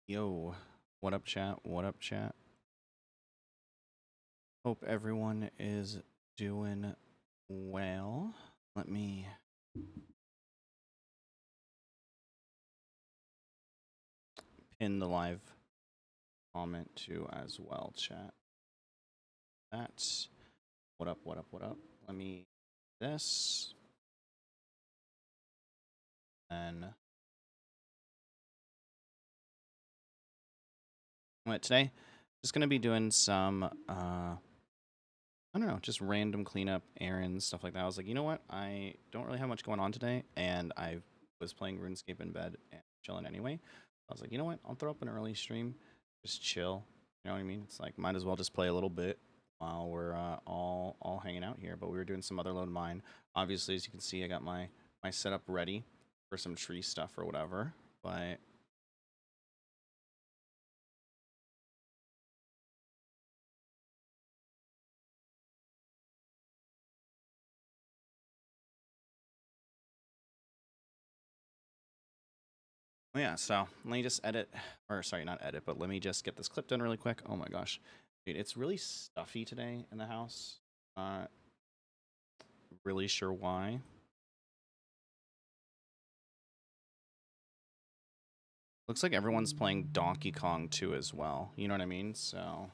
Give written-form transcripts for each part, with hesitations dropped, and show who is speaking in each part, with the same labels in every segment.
Speaker 1: Yo, what up, chat? What up, chat? Hope everyone is doing well. Let me pin the live comment too as well, chat. That's what up, what up, what up. Let me this and today just gonna be doing some I don't know, just random cleanup errands, stuff like that. I was like, you know what? I don't really have much going on today, and I was playing RuneScape in bed and chilling anyway. I was like, you know what? I'll throw up an early stream, just chill. You know what I mean? It's like might as well just play a little bit while we're all hanging out here. But we were doing some other load mine. Obviously, as you can see, I got my setup ready for some tree stuff or whatever. But oh yeah, so let me just edit, or sorry, not edit, but let me just get this clip done really quick. Oh my gosh, dude, it's really stuffy today in the house. Not really sure why. Looks like everyone's playing Donkey Kong 2 as well. You know what I mean? So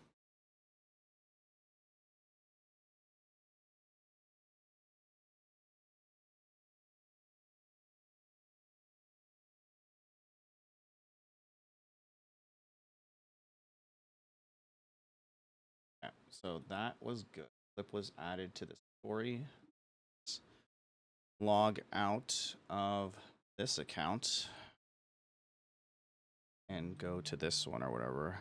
Speaker 1: yeah, so that was good. Clip was added to the story. Let's log out of this account and go to this one or whatever.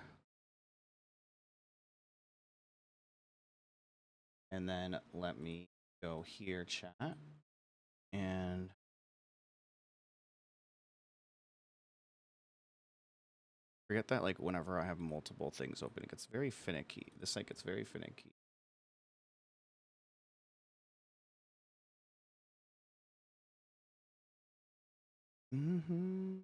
Speaker 1: And then let me go here, chat, and forget that, like, whenever I have multiple things open, it gets very finicky. This site gets very finicky. Mm-hmm.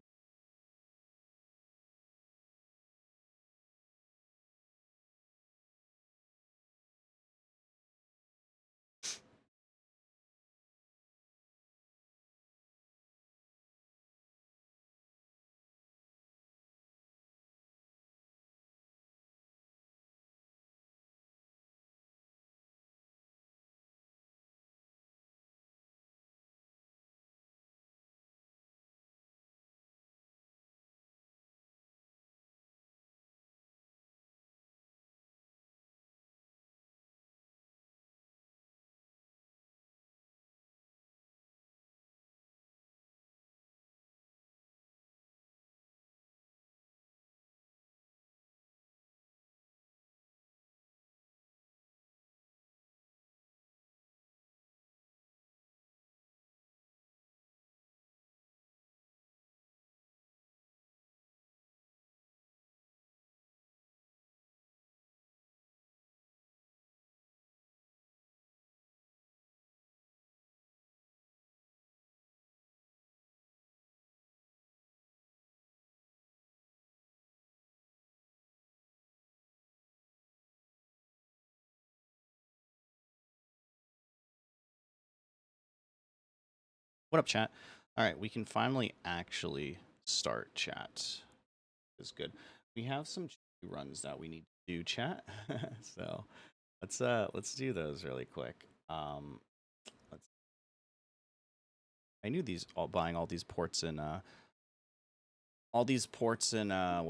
Speaker 1: What up, chat? All right, we can finally actually start chat. Is good. We have some runs that we need to do, chat. So let's do those really quick. Let's. I knew these all buying all these ports in what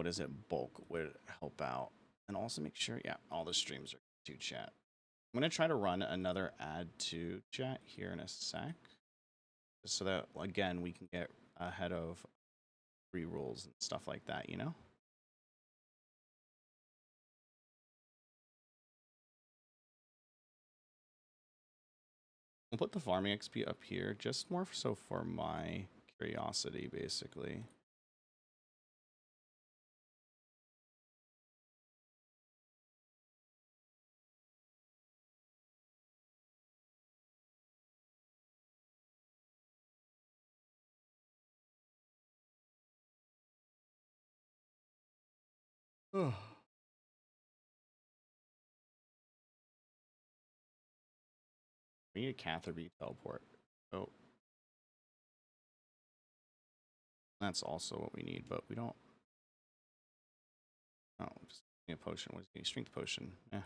Speaker 1: is it, bulk would help out, and also make sure, yeah, all the streams are to chat. I'm gonna try to run another ad to chat here in a sec, just so that again we can get ahead of free rules and stuff like that, you know. We'll put the farming XP up here, just more so for my curiosity, basically. We need a Catherby teleport. Oh. That's also what we need, but we don't. Oh, just need a potion. What is it? Strength potion. Eh.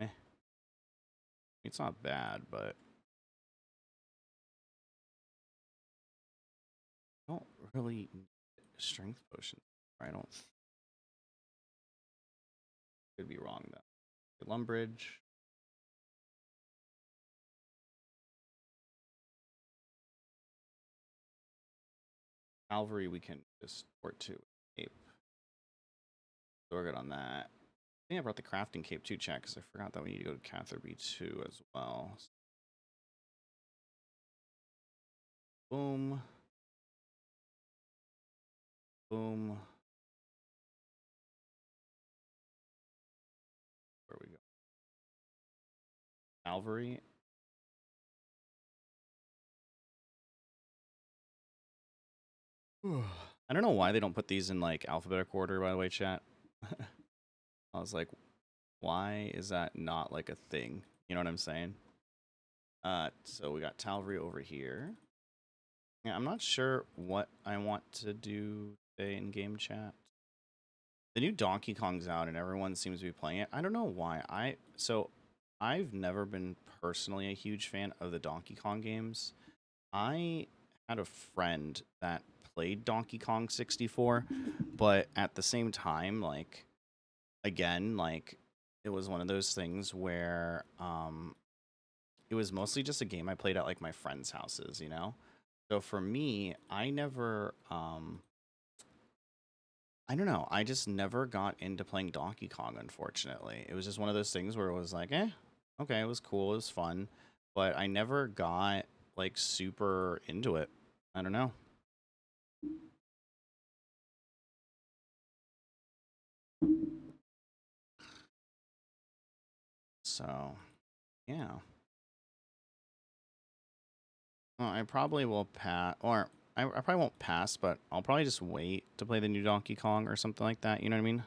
Speaker 1: Eh. It's not bad, but I don't really need strength potion. I don't. Could be wrong though. Lumbridge. Calvary we can just port to cape. So we're good on that. I think I brought the crafting cape too, chat, because I forgot that we need to go to Catherby too as well. Boom. Boom. Where we go? Calvary. I don't know why they don't put these in like alphabetical order, by the way, chat. I was like, why is that not like a thing? You know what I'm saying? So we got Talvary over here. Yeah, I'm not sure what I want to do today in game chat. The new Donkey Kong's out and everyone seems to be playing it. I don't know why. I've never been personally a huge fan of the Donkey Kong games. I had a friend that played Donkey Kong 64, but at the same time, like, again, like, it was one of those things where it was mostly just a game I played at like my friends' houses, you know? So for me, I never I don't know, I just never got into playing Donkey Kong, unfortunately. It was just one of those things where it was like, okay, it was cool, it was fun, but I never got like super into it. I don't know. So, yeah. Well, I probably will pass, or I probably won't pass, but I'll probably just wait to play the new Donkey Kong or something like that. You know what I mean?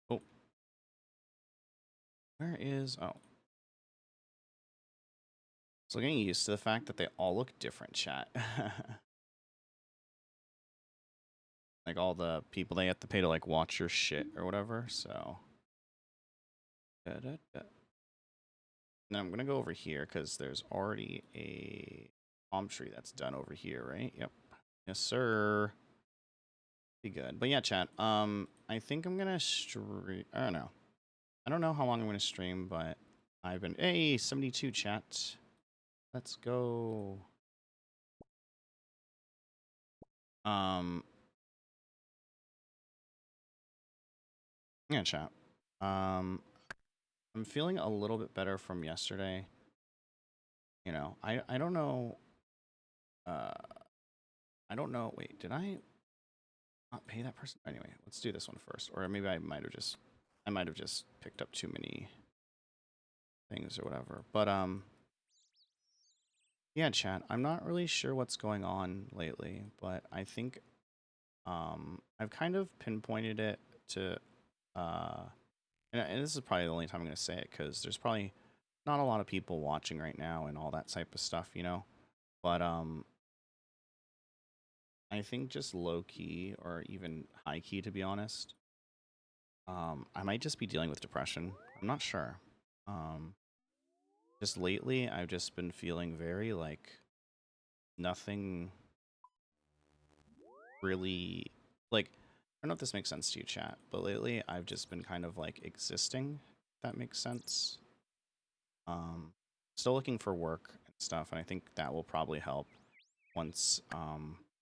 Speaker 1: Oh, where is? Oh, so getting used to the fact that they all look different, chat. Like all the people they have to pay to like watch your shit or whatever. So, now I'm gonna go over here because there's already a palm tree that's done over here, right? Yep. Yes, sir. Be good. But yeah, chat. I think I'm gonna stream. I don't know. I don't know how long I'm gonna stream, but I've been 72 chat. Let's go. Um, yeah, chat. I'm feeling a little bit better from yesterday. You know, I don't know. Uh, I don't know. Wait, did I not pay that person? Anyway, let's do this one first. Or maybe I might have just picked up too many things or whatever. But yeah, chat. I'm not really sure what's going on lately, but I think I've kind of pinpointed it to, uh, and this is probably the only time I'm going to say it because there's probably not a lot of people watching right now and all that type of stuff, you know. But I think just low key or even high key, to be honest, I might just be dealing with depression. I'm not sure. Um, just lately, I've just been feeling very like nothing really like. I don't know if this makes sense to you, chat, but lately I've just been kind of like existing. If that makes sense. Um, Still looking for work and stuff, and I think that will probably help once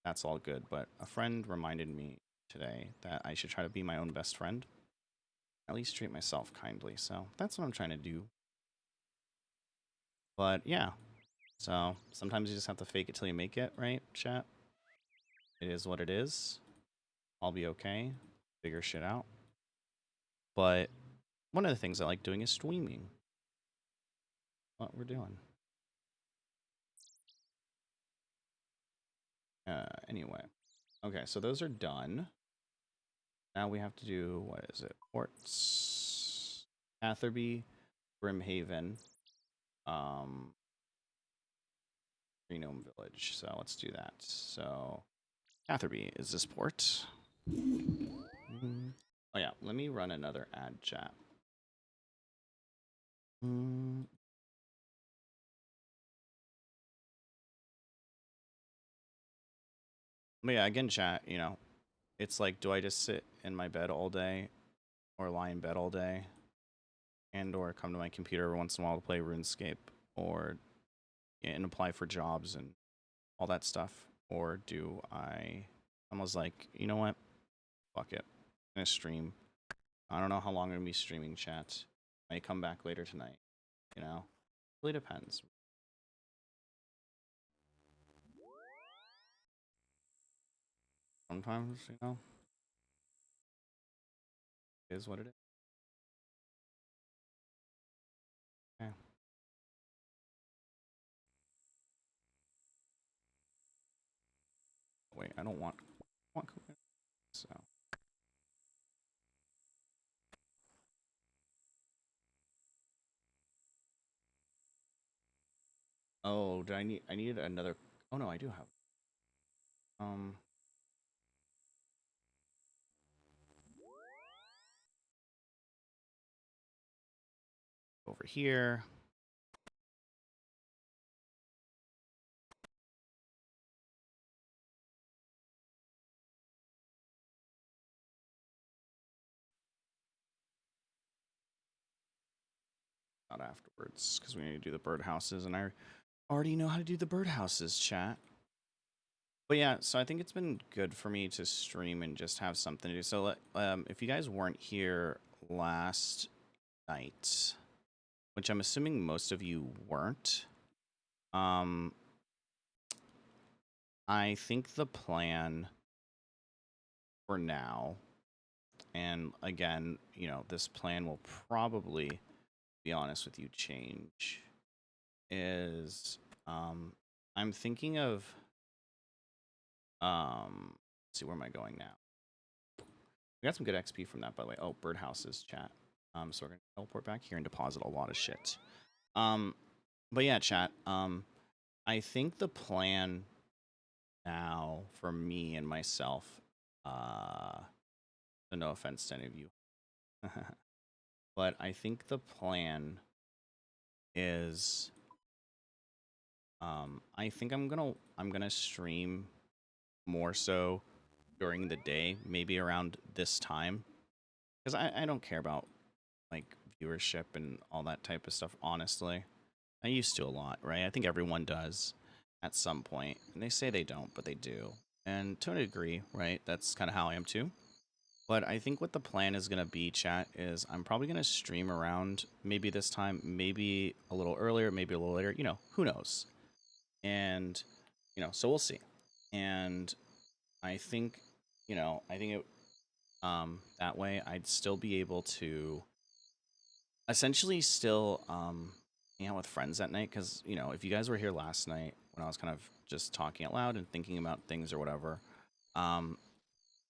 Speaker 1: that's all good. But a friend reminded me today that I should try to be my own best friend. At least treat myself kindly. So that's what I'm trying to do. But yeah, so sometimes you just have to fake it till you make it, right, chat? It is what it is. I'll be okay. Figure shit out. But one of the things I like doing is streaming. What we're doing. Anyway. Okay, so those are done. Now we have to do, what is it? Ports, Atherby, Brimhaven, um, Renome Village. So let's do that. So Atherby is this port. Oh yeah, let me run another ad chat. But yeah, again, chat, you know, it's like, do I just sit in my bed all day or lie in bed all day and or come to my computer every once in a while to play RuneScape or and apply for jobs and all that stuff? Or do I almost like, you know what? Fuck it. I'm gonna stream. I don't know how long I'm gonna be streaming chat. I may come back later tonight, you know? Really depends. Sometimes, you know, it is what it is. Yeah. Wait, I don't want Kubo. So oh, do I needed another. Oh no, I do have. Um Over here. Not afterwards, because we need to do the birdhouses, and I already know how to do the birdhouses, chat. But yeah, so I think it's been good for me to stream and just have something to do. So if you guys weren't here last night, which I'm assuming most of you weren't, um, I think the plan for now, and again, you know, this plan will probably, be honest with you, change, is I'm thinking of let's see, where am I going now? We got some good XP from that, by the way. Oh, birdhouses, chat. So we're gonna teleport back here and deposit a lot of shit. But yeah, chat. I think the plan now for me and myself, so no offense to any of you, but I think the plan is, I think I'm gonna stream more so during the day, maybe around this time, because I don't care about like viewership and all that type of stuff. Honestly, I used to a lot, right? I think everyone does at some point, and they say they don't, but they do, and to a degree, right? That's kind of how I am too. But I think what the plan is gonna be, chat, is I'm probably gonna stream around maybe this time, maybe a little earlier, maybe a little later. You know, who knows? And you know, so we'll see. And I think, you know, I think it that way I'd still be able to essentially still hang out with friends at night, because you know, if you guys were here last night when I was kind of just talking out loud and thinking about things or whatever, um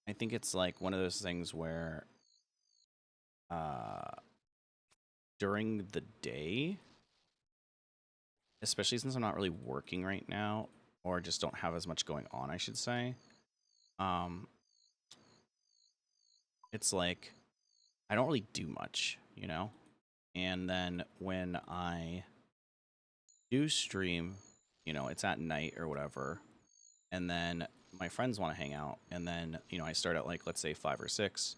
Speaker 1: I think it's like one of those things where uh, during the day, especially since I'm not really working right now, or just don't have as much going on, I should say, um, it's like I don't really do much, you know? And then when I do stream, you know, it's at night or whatever, and then my friends want to hang out, and then, you know, I start at like, let's say 5 or 6,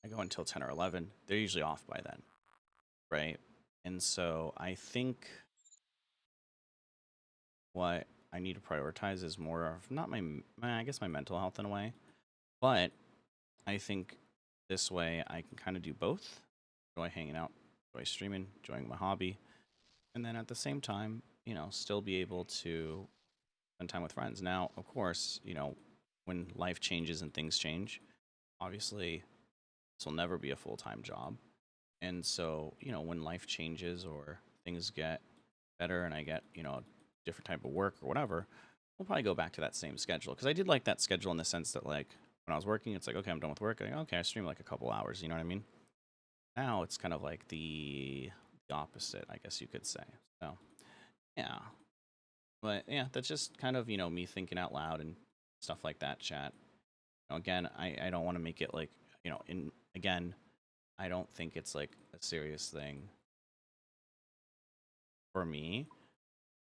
Speaker 1: I go until 10 or 11, they're usually off by then, right? And so I think what I need to prioritize is more of not I guess my mental health in a way, but I think this way I can kind of do both. Enjoy hanging out, enjoy streaming, enjoying my hobby, and then at the same time, you know, still be able to spend time with friends. Now, of course, you know, when life changes and things change, obviously this will never be a full-time job. And so, you know, when life changes or things get better and I get, you know, a different type of work or whatever, we'll probably go back to that same schedule. Because I did like that schedule in the sense that, like, when I was working, it's like, okay, I'm done with work. Okay, I stream like a couple hours. You know what I mean? Now it's kind of like the opposite, I guess you could say. So, yeah. But yeah, that's just kind of, you know, me thinking out loud and stuff like that, chat. You know, again, I don't want to make it like, you know, again, I don't think it's like a serious thing for me.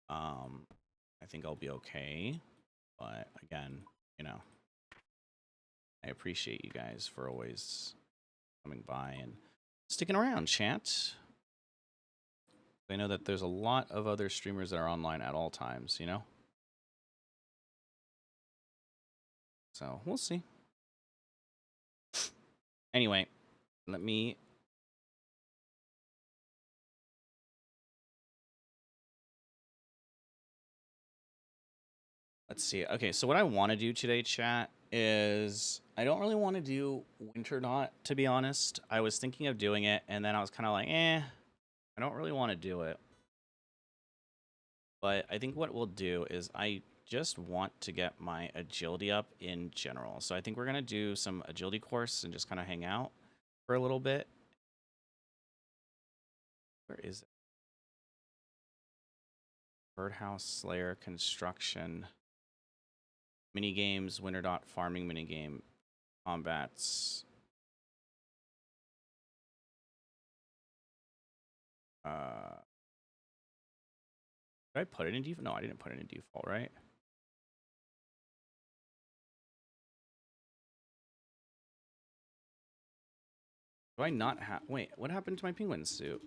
Speaker 1: I think I'll be okay. But again, you know, I appreciate you guys for always coming by and sticking around, chat. I know that there's a lot of other streamers that are online at all times, you know? So we'll see. Anyway, let me. Let's see. Okay, so what I want to do today, chat, is I don't really want to do Winter Knot, to be honest. I was thinking of doing it, and then I was kind of like, I don't really want to do it. But I think what we'll do is I just want to get my agility up in general. So I think we're going to do some agility course and just kind of hang out for a little bit. Where is it? Birdhouse Slayer construction. Mini games, Winter Dot farming minigame, combats. Did I put it in default? No, I didn't put it in default, right? Do I not have... Wait, what happened to my penguin suit?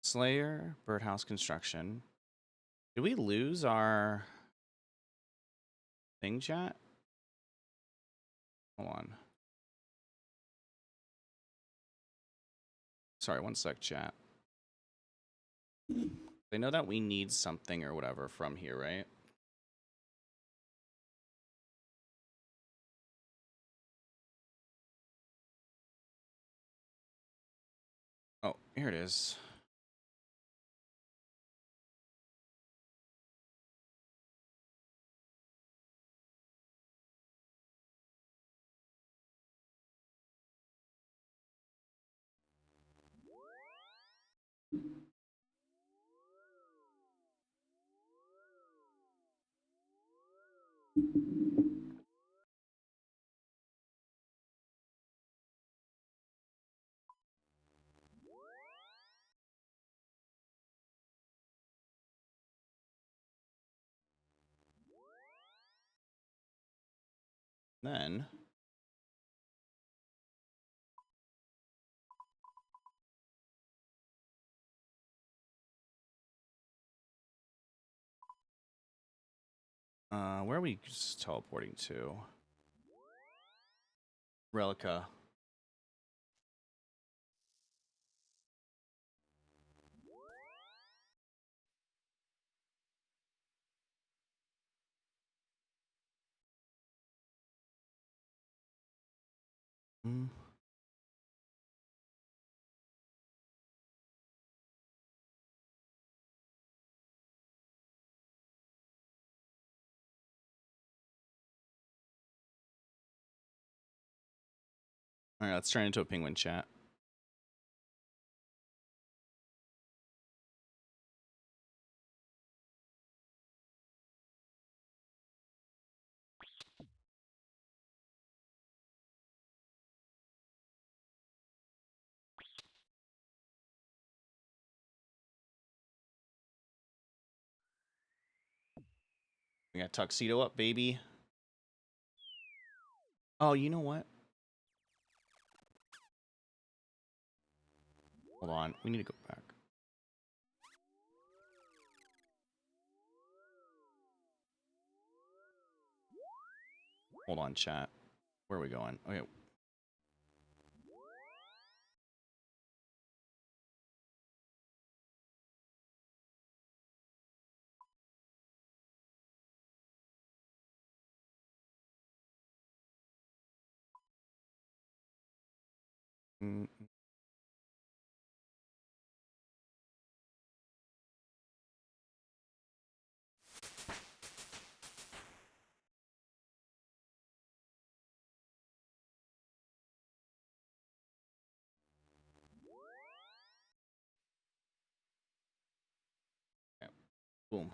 Speaker 1: Slayer, birdhouse construction. Did we lose our thing, chat? Hold on. Sorry, one sec, chat. They know that we need something or whatever from here, right? Oh, here it is. Then... where are we teleporting to? Relica. Hmm. All right, let's turn into a penguin chat. We got tuxedo up, baby. Oh, you know what? Hold on. We need to go back. Hold on, chat. Where are we going? Okay. Mm. Okay. Boom.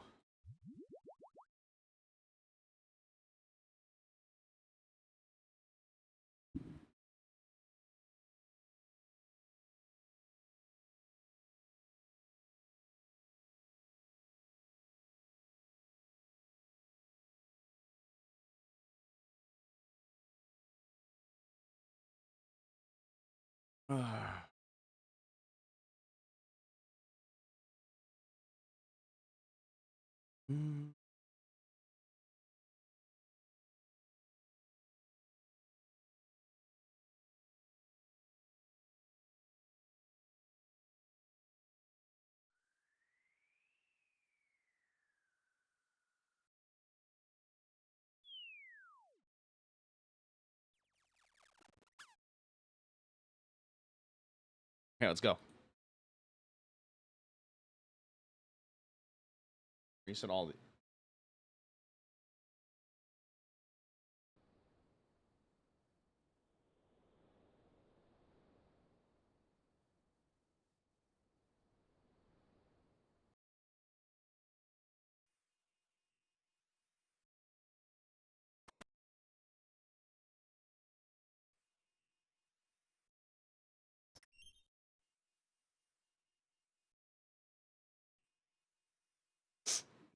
Speaker 1: Mm. Okay, let's go. Reset all the.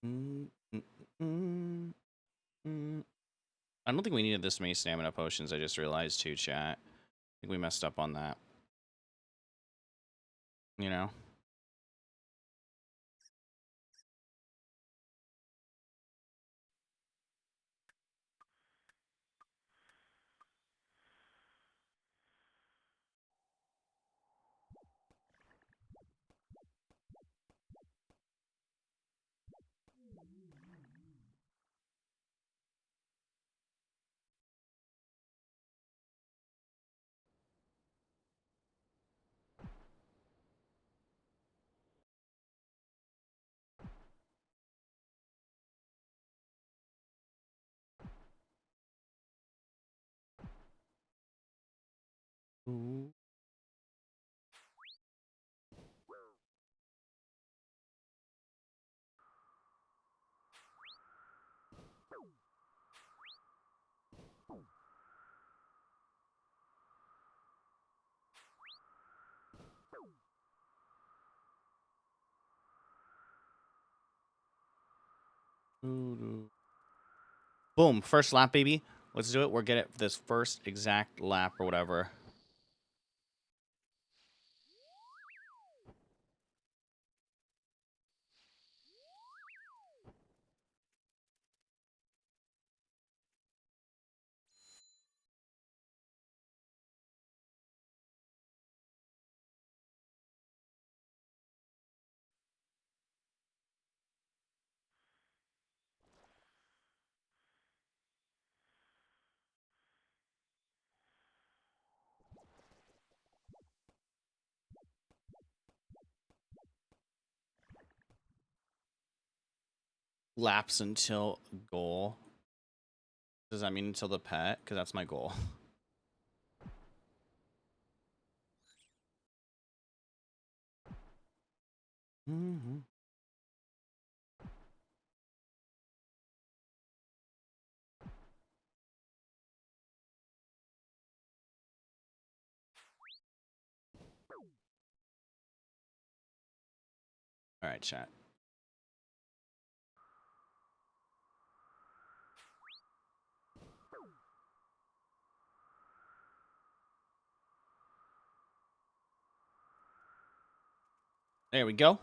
Speaker 1: Mm, mm, mm, mm. I don't think we needed this many stamina potions. I just realized too, chat. I think we messed up on that. You know? Ooh. Ooh. Boom. First lap, baby. Let's do it. We're getting this first exact lap or whatever. Laps until goal. Does that mean until the pet? Because that's my goal. Mm-hmm. All right, chat. There we go.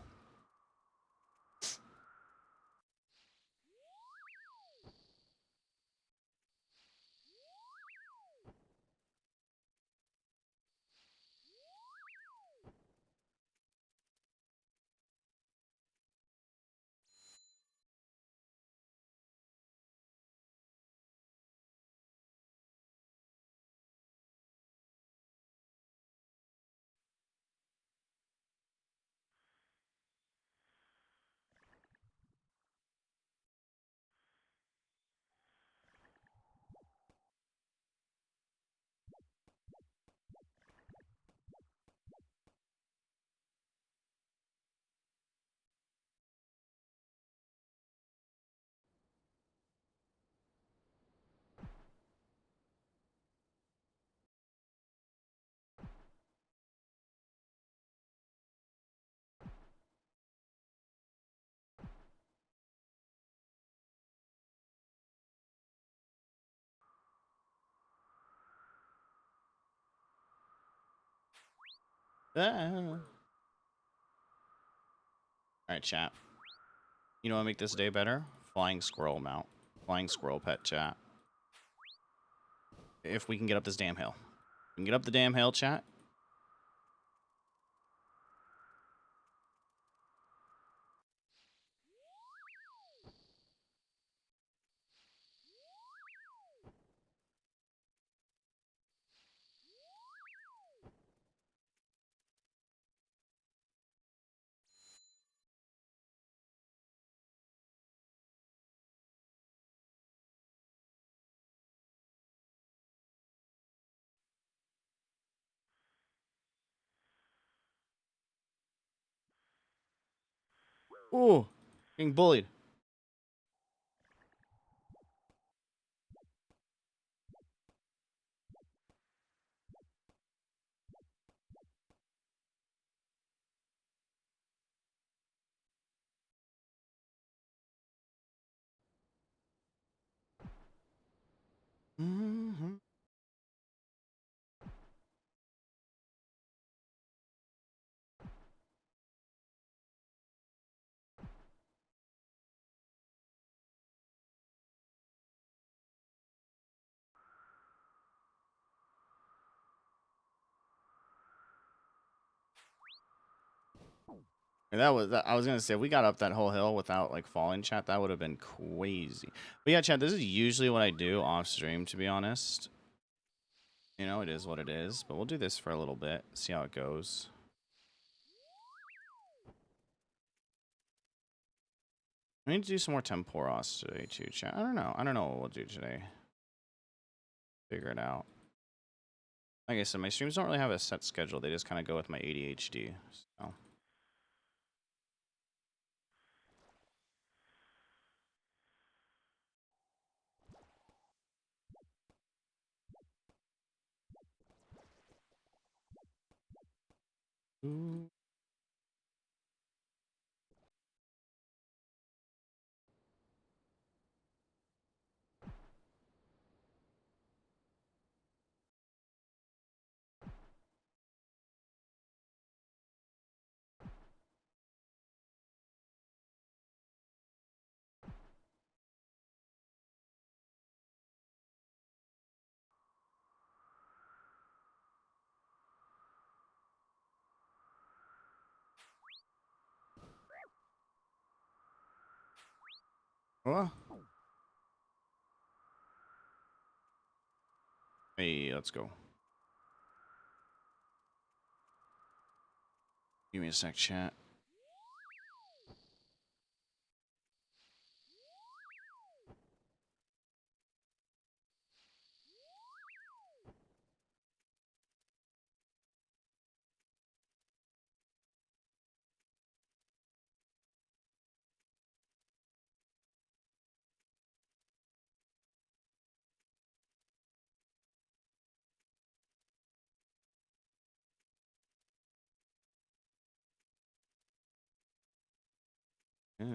Speaker 1: All right, chat. You know what make this day better? Flying squirrel mount. Flying squirrel pet, chat. If we can get up this damn hill. We can get up the damn hill, chat. Ooh, getting bullied. Mm-hmm. And that was, I was gonna say, if we got up that whole hill without like falling, chat, that would have been crazy. But yeah, chat, this is usually what I do off stream, to be honest. You know, it is what it is. But we'll do this for a little bit, see how it goes. We need to do some more Temporos today too, chat. I don't know. I don't know what we'll do today. Figure it out. Like I said, my streams don't really have a set schedule. They just kind of go with my ADHD. So. Ooh. Oh. Hey, let's go. Give me a sec, chat. Okay.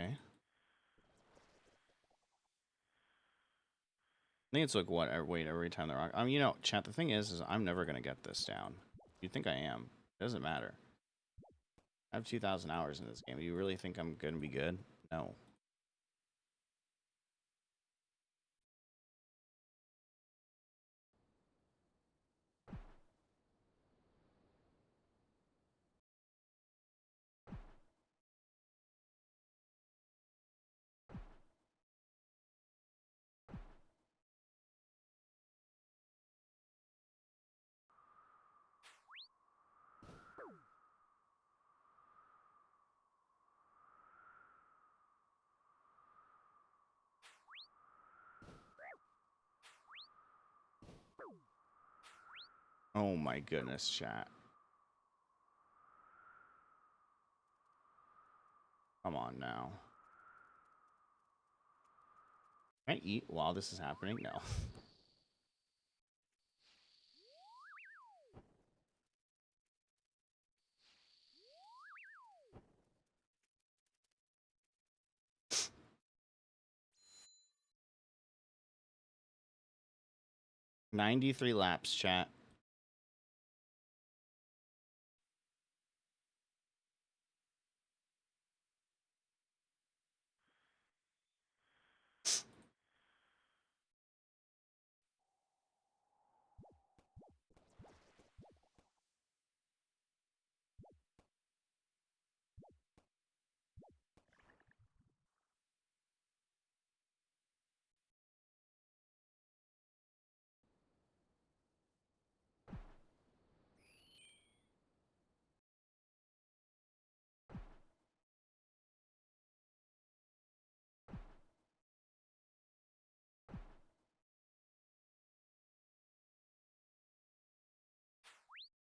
Speaker 1: I think it's like what? Wait, every time they're on. You know, chat. The thing is I'm never gonna get this down. You think I am? It doesn't matter. I have 2,000 hours in this game. You really think I'm gonna be good? No. Oh my goodness, chat. Come on now. Can I eat while this is happening? No. 93 laps, chat.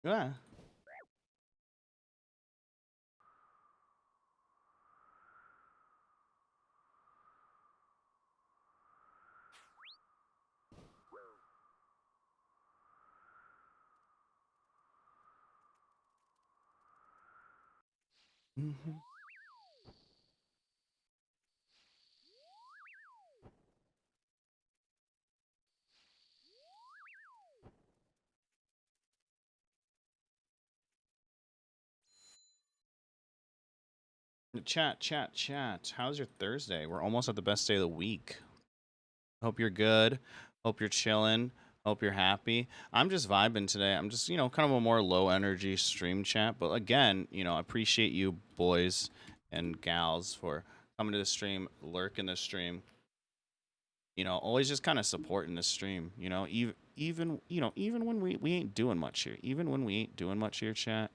Speaker 1: Yeah. Chat. How's your Thursday? We're almost at the best day of the week. Hope you're good. Hope you're chilling. Hope you're happy. I'm just vibing today. I'm just, kind of a more low energy stream chat. But again, I appreciate you boys and gals for coming to the stream, lurking the stream. Always just kind of supporting the stream. Even when we ain't doing much here. Even when we ain't doing much here, chat.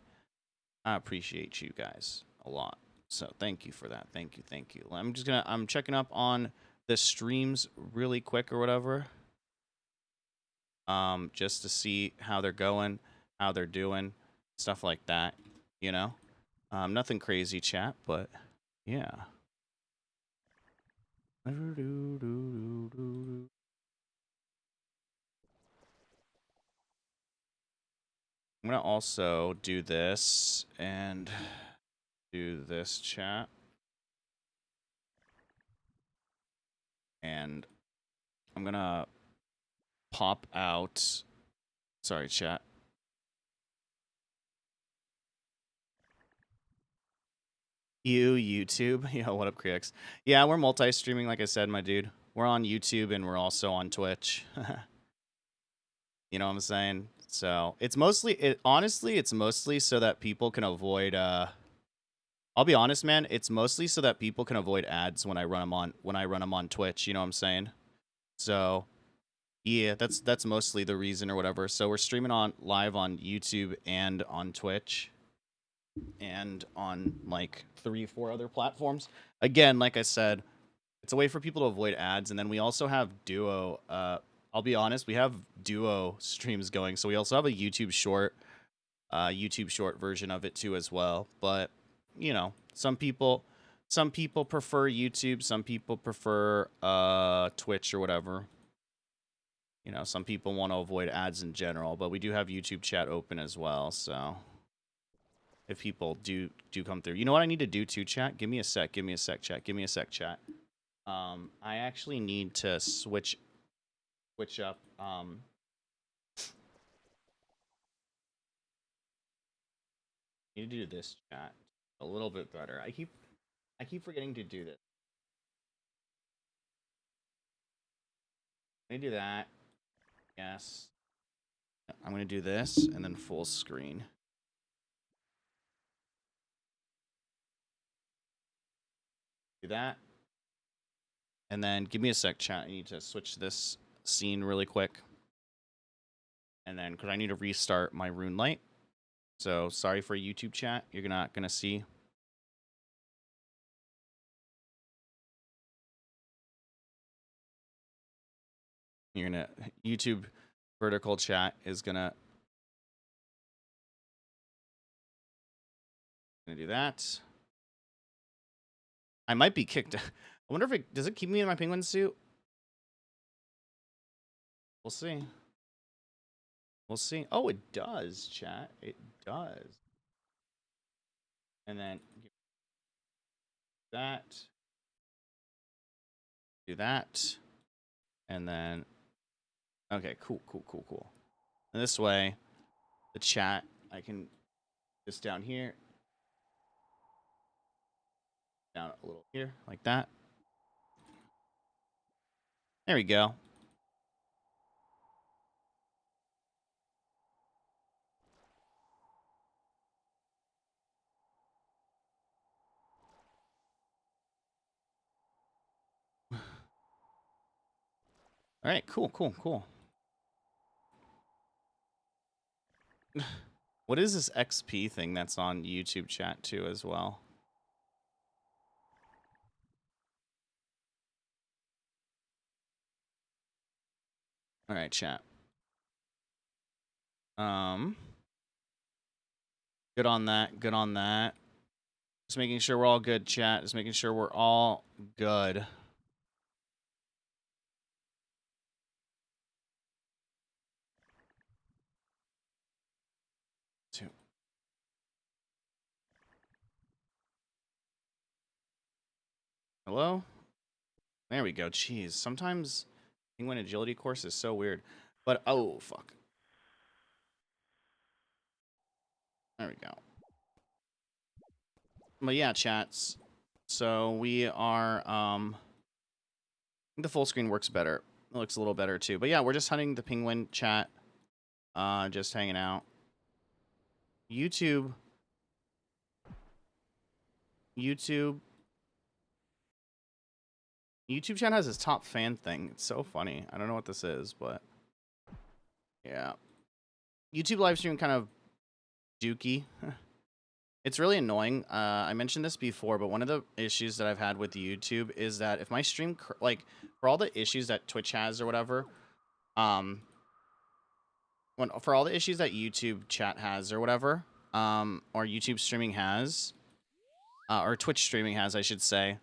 Speaker 1: I appreciate you guys a lot. So thank you for that. Thank you. I'm checking up on the streams really quick or whatever. Just to see how they're going, how they're doing, stuff like that, Nothing crazy, chat, but yeah. I'm gonna also do this and do this, chat. And I'm gonna pop out. Sorry, chat. YouTube. Yeah, what up, Kriex? Yeah, we're multi-streaming, like I said, my dude. We're on YouTube and we're also on Twitch. You know what I'm saying? So honestly, it's mostly so that people can avoid I'll be honest, man, it's mostly so that people can avoid ads when I run them on Twitch, you know what I'm saying? So yeah, that's mostly the reason or whatever. So we're streaming on live on YouTube and on Twitch and on like 3-4 other platforms. Again, like I said, it's a way for people to avoid ads, and then we also have Duo. I'll be honest, we have Duo streams going, so we also have a YouTube short version of it too as well. But some people some people prefer YouTube, some people prefer Twitch or whatever. You know, some people want to avoid ads in general, but we do have YouTube chat open as well, so if people do come through. You know what I need to do too, chat? Give me a sec, chat. Give me a sec, chat. I actually need to switch up need to do this chat a little bit better. I keep forgetting to do this. Let me do that. Yes. I'm going to do this and then full screen. Do that. And then give me a sec, chat. I need to switch this scene really quick. And then, because I need to restart my rune light. So, sorry for YouTube chat. You're not going to see. You're going to... YouTube vertical chat is going to do that. I might be kicked. I wonder if it... Does it keep me in my penguin suit? We'll see. We'll see. Oh, it does, chat. It does. And then that. Do that. And then... Okay, cool. And this way, the chat, I can... Just down here. Down a little here, like that. There we go. All right, cool. What is this XP thing that's on YouTube chat too as well? All right, chat. Good on that. Just making sure we're all good, chat. Just making sure we're all good. Two. Hello? There we go. Jeez, sometimes penguin agility course is so weird. But, oh, fuck. There we go. But yeah, chats. So we are, the full screen works better. It looks a little better too. But yeah, we're just hunting the penguin, chat. Just hanging out. YouTube chat has his top fan thing. It's so funny. I don't know what this is, but yeah. YouTube live stream kind of dookie. It's really annoying. I mentioned this before, but one of the issues that I've had with YouTube is that if my stream, like, for all the issues that Twitch has or whatever, for all the issues that YouTube chat has or whatever, or YouTube streaming has, or Twitch streaming has, I should say,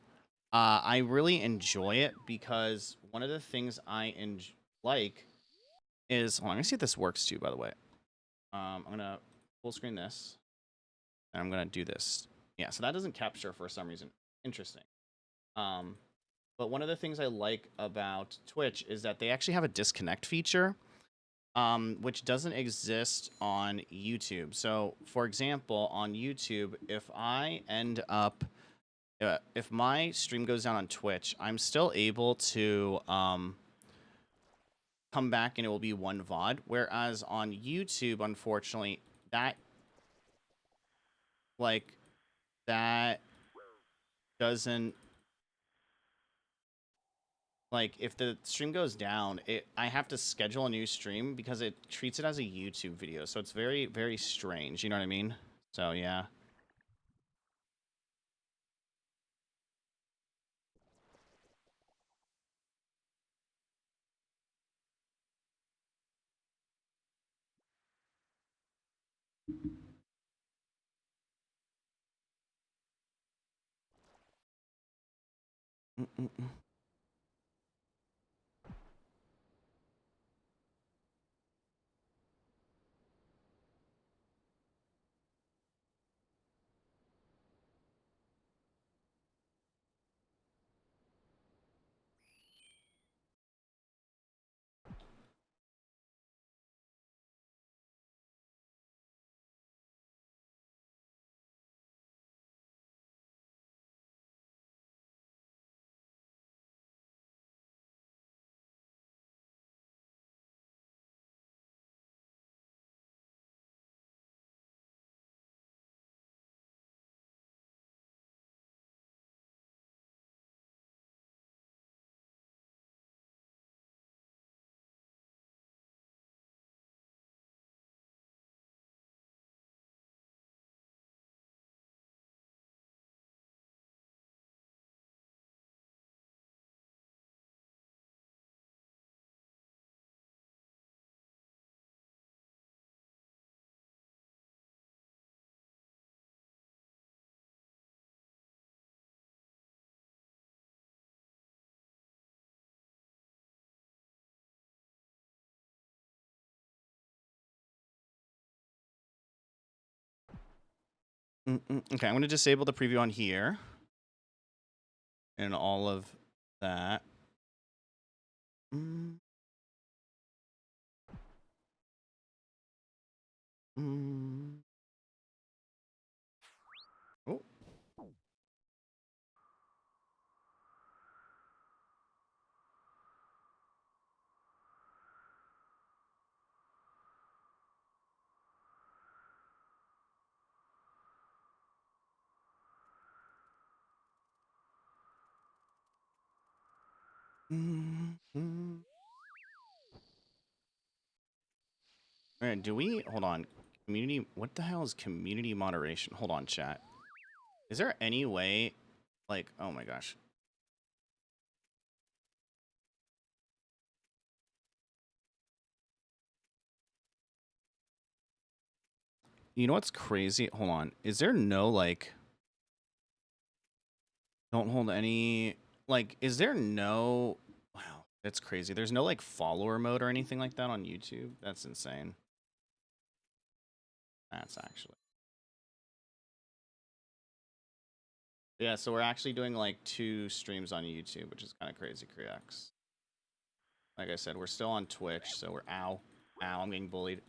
Speaker 1: I really enjoy it because one of the things I like is... Hold on, I'm going to see if this works too, by the way. I'm going to full screen this. And I'm going to do this. Yeah, so that doesn't capture for some reason. Interesting. But one of the things I like about Twitch is that they actually have a disconnect feature, which doesn't exist on YouTube. So, for example, on YouTube, if I end up... if my stream goes down on Twitch, I'm still able to come back and it will be one VOD. Whereas on YouTube, unfortunately, that doesn't... Like, if the stream goes down, I have to schedule a new stream because it treats it as a YouTube video. So it's very, very strange. You know what I mean? So, yeah. Okay, I'm going to disable the preview on here. And all of that. Oh. All right, do we hold on? Community, what the hell is community moderation? Hold on, chat. Is there any way, like, oh my gosh. You know what's crazy? Hold on. Is there no, like, don't hold any, like, is there no, wow, that's crazy. There's no, like, follower mode or anything like that on YouTube? That's insane. That's actually. Yeah, so we're actually doing, like, 2 streams on YouTube, which is kind of crazy, Creax. Like I said, we're still on Twitch, so we're, ow, I'm getting bullied.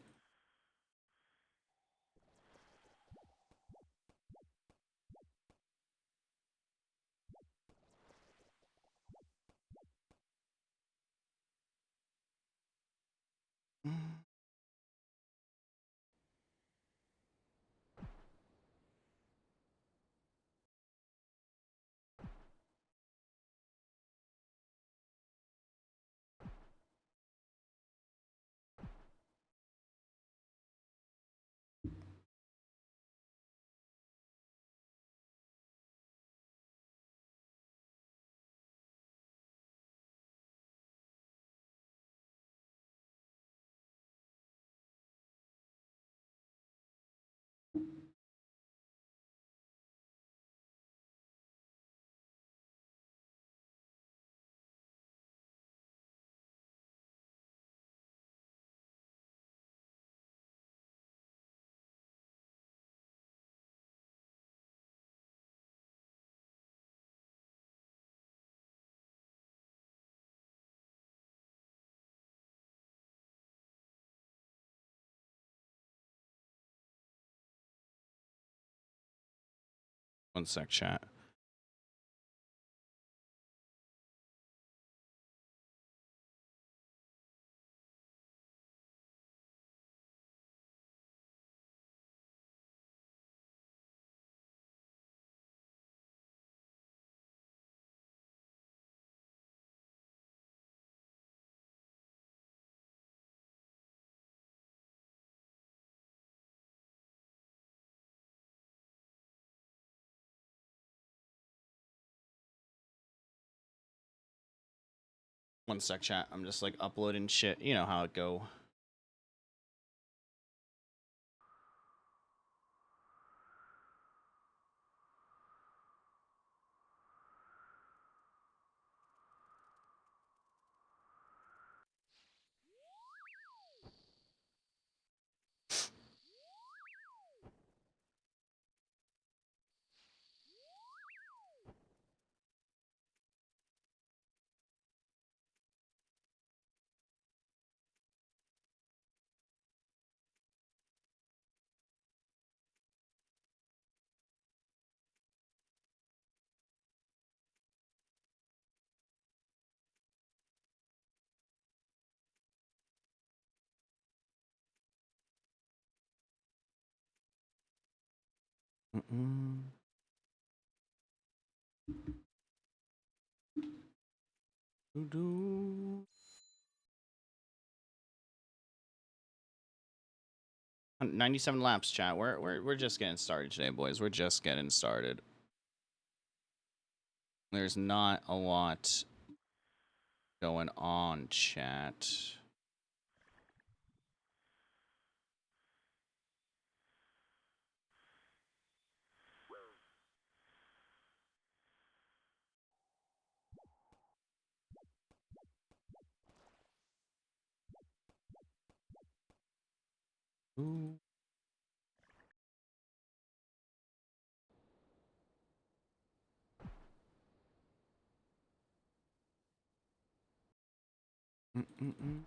Speaker 1: One sec, chat. One sec, chat. I'm just, like, uploading shit. You know how it go. Mm-mm. 97 laps, chat. We're just getting started today, boys. We're just getting started. There's not a lot going on, chat. Ooh. Mm-mm-mm.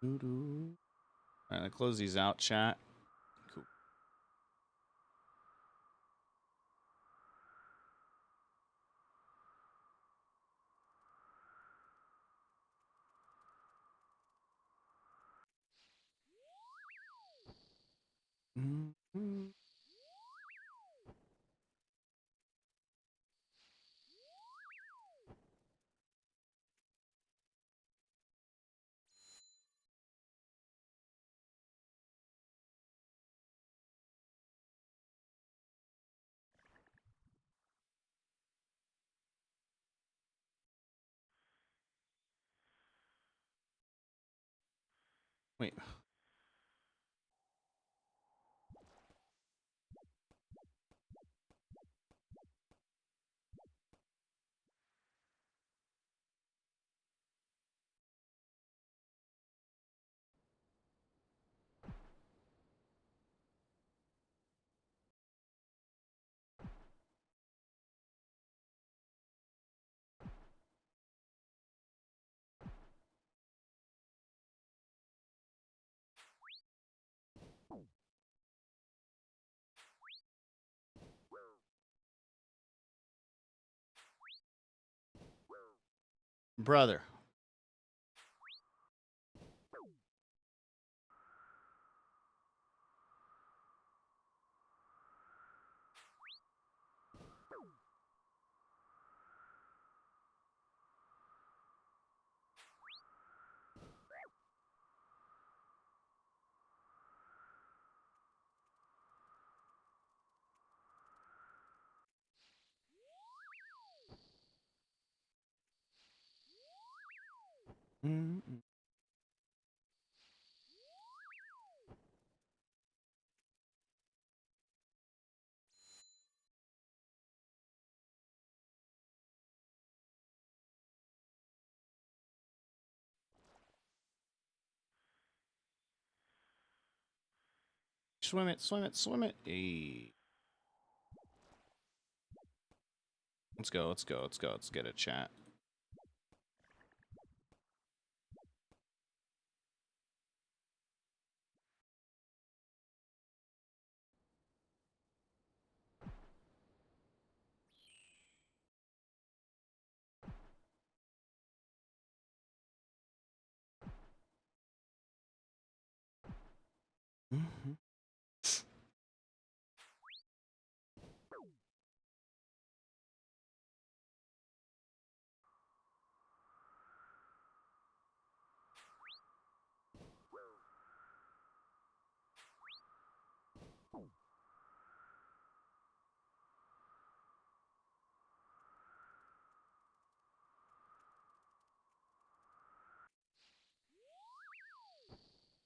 Speaker 1: Doo-doo. All right, close these out, chat. Cool. Mm-hmm. Wait. Brother. Mm-mm. swim it, swim it, swim it. Hey. Let's go, let's go, let's go. Let's get a chat.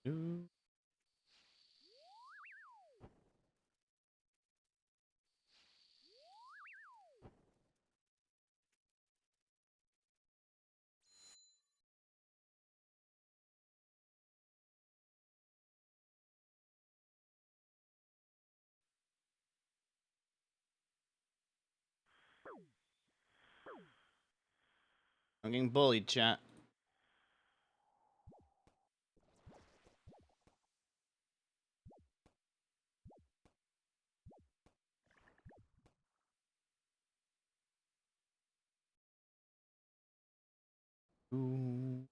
Speaker 1: Mm-hmm. I'm getting bullied, chat. Ooh.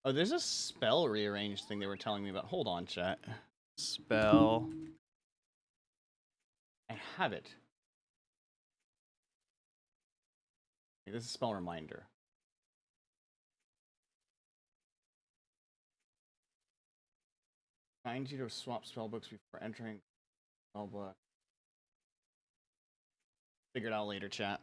Speaker 1: Oh, there's a spell rearrange thing they were telling me about. Hold on, chat. Spell. I have it. This is a spell reminder. Reminds you to swap spellbooks before entering spellbook. Figure it out later, chat.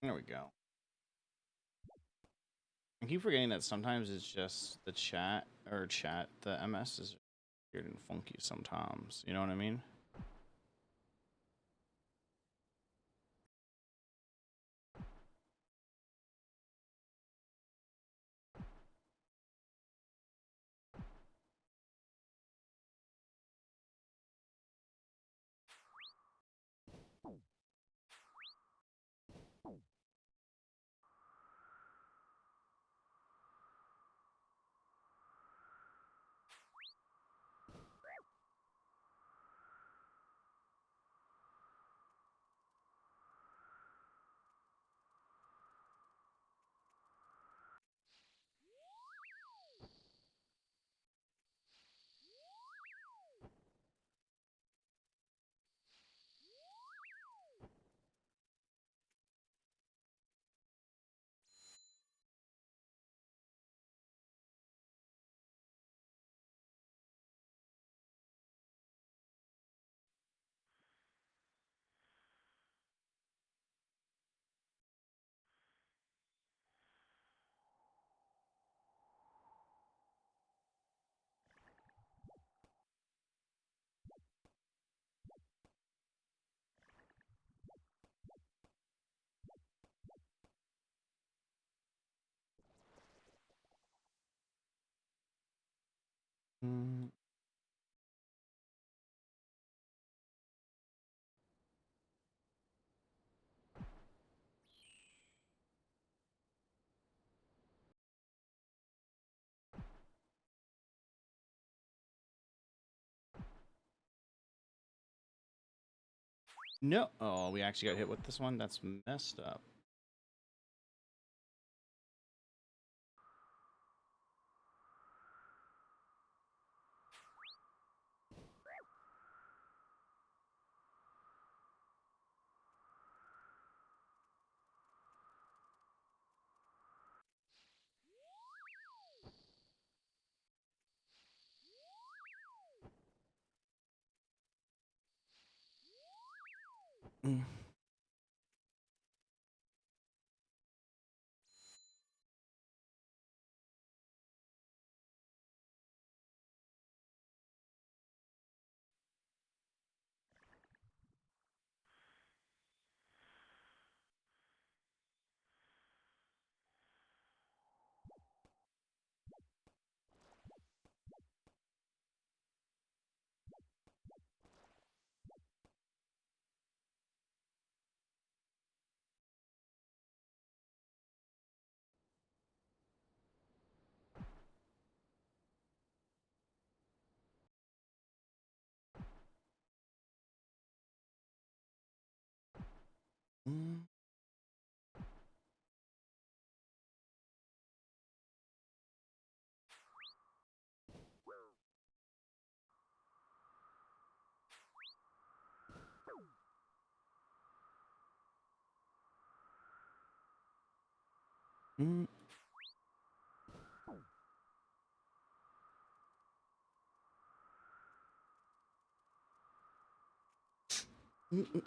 Speaker 1: There we go. I keep forgetting that sometimes it's just the the MS is weird and funky sometimes. You know what I mean? Mm. No. Oh, we actually got hit with this one? That's messed up. Mm. Mm. Mm. Mm.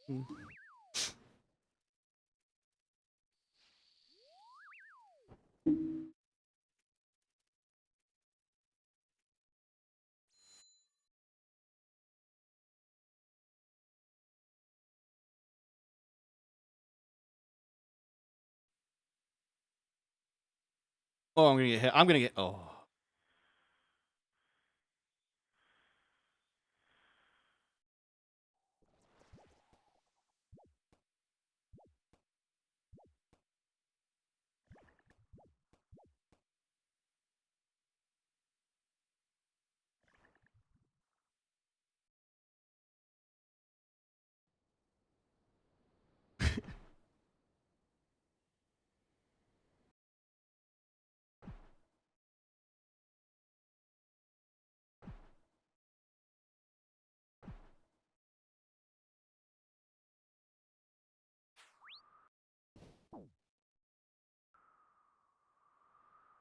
Speaker 1: Mm. Oh, I'm gonna get hit. I'm gonna get. Oh.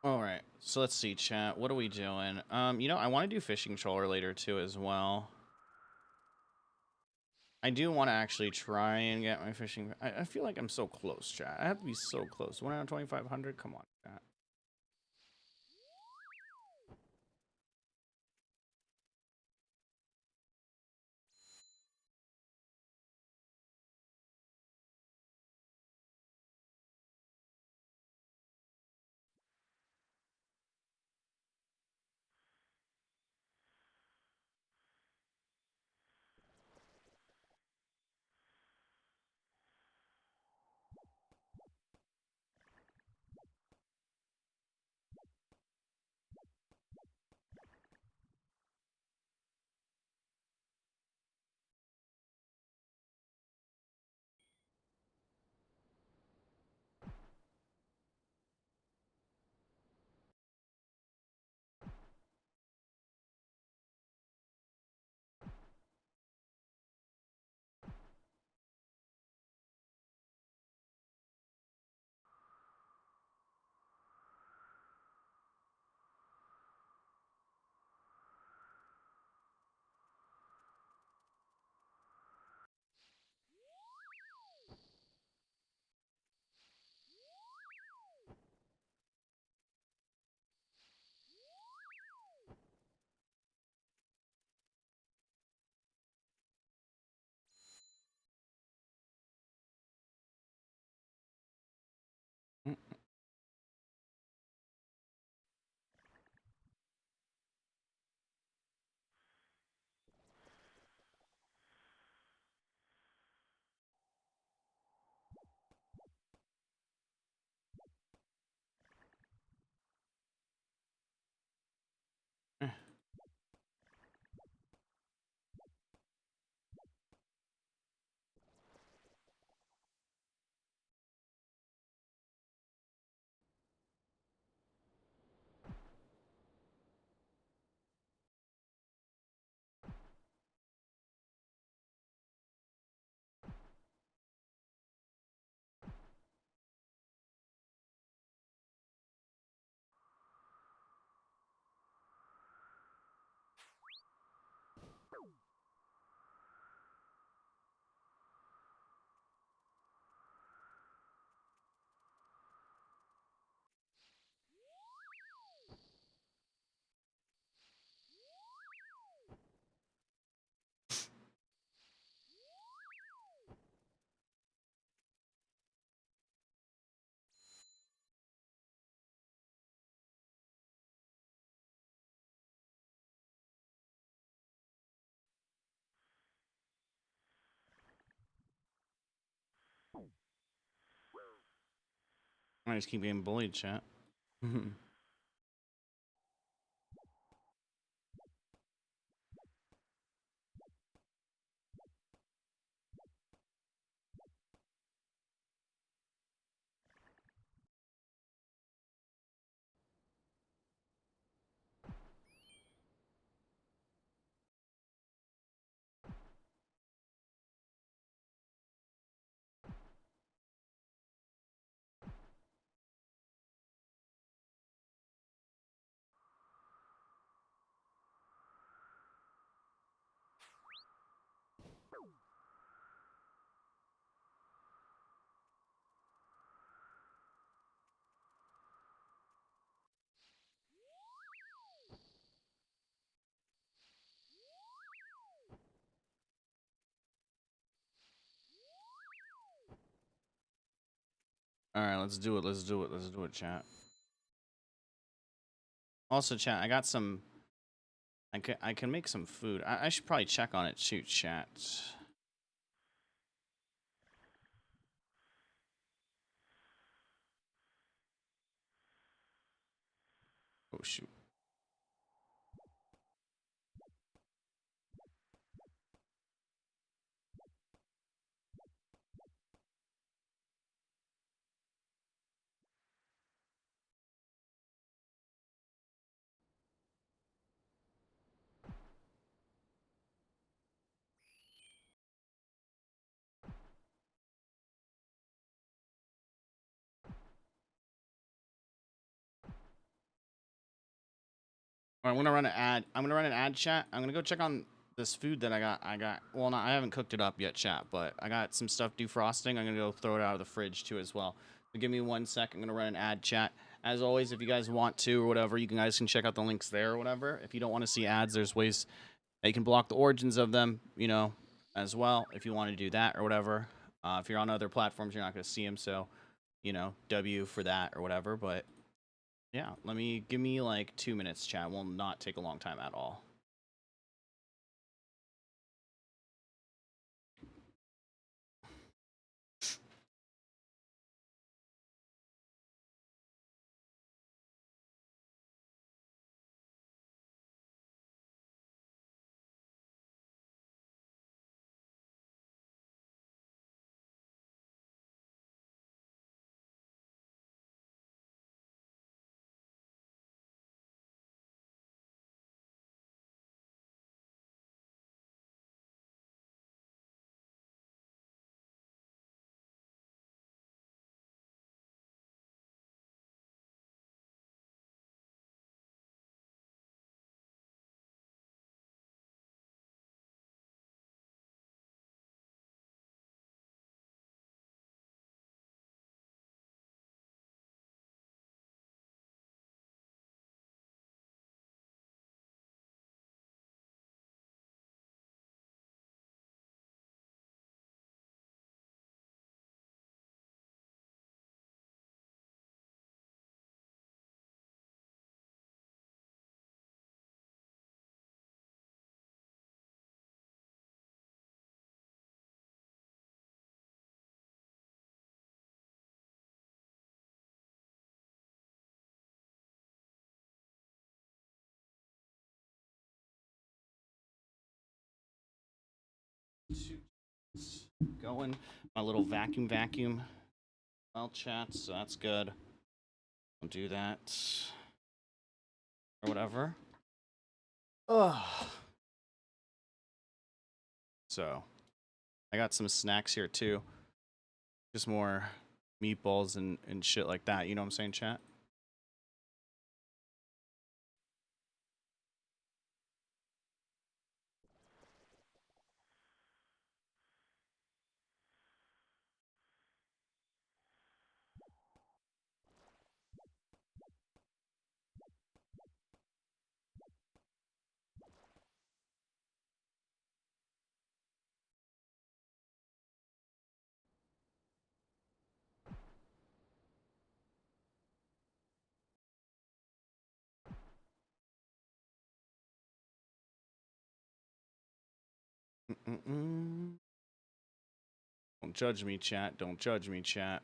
Speaker 1: All right. So let's see, chat. What are we doing? I want to do fishing trawler later too, as well. I do want to actually try and get my fishing. I feel like I'm so close, chat. I have to be so close. 1 out of 2,500. Come on, chat. I just keep getting bullied, chat. All right, let's do it. Let's do it. Let's do it, chat. Also, chat, I got some. I can make some food. I should probably check on it. Shoot, chat. Oh shoot. All right, I'm gonna run an ad. I'm gonna run an ad, chat. I'm gonna go check on this food that I got. Well, I haven't cooked it up yet, chat, but I got some stuff defrosting. I'm gonna go throw it out of the fridge too as well. So give me 1 sec. I'm gonna run an ad, chat. As always, if you guys want to or whatever, you guys can check out the links there or whatever. If you don't want to see ads, there's ways that you can block the origins of them, you know, as well. If you want to do that or whatever. If you're on other platforms, you're not gonna see them, so you know, W for that or whatever. But yeah, give me like 2 minutes, chat. Will not take a long time at all. Going my little vacuum well, chat, so that's good. I'll do that or whatever. Ugh. So I got some snacks here too, just more meatballs and shit like that, you know what I'm saying, chat? Don't judge me, chat. Don't judge me, chat.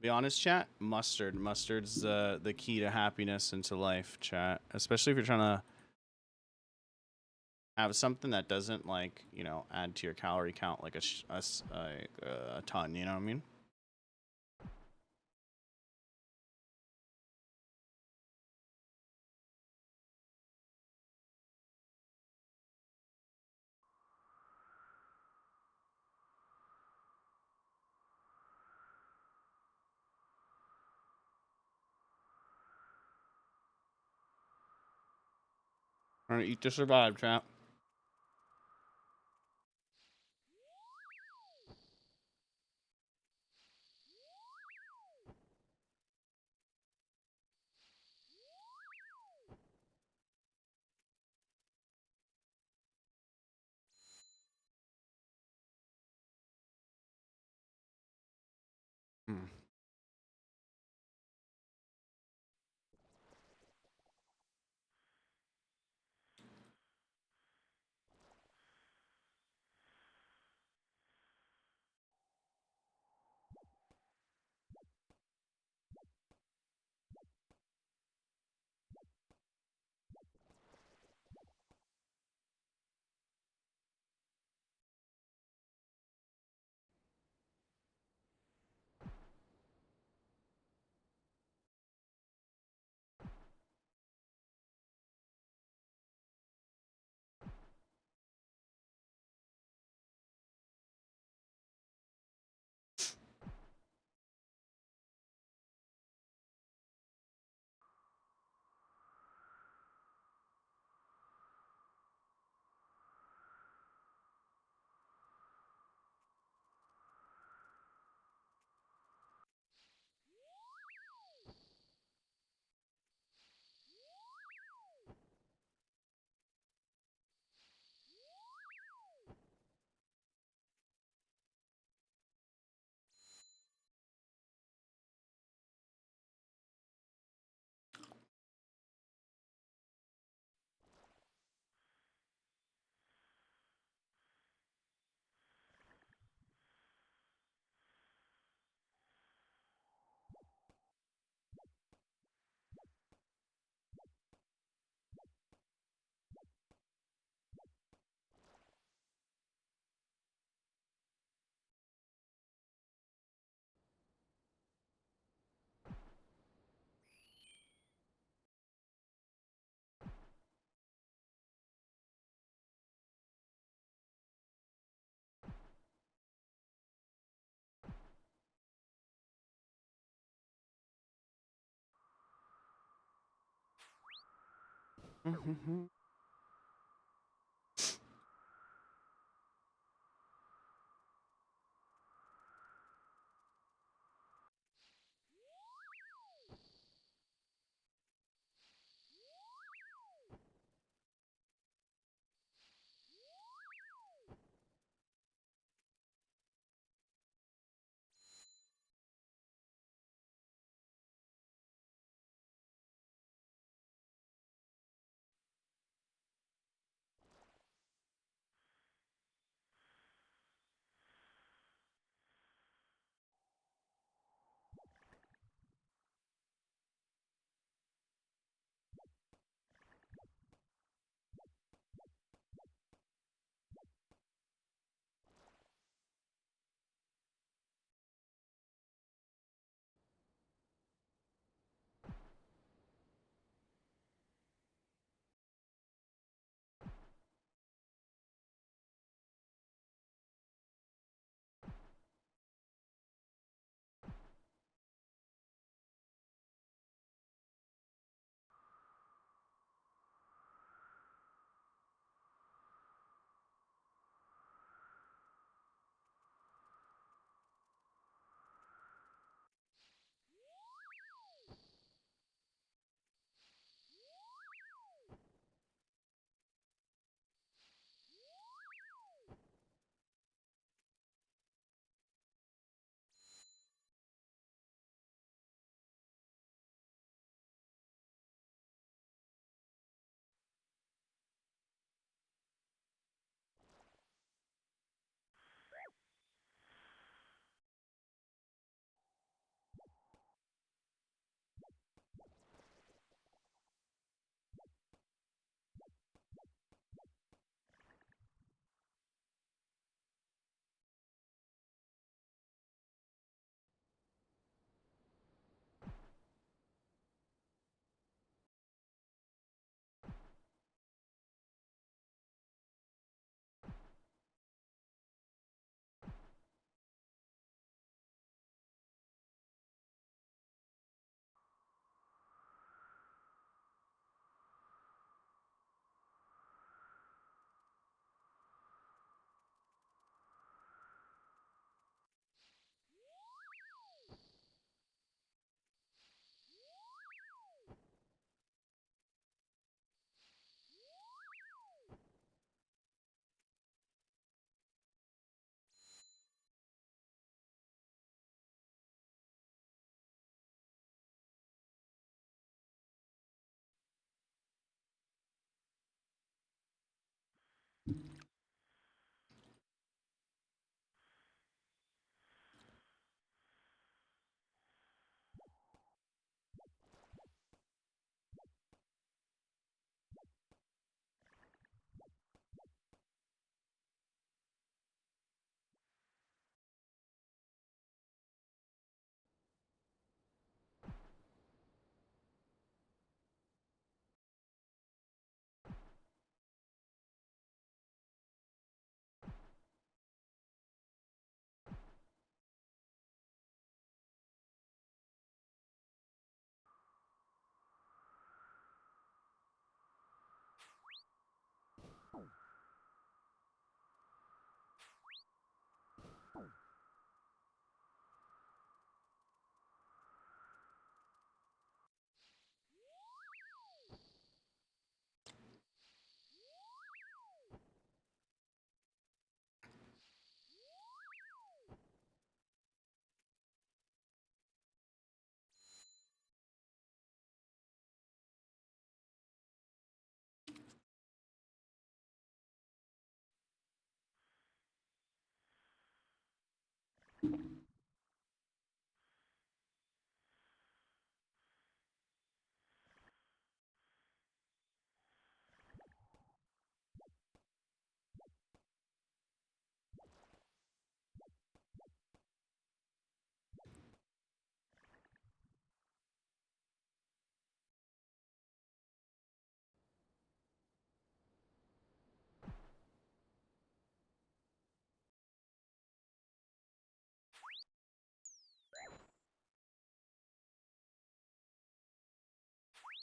Speaker 1: Be honest, chat. Mustard. Mustard's the key to happiness and to life, chat. Especially if you're trying to have something that doesn't like add to your calorie count like a ton. You know what I mean? Trying to eat to survive, chat. Hmm.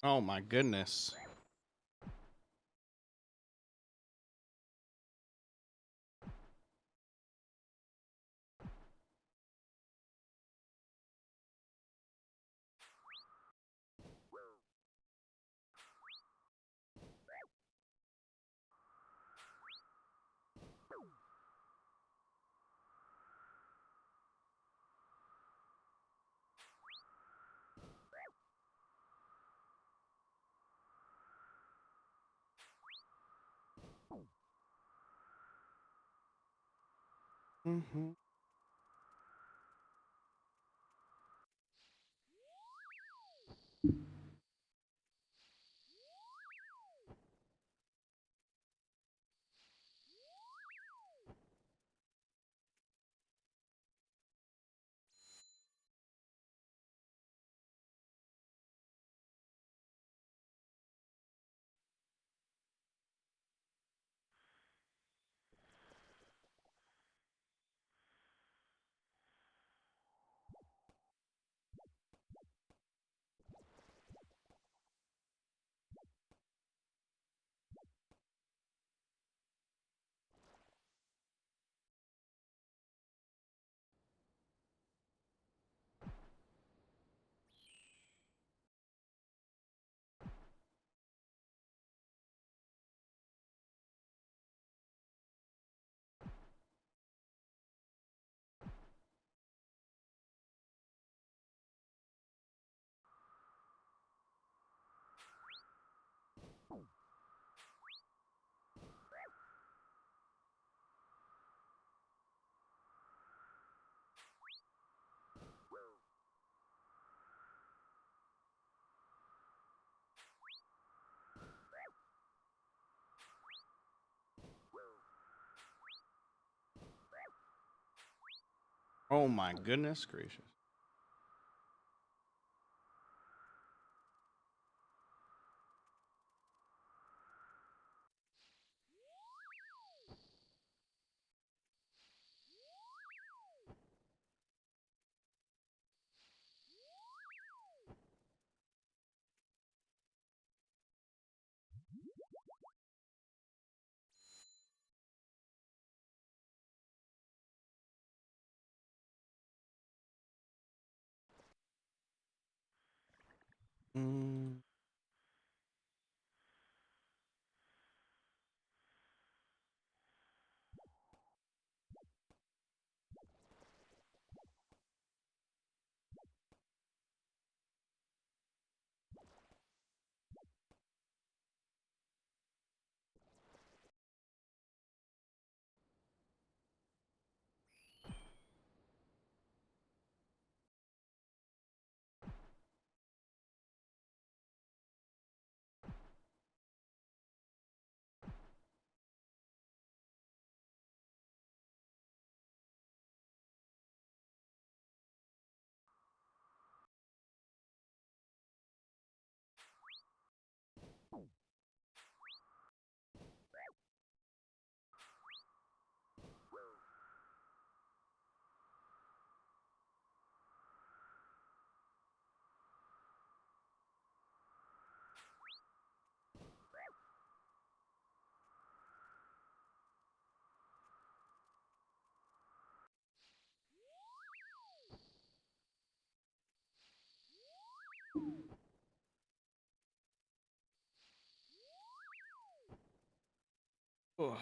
Speaker 1: Oh my goodness. Mm-hmm. Oh my goodness gracious. Mm. Ugh.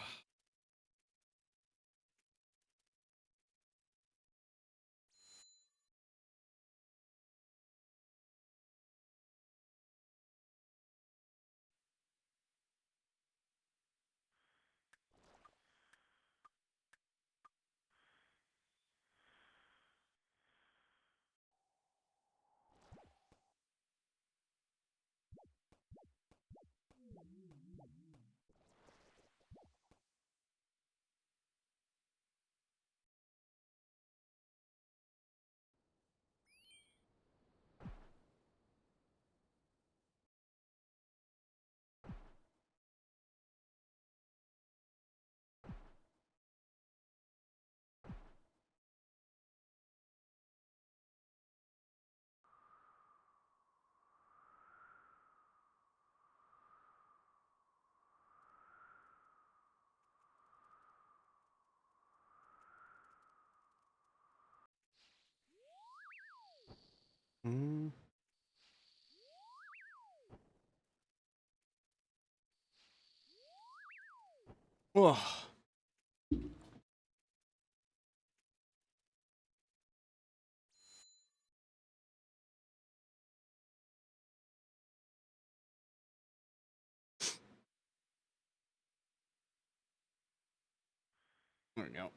Speaker 1: Whoa. There we go.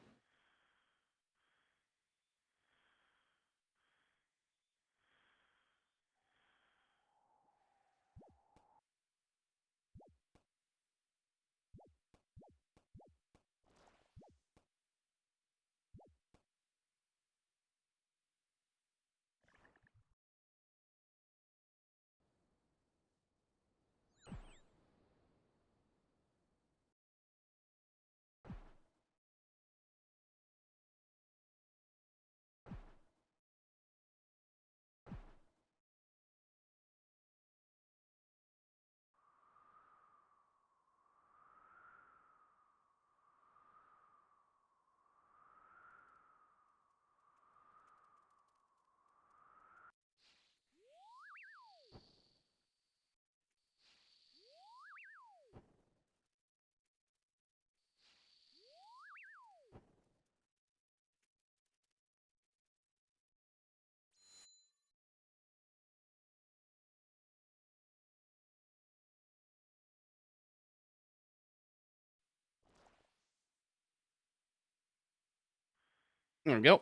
Speaker 1: There we go.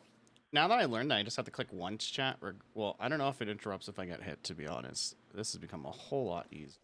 Speaker 1: Now that I learned that I just have to click once chat, or well, I don't know if it interrupts if I get hit, to be honest. This has become a whole lot easier.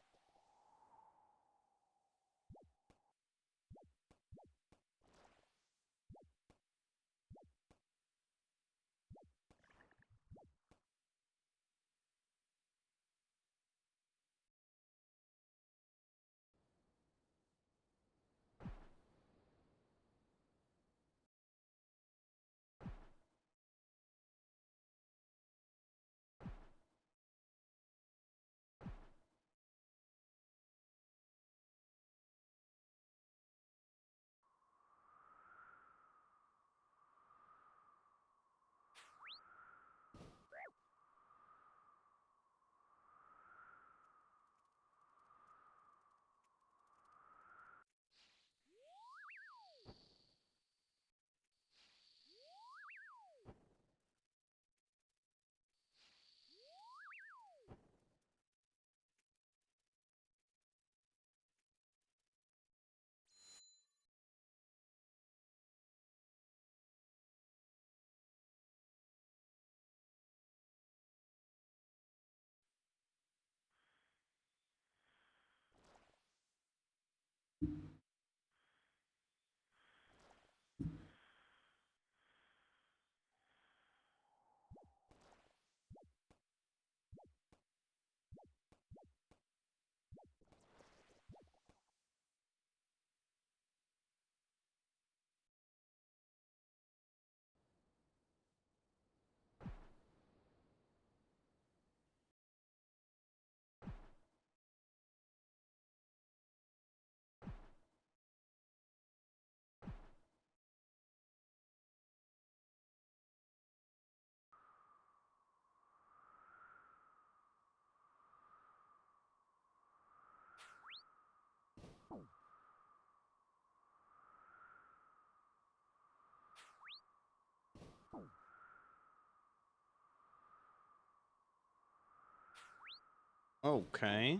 Speaker 1: Okay.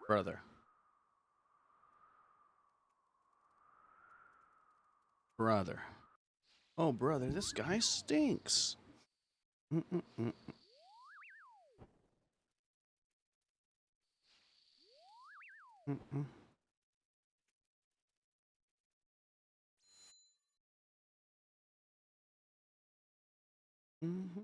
Speaker 1: Brother. Brother. Oh, brother, this guy stinks. Mm-mm-mm. Mm-mm. Mm-hmm.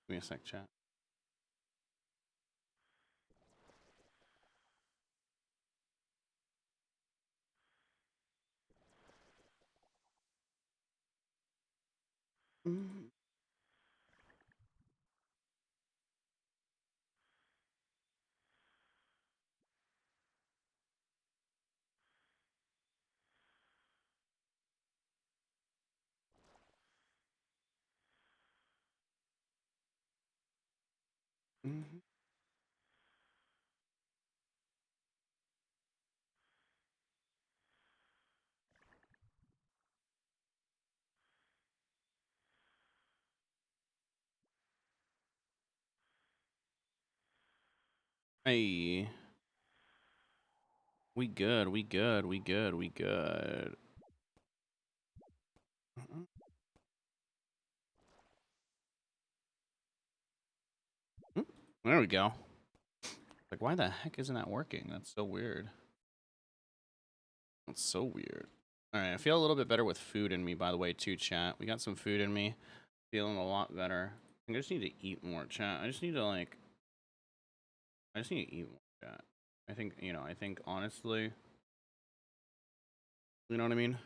Speaker 1: Give me a sec, chat. Mm-hmm. Mm-hmm. Hey, we good. We good. We good. We good. There we go. Like, why the heck isn't that working? That's so weird. That's so weird. All right, I feel a little bit better with food in me, by the way, too, chat. We got some food in me. Feeling a lot better. I just need to eat more, chat. I just need to, like, I just need to eat more, chat. I think, I think, honestly, you know what I mean?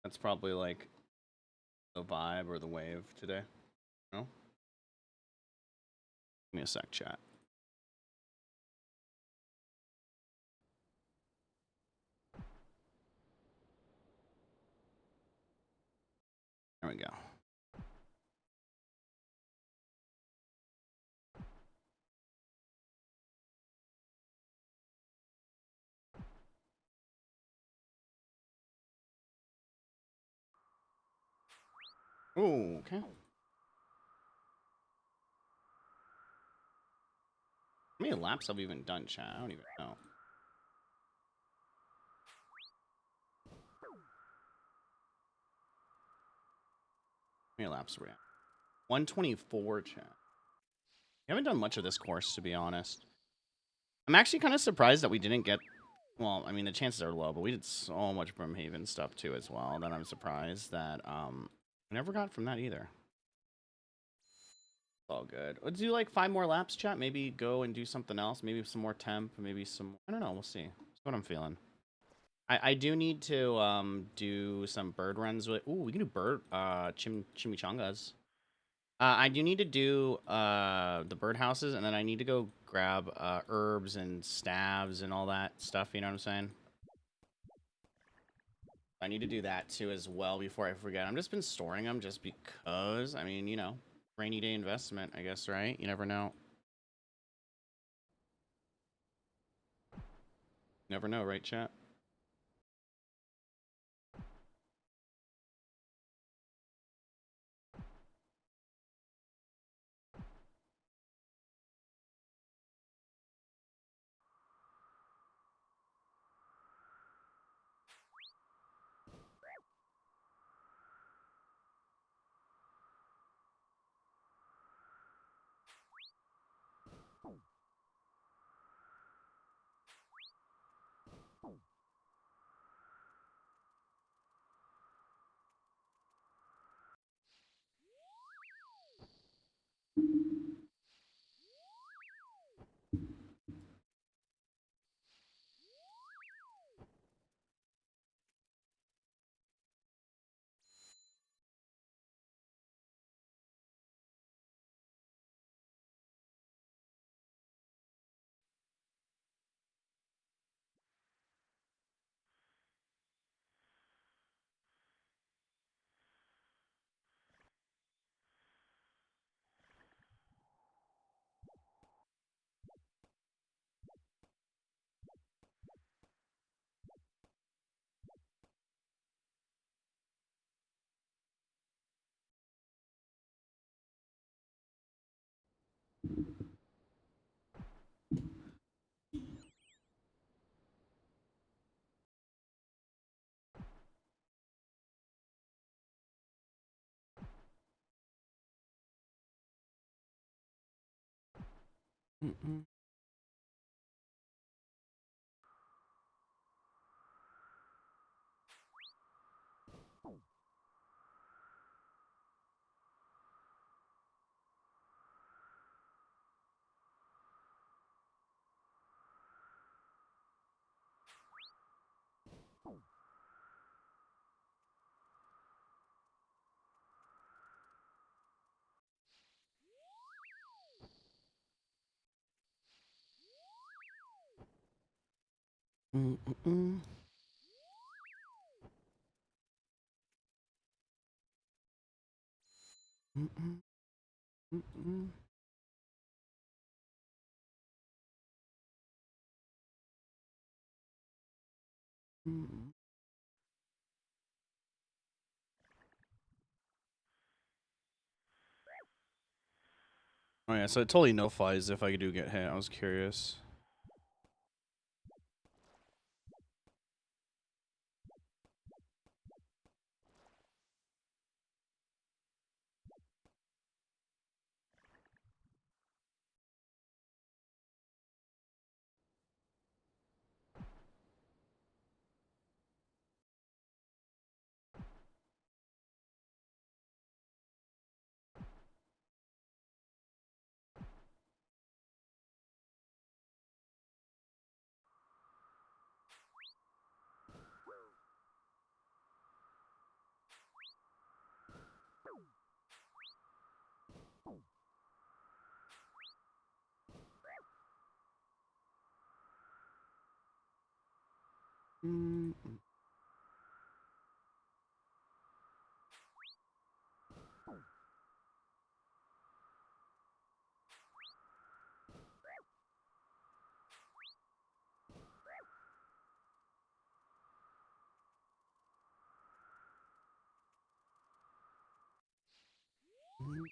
Speaker 1: That's probably, like, the vibe or the wave today. You know? Give me a sec, chat. There we go. Oh, okay. How many laps have we even done, chat? I don't even know. How many laps are we at? 124, chat. We haven't done much of this course, to be honest. I'm actually kind of surprised that we didn't get... Well, I mean, the chances are low, but we did so much Brimhaven stuff, too, as well, that I'm surprised that, we never got from that, either. It's all good. Let's do, like, 5 more laps, chat. Maybe go and do something else. Maybe some more temp. Maybe some... I don't know. We'll see. That's what I'm feeling. I do need to, do some bird runs with... Ooh, we can do bird, chimichangas. I do need to do the birdhouses, and then I need to go grab herbs and staves and all that stuff. You know what I'm saying? I need to do that too as well before I forget. I've just been storing them just because. I mean, rainy day investment, I guess, right? You never know. Never know, right, chat? Mm-mm. Mm-mm. Mm-mm. Mm-mm. Mm. Oh yeah, so it totally notifies if I do get hit. I was curious. Mm. 嗯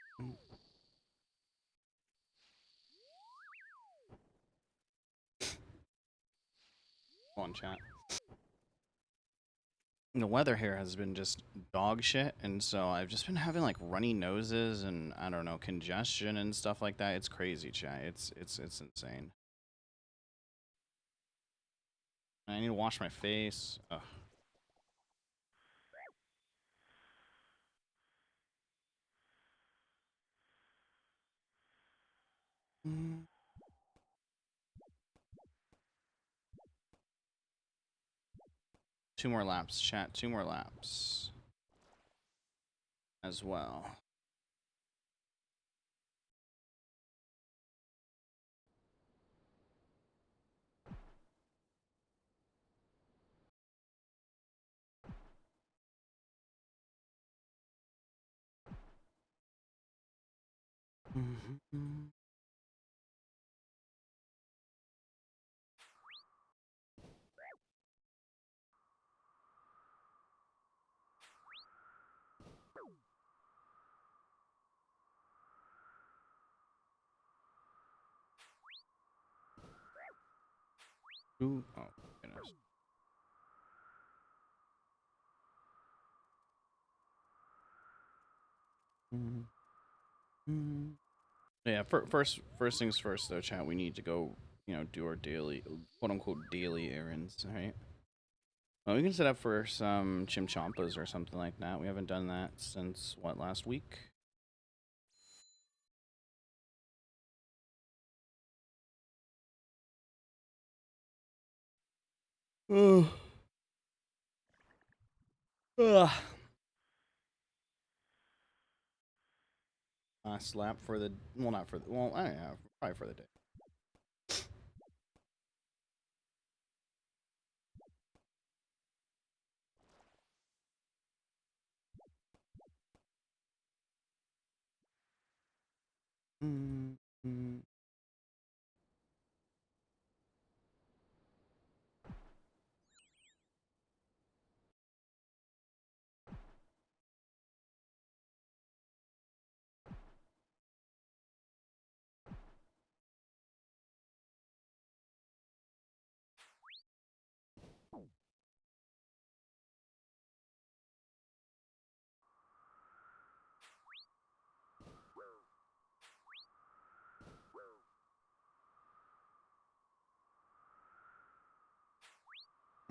Speaker 1: on chat. The weather here has been just dog shit, and so I've just been having like runny noses and I don't know, congestion and stuff like that. It's crazy, chat. It's insane. I need to wash my face. Ugh. Mm. 2 more laps, chat. 2 more laps as well. Mm-hmm. Ooh, oh goodness. Mm-hmm. Yeah, first things first though, chat. We need to go, do our daily, quote unquote, daily errands, right? Well, we can set up for some chimchampas or something like that. We haven't done that since what, last week? Ugh. Ugh. Last lap for the, well, not for the, well, I don't know, probably for the day. Mm-hmm.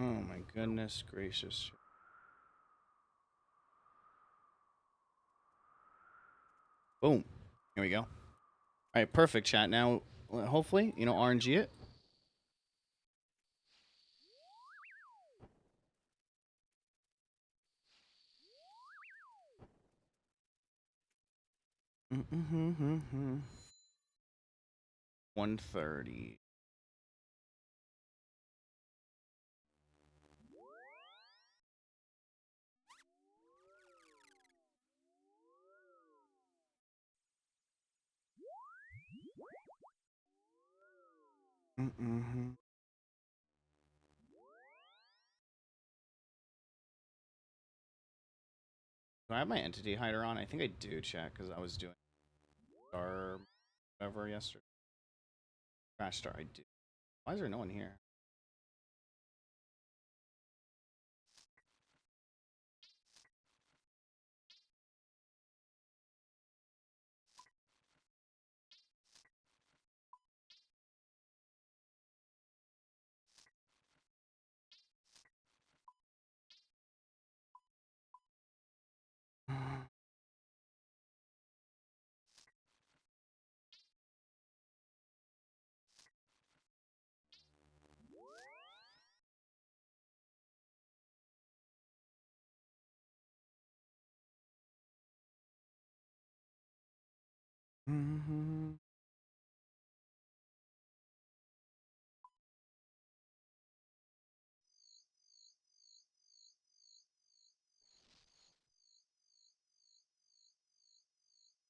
Speaker 1: Oh my goodness gracious. Boom. Here we go. All right, perfect, chat. Now, hopefully, RNG it. Mm-hmm. 130. Mm-hmm. Do I have my entity hider on? I think I do, chat, because I was doing star whatever yesterday. Crash star, I do. Why is there no one here?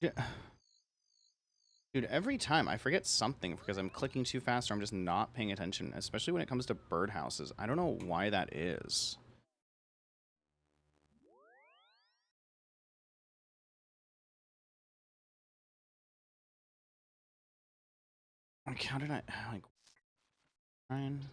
Speaker 1: Yeah. Dude, every time I forget something because I'm clicking too fast or I'm just not paying attention, especially when it comes to birdhouses. I don't know why that is. Like, how did I, like, Ryan?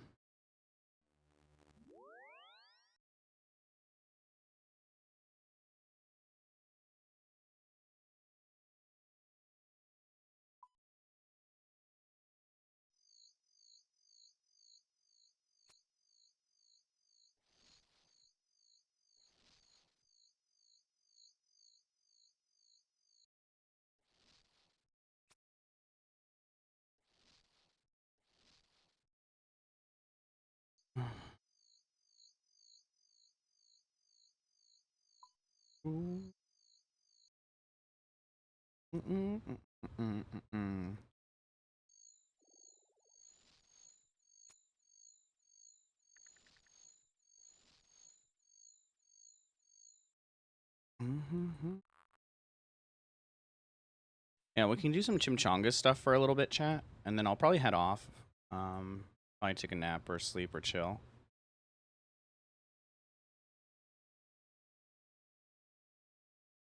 Speaker 1: Yeah, we can do some chimchanga stuff for a little bit, chat, and then I'll probably head off. Probably take a nap or sleep or chill.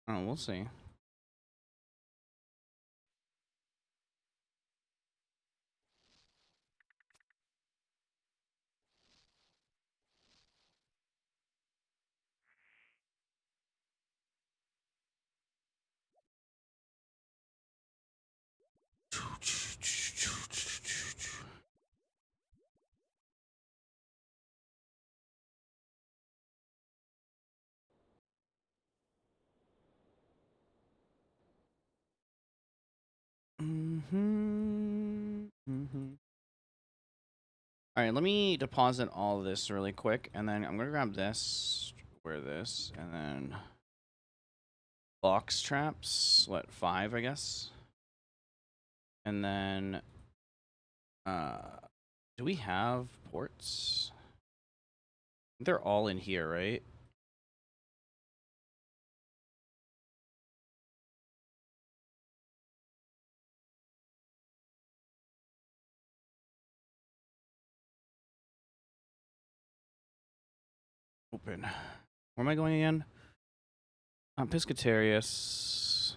Speaker 1: Oh, we'll see. All right, let me deposit all this really quick, and then I'm gonna grab this, wear this, and then box traps. What, 5, I guess? And then, do we have ports? They're all in here, right? Open. Where am I going again? Piscatarius.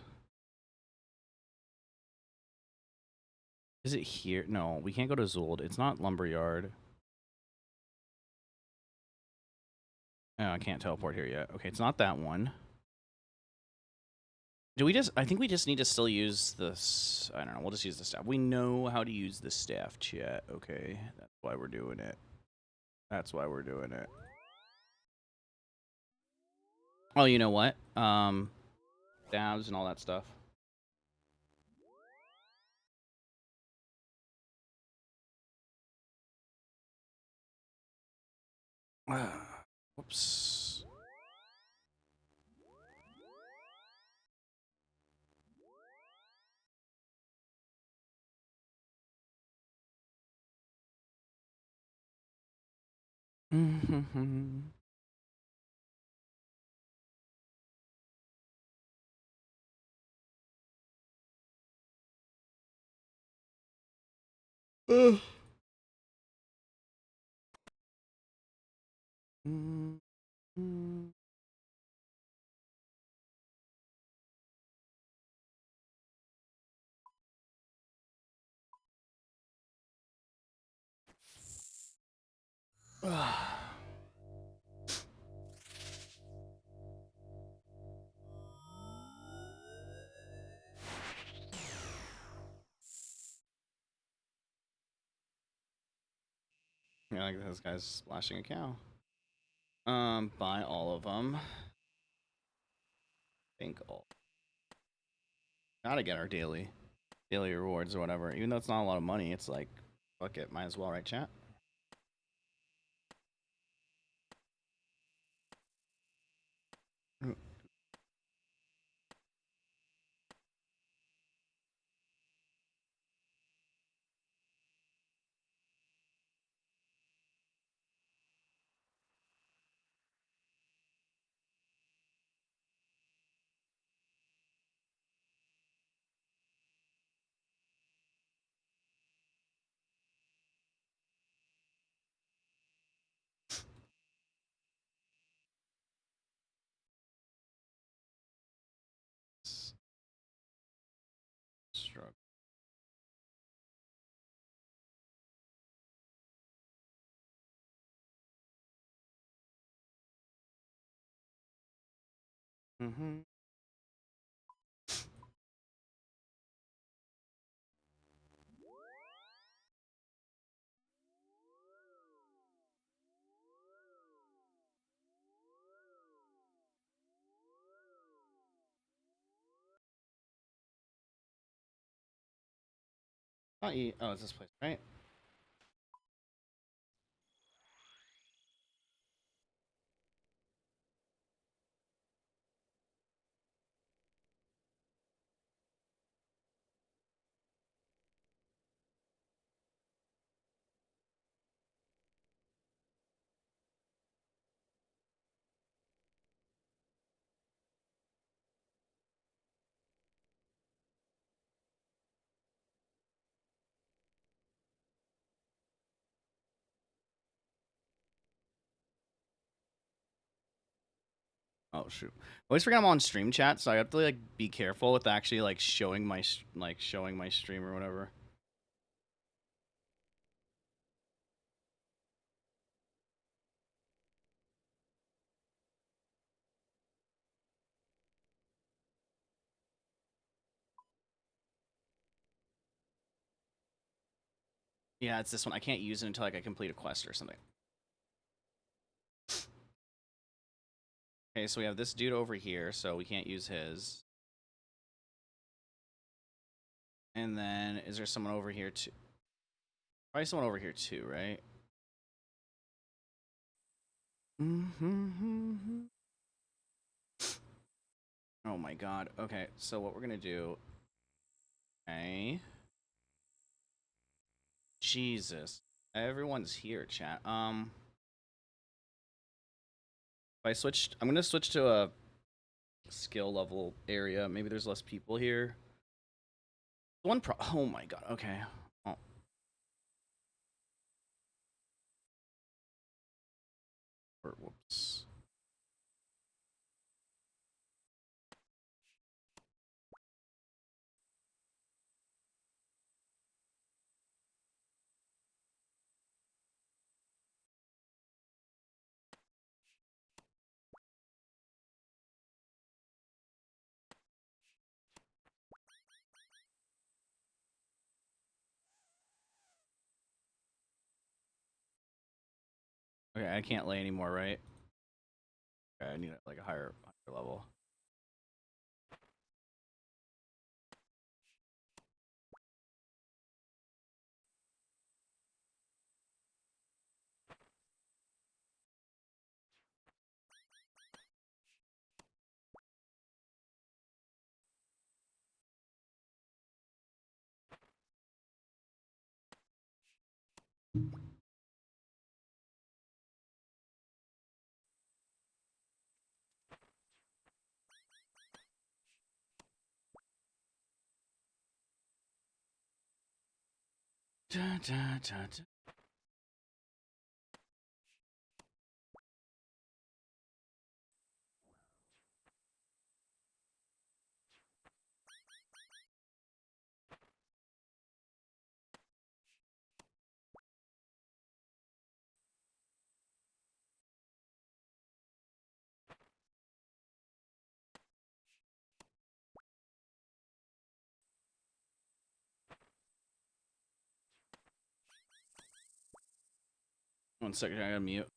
Speaker 1: Is it here? No, we can't go to Zold. It's not Lumberyard. Oh, I can't teleport here yet. Okay, it's not that one. Do we just... I think we just need to still use this... I don't know. We'll just use the staff. We know how to use the staff, chat. Okay, that's why we're doing it. That's why we're doing it. Oh, you know what? Dabs and all that stuff. Whoops. Yeah, like this guy's splashing a cow. Buy all of them. Think all. Gotta get our daily rewards or whatever. Even though it's not a lot of money, it's like, fuck it, might as well, right, chat? Struggle. Mm-hmm. Oh, it's this place, right? Oh shoot! I always forget I'm on stream chat, so I have to like be careful with actually like showing my stream or whatever. Yeah, it's this one. I can't use it until like I complete a quest or something. Okay, so we have this dude over here, so we can't use his. And then is there someone over here too? Probably someone over here too, right? Mm-hmm. Oh my god. Okay, so what we're gonna do? Okay. Jesus, everyone's here, chat. If I switched, I'm gonna switch to a skill level area. Maybe there's less people here. Oh my god. Okay. Oh. Whoops. Okay, I can't lay anymore, right? Okay, I need like a higher level. Da, da, da, da. One second, I gotta mute.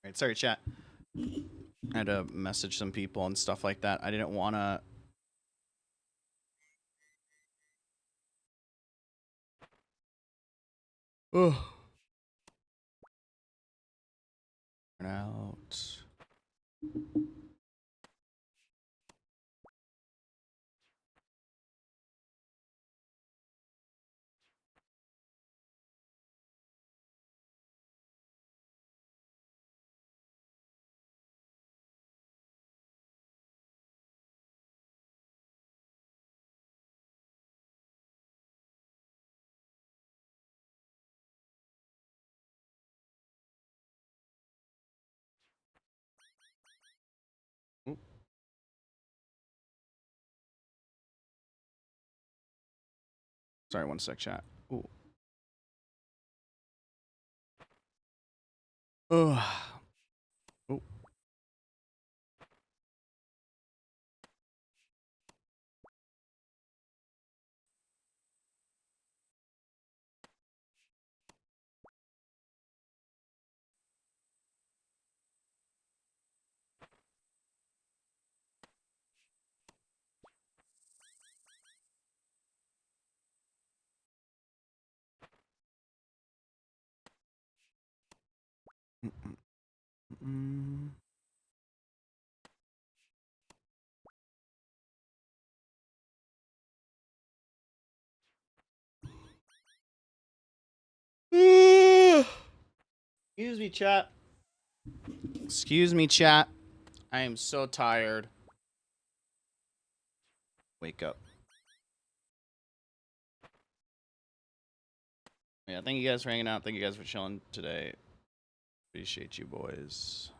Speaker 1: Right, sorry, chat. I had to message some people and stuff like that. I didn't want to. Oh. Out. Ooh. Sorry, one sec, chat. Ooh. Oh. Oh. Mm. Excuse me, chat. Excuse me, chat. I am so tired. Wake up. Yeah, thank you guys for hanging out. Thank you guys for chilling today. Appreciate you, boys.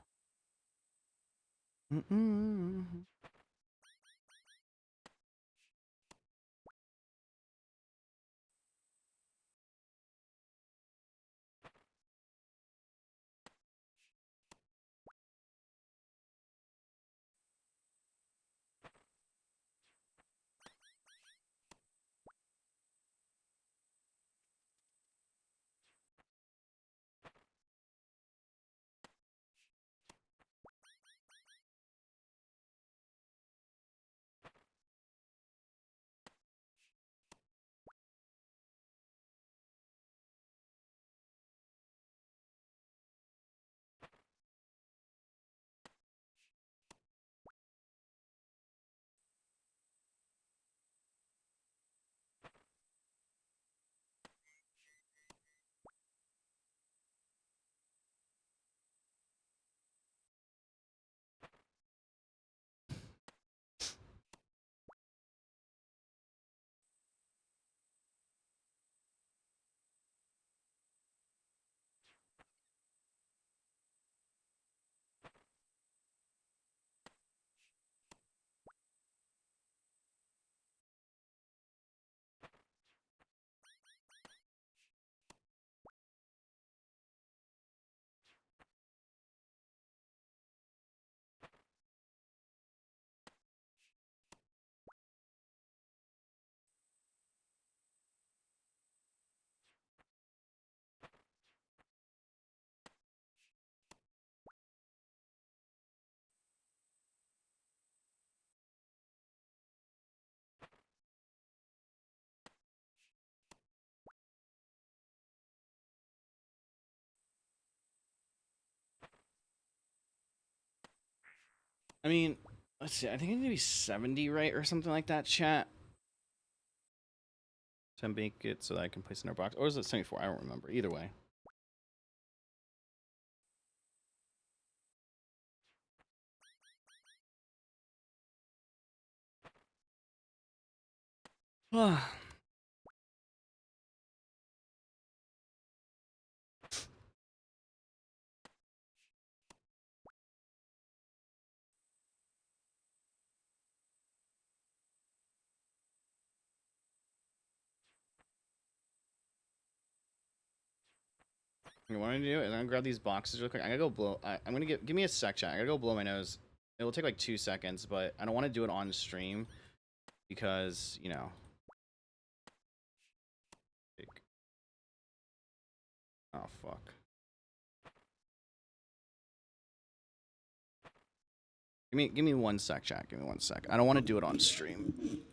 Speaker 1: I mean, let's see. I think I need to be 70, right? Or something like that, chat. To make it so that I can place in our box. Or is it 74? I don't remember. Either way. What I'm gonna do is I'm gonna grab these boxes real quick. I'm gonna go blow. I'm gonna give me a sec, chat. I gotta go blow my nose. It will take like 2 seconds, but I don't want to do it on stream because you know. Oh fuck. Give me 1 sec, chat. Give me 1 sec. I don't want to do it on stream.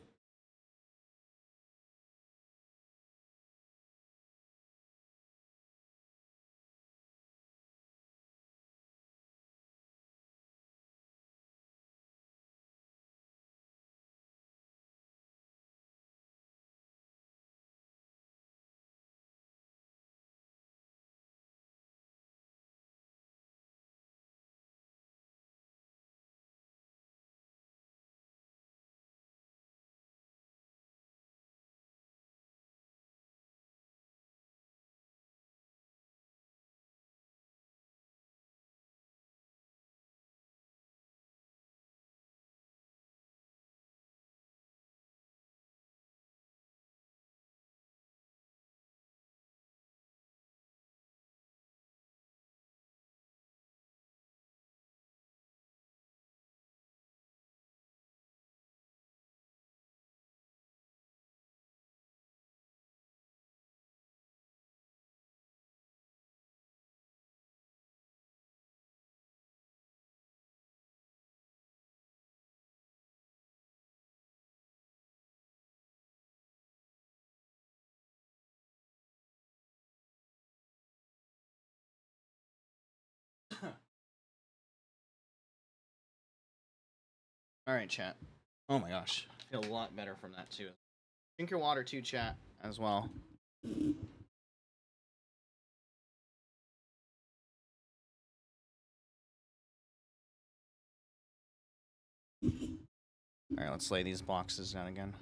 Speaker 1: All right, chat. Oh my gosh, I feel a lot better from that too. Drink your water too, chat, as well. All right, let's lay these boxes down again.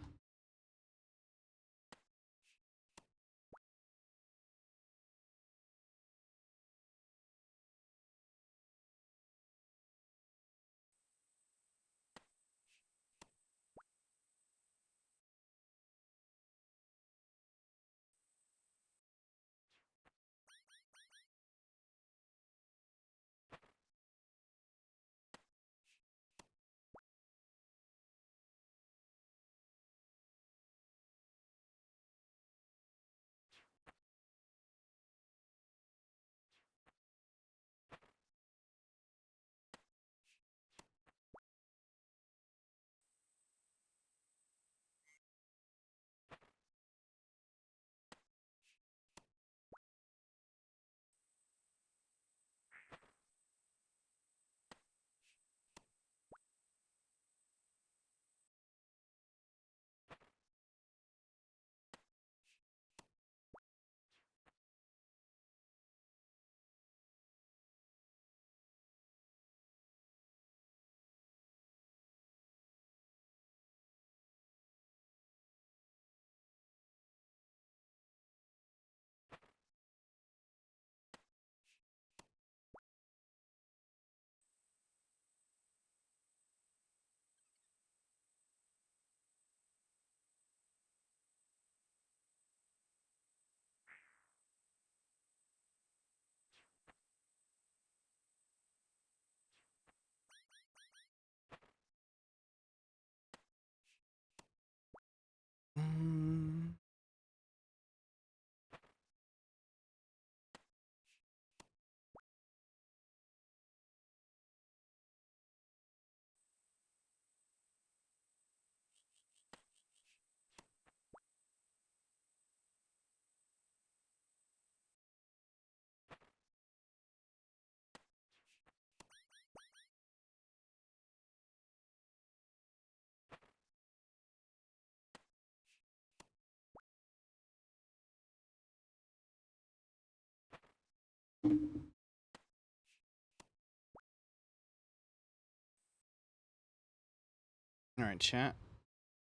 Speaker 1: All right, chat.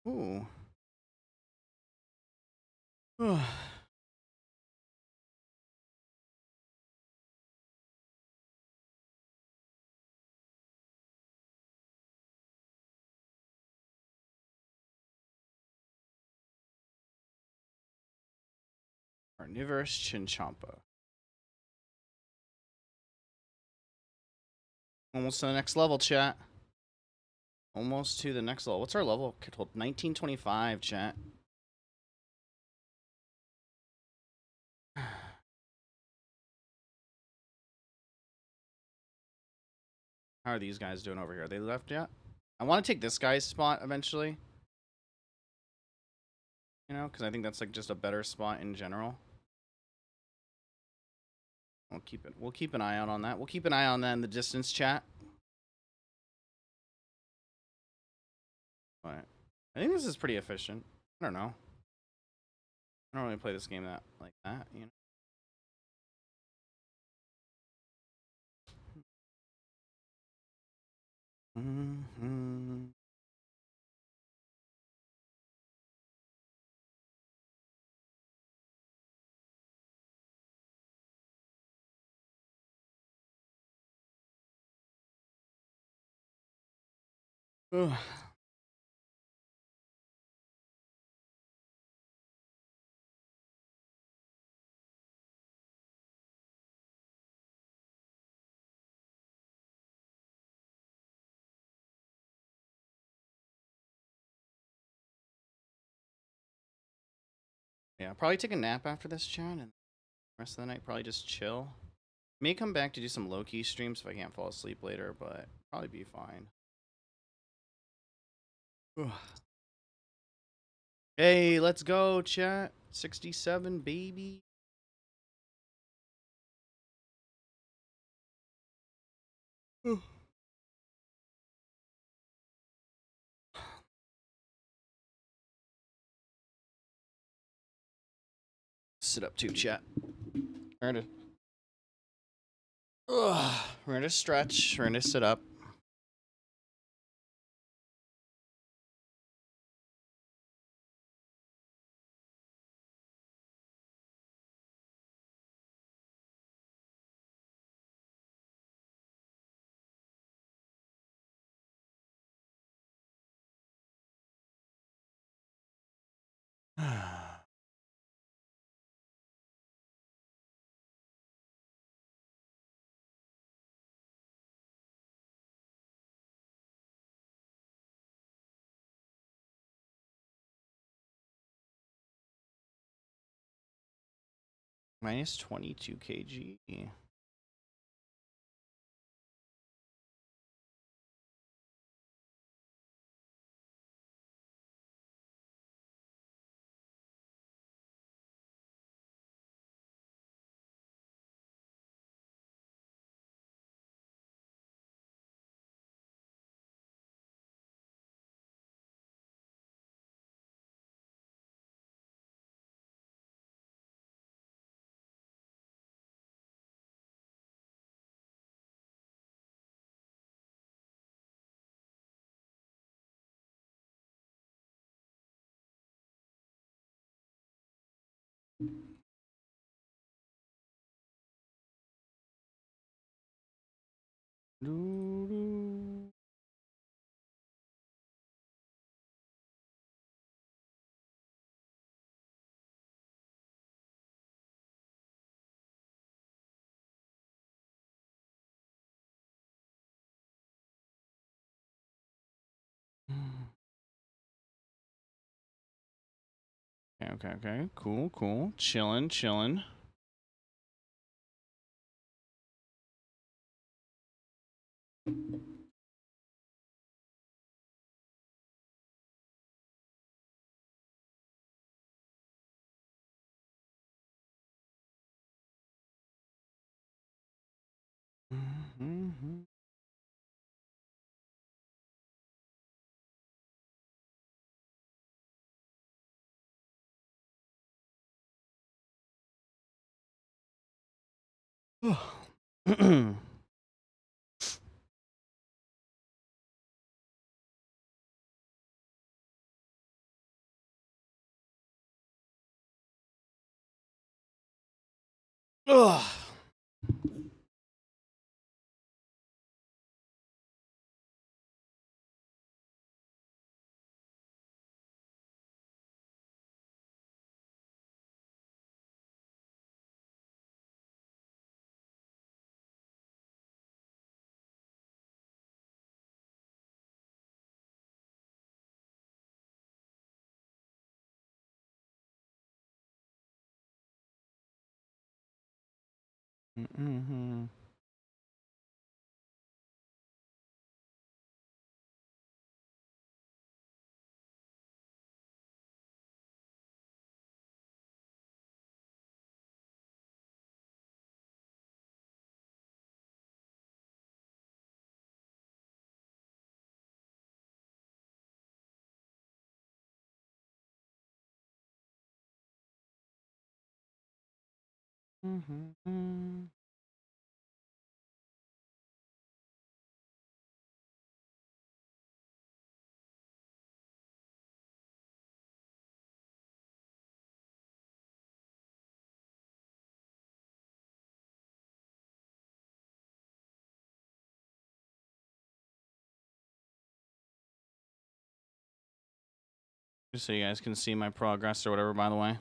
Speaker 1: Ooh. Carnivorous Chinchompa. Almost to the next level, chat. Almost to the next level. What's our level? 1925, chat. How are these guys doing over here? Are they left yet? I want to take this guy's spot eventually. You know, because I think that's like just a better spot in general. We'll keep an eye out on that. We'll keep an eye on that in the distance chat. But I think this is pretty efficient. I don't know. I don't really play this game like that, you know. Mm-hmm. Yeah, I'll probably take a nap after this chat, and the rest of the night probably just chill. May come back to do some low-key streams if I can't fall asleep later, but probably be fine. Hey, let's go, chat. 67, baby. Sit up too, chat. We're gonna stretch. We're gonna sit up. Minus 22 kg. Okay. Cool. Chillin'. Ugh. Just so you guys can see my progress or whatever, by the way.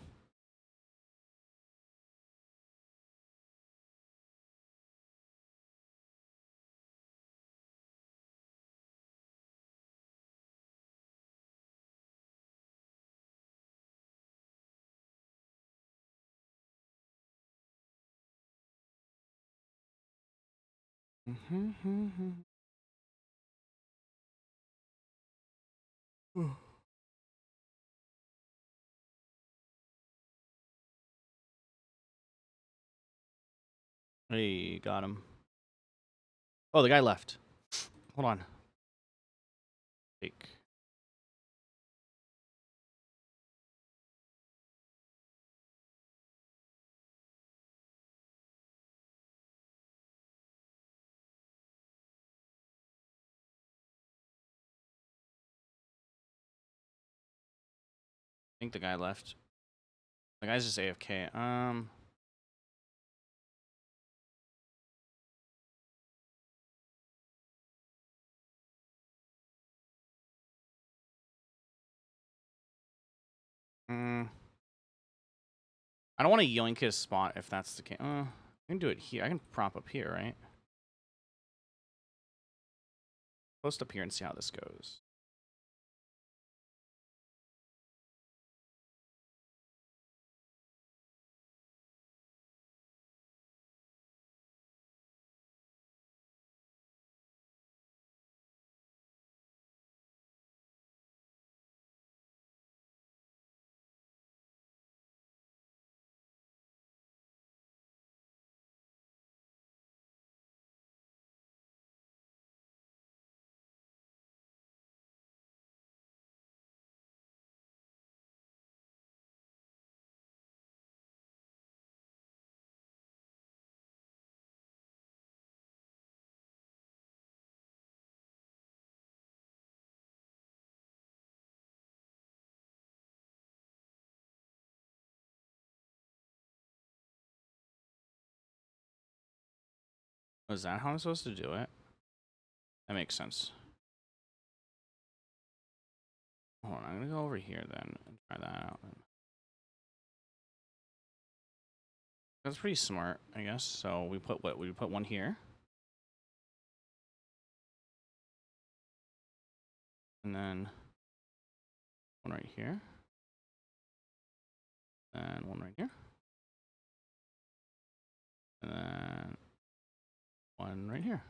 Speaker 1: Hey, got him. Oh, the guy left. Hold on. Take. I think the guy left. The guy's just AFK. I don't want to yoink his spot if that's the case. I can do it here. I can prop up here, right? Post up here and see how this goes. Oh, is that how I'm supposed to do it? That makes sense. Hold on, I'm gonna go over here then and try that out. That's pretty smart, I guess. So we put what? We put one here. And then one right here. And one right here. And then one right here.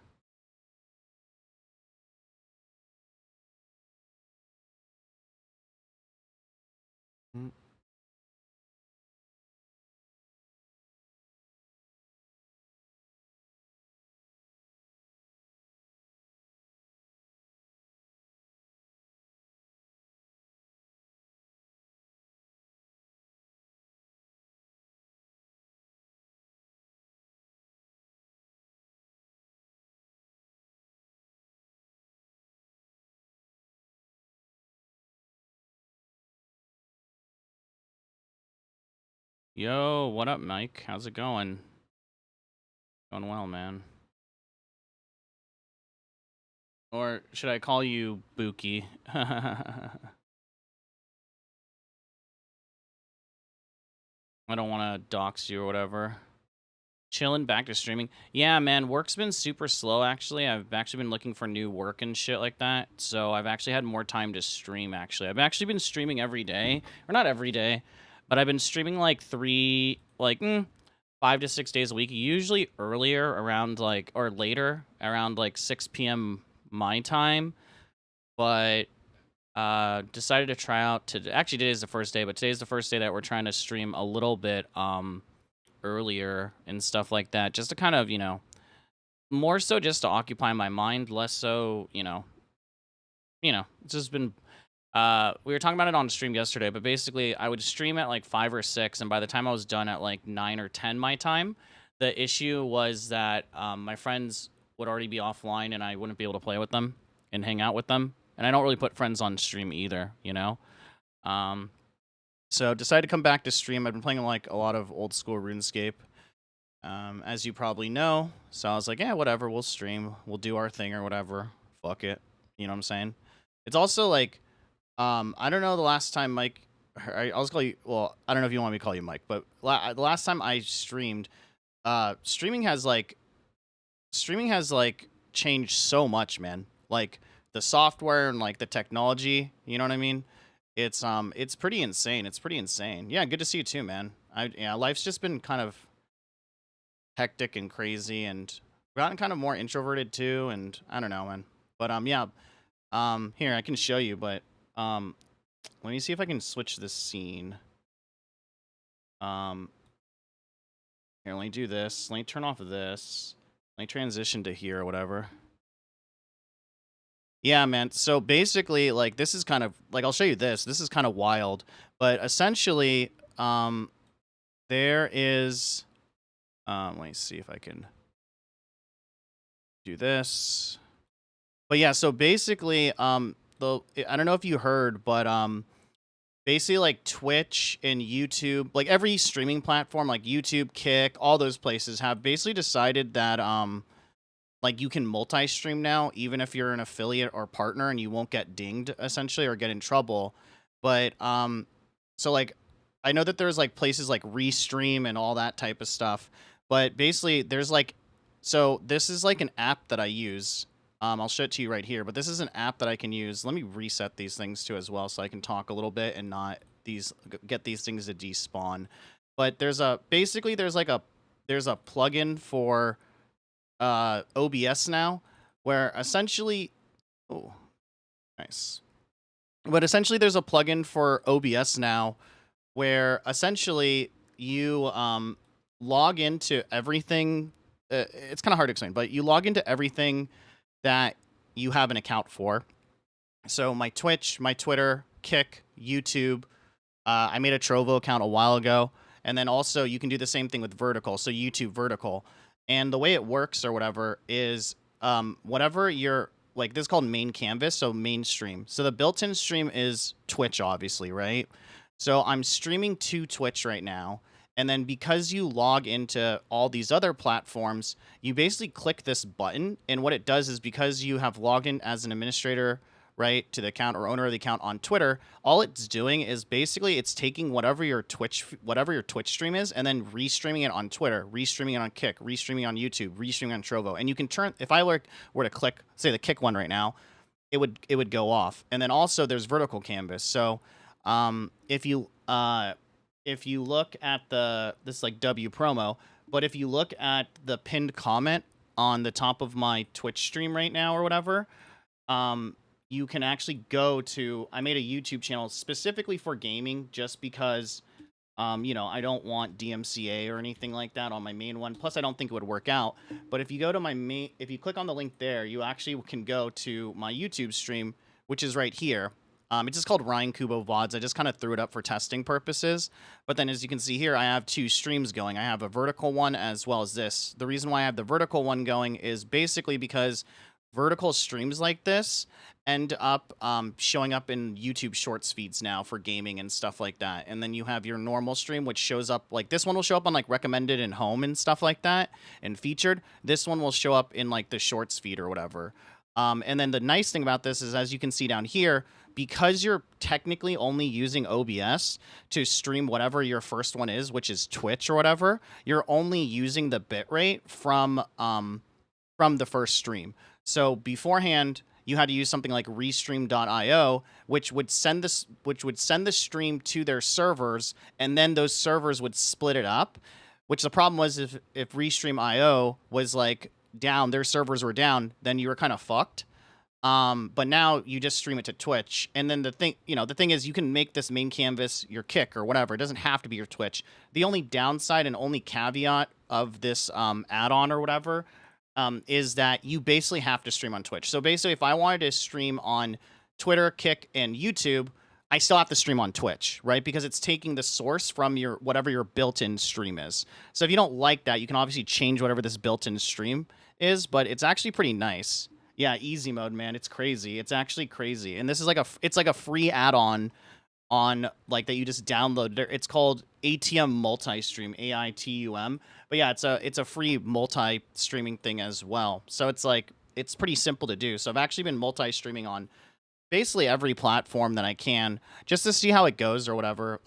Speaker 1: Yo, what up, Mike? How's it going? Going well, man. Or should I call you Buki? I don't want to dox you or whatever. Chilling, back to streaming. Yeah, man, work's been super slow, actually. I've actually been looking for new work and shit like that. So I've actually had more time to stream, actually. I've actually been streaming every day. Or not every day, but I've been streaming like 5 to 6 days a week. Usually earlier around like, or later around like 6 p.m. my time. But decided to try out to actually today's the first day, but today's the first day that we're trying to stream a little bit earlier and stuff like that, just to kind of, you know, more so just to occupy my mind, less so, you know, it's just been We were talking about it on stream yesterday, but basically I would stream at like 5 or 6, and by the time I was done at like 9 or 10 my time, the issue was that my friends would already be offline and I wouldn't be able to play with them and hang out with them. And I don't really put friends on stream either, you know? Um, so decided to come back to stream. I've been playing like a lot of old school RuneScape, as you probably know. So I was like, yeah, whatever, we'll stream. We'll do our thing or whatever. Fuck it. You know what I'm saying? It's also like, I don't know the last time Mike. I'll call you. Well, I don't know if you want me to call you Mike, but the last time I streamed, streaming has like changed so much, man. Like the software and like the technology. You know what I mean? It's pretty insane. It's pretty insane. Yeah, good to see you too, man. Yeah, life's just been kind of hectic and crazy, and gotten kind of more introverted too. And I don't know, man. But yeah. Here I can show you, but let me see if I can switch this scene. Here, let me do this. Let me turn off of this. Let me transition to here or whatever. Yeah, man. So basically, like, this is kind of like, I'll show you this. This is kind of wild, but essentially, there is. Let me see if I can do this. But yeah, so basically, I don't know if you heard, but basically like Twitch and YouTube, like every streaming platform, like YouTube, Kick, all those places have basically decided that like you can multi-stream now, even if you're an affiliate or partner, and you won't get dinged essentially or get in trouble. But so like I know that there's like places like Restream and all that type of stuff, but basically there's like, so this is like an app that I use. I'll show it to you right here, but this is an app that I can use. Let me reset these things too as well, so I can talk a little bit and not get these things to despawn. But there's a plugin for OBS now, where essentially, oh, nice. But essentially, there's a plugin for OBS now, where essentially you log into everything. It's kind of hard to explain, but you log into everything that you have an account for. So my Twitch, my Twitter, Kick, YouTube. I made a Trovo account a while ago. And then also you can do the same thing with Vertical. So YouTube Vertical. And the way it works or whatever is whatever you're, like, this is called main canvas, so mainstream. So the built-in stream is Twitch, obviously, right? So I'm streaming to Twitch right now. And then because you log into all these other platforms, you basically click this button. And what it does is, because you have logged in as an administrator, right, to the account or owner of the account on Twitter, all it's doing is basically it's taking whatever your Twitch stream is, and then restreaming it on Twitter, restreaming it on Kick, restreaming on YouTube, restreaming on Trovo. And you can turn, if I were to click, say, the Kick one right now, it would go off. And then also there's vertical canvas. So if you look at this like W promo, but if you look at the pinned comment on the top of my Twitch stream right now or whatever, you can actually go to, I made a YouTube channel specifically for gaming, just because, you know, I don't want DMCA or anything like that on my main one. Plus, I don't think it would work out. But if you go to my main, if you click on the link there, you actually can go to my YouTube stream, which is right here. It's just called Ryan Kubo VODs. I just kind of threw it up for testing purposes. But then as you can see here, I have two streams going. I have a vertical one as well as this. The reason why I have the vertical one going is basically because vertical streams like this end up showing up in YouTube Shorts feeds now for gaming and stuff like that. And then you have your normal stream, which shows up, like, this one will show up on like recommended and home and stuff like that and featured. This one will show up in like the Shorts feed or whatever. And then the nice thing about this is, as you can see down here, because you're technically only using OBS to stream whatever your first one is, which is Twitch or whatever, you're only using the bitrate from the first stream. So beforehand, you had to use something like Restream.io, which would send the stream to their servers, and then those servers would split it up. Which the problem was, if Restream.io was like down, their servers were down, then you were kind of fucked. But now you just stream it to Twitch, and then the thing is, you can make this main canvas your Kick or whatever. It doesn't have to be your Twitch. The only downside and only caveat of this add-on or whatever is that you basically have to stream on Twitch. So basically, if I wanted to stream on Twitter, Kick, and YouTube, I still have to stream on Twitch, right? Because it's taking the source from your whatever your built-in stream is. So if you don't like that, you can obviously change whatever this built-in stream is, but it's actually pretty nice. Yeah, easy mode, man. It's crazy. It's actually crazy. And this is like it's like a free add-on on like that you just download. It's called ATM Multi-Stream, AITUM. But yeah, it's a free multi-streaming thing as well. So it's like it's pretty simple to do. So I've actually been multi-streaming on basically every platform that I can just to see how it goes or whatever.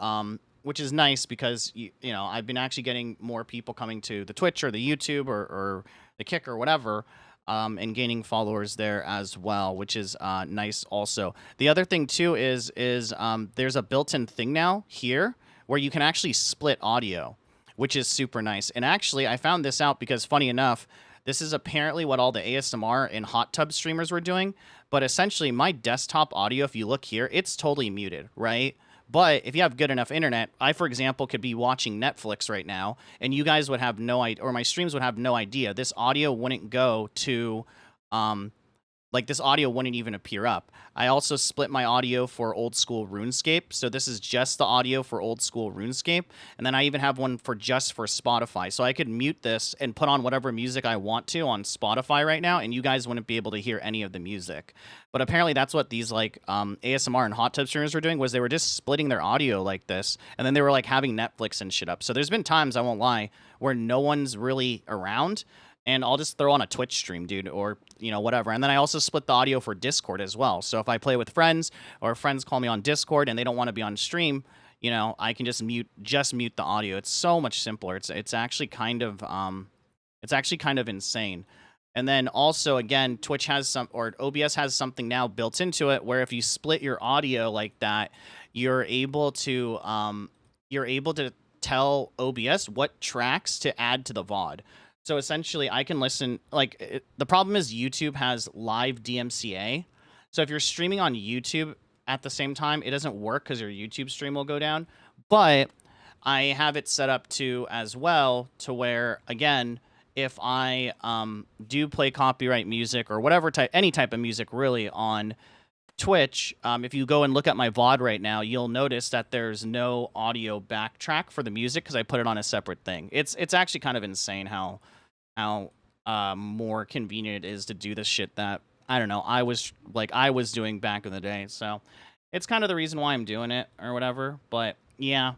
Speaker 1: Which is nice because you know I've been actually getting more people coming to the Twitch or the YouTube or the Kick or whatever, and gaining followers there as well, which is nice. Also, the other thing too is there's a built-in thing now here where you can actually split audio, which is super nice. And actually, I found this out because funny enough, this is apparently what all the ASMR and hot tub streamers were doing. But essentially, my desktop audio, if you look here, it's totally muted, right? But if you have good enough internet, I, for example, could be watching Netflix right now, and you guys would have no idea, or my streams would have no idea. This audio wouldn't go to, like this audio wouldn't even appear up. I also split my audio for old school RuneScape, so this is just the audio for old school RuneScape, and then I even have one for just for Spotify, so I could mute this and put on whatever music I want to on Spotify right now, and you guys wouldn't be able to hear any of the music. But apparently that's what these like ASMR and hot tub streamers were doing, was they were just splitting their audio like this, and then they were like having Netflix and shit up. So there's been times, I won't lie, where no one's really around, and I'll just throw on a Twitch stream, dude, or, you know, whatever. And then I also split the audio for Discord as well. So if I play with friends or friends call me on Discord and they don't want to be on stream, you know, I can just mute the audio. It's so much simpler. It's actually kind of insane. And then also, again, Twitch has or OBS has something now built into it where if you split your audio like that, you're able to tell OBS what tracks to add to the VOD. So essentially, I can listen, like, the problem is YouTube has live DMCA. So if you're streaming on YouTube at the same time, it doesn't work because your YouTube stream will go down. But I have it set up to as well to where, again, if I do play copyright music or whatever type, any type of music really on Twitch, if you go and look at my VOD right now, you'll notice that there's no audio backtrack for the music because I put it on a separate thing. It's actually kind of insane how more convenient it is to do this shit that I don't know I was doing back in the day. So it's kind of the reason why I'm doing it or whatever. But yeah,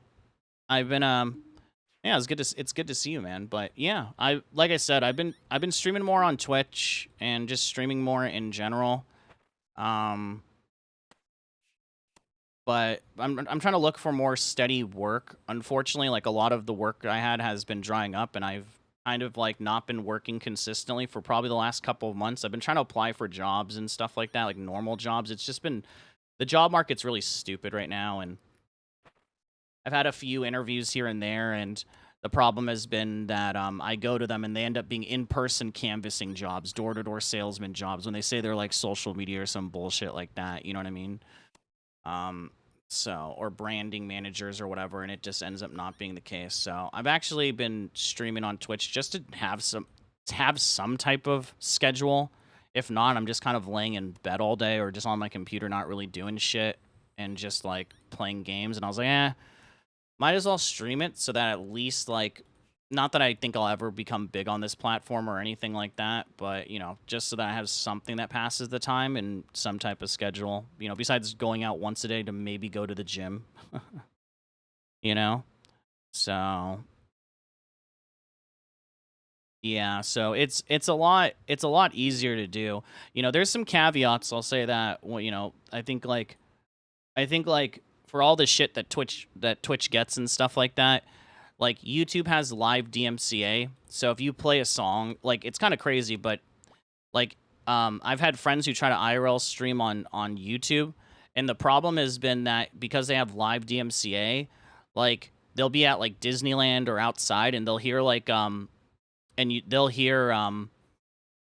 Speaker 1: I've been yeah, it's good to see you, man. But yeah, like I said, I've been streaming more on Twitch and just streaming more in general. But I'm trying to look for more steady work. Unfortunately, like a lot of the work I had has been drying up, and I've kind of like not been working consistently for probably the last couple of months. I've been trying to apply for jobs and stuff like that, like normal jobs. It's just been the job market's really stupid right now, and I've had a few interviews here and there, and the problem has been that I go to them and they end up being in-person canvassing jobs, door-to-door salesman jobs, when they say they're like social media or some bullshit like that. You know what I mean? So, or branding managers or whatever, and it just ends up not being the case. So I've actually been streaming on Twitch just to have some type of schedule. If not, I'm just kind of laying in bed all day or just on my computer, not really doing shit and just like playing games. And I was like, might as well stream it so that at least like, not that I think I'll ever become big on this platform or anything like that, but, you know, just so that I have something that passes the time and some type of schedule, you know, besides going out once a day to maybe go to the gym, you know? So, yeah, so it's a lot easier to do. You know, there's some caveats, I'll say that, well, you know, I think like for all the shit that Twitch gets and stuff like that, like YouTube has live DMCA. So if you play a song, like it's kind of crazy, but like I've had friends who try to IRL stream on YouTube, and the problem has been that because they have live DMCA, like they'll be at like Disneyland or outside, and they'll hear like they'll hear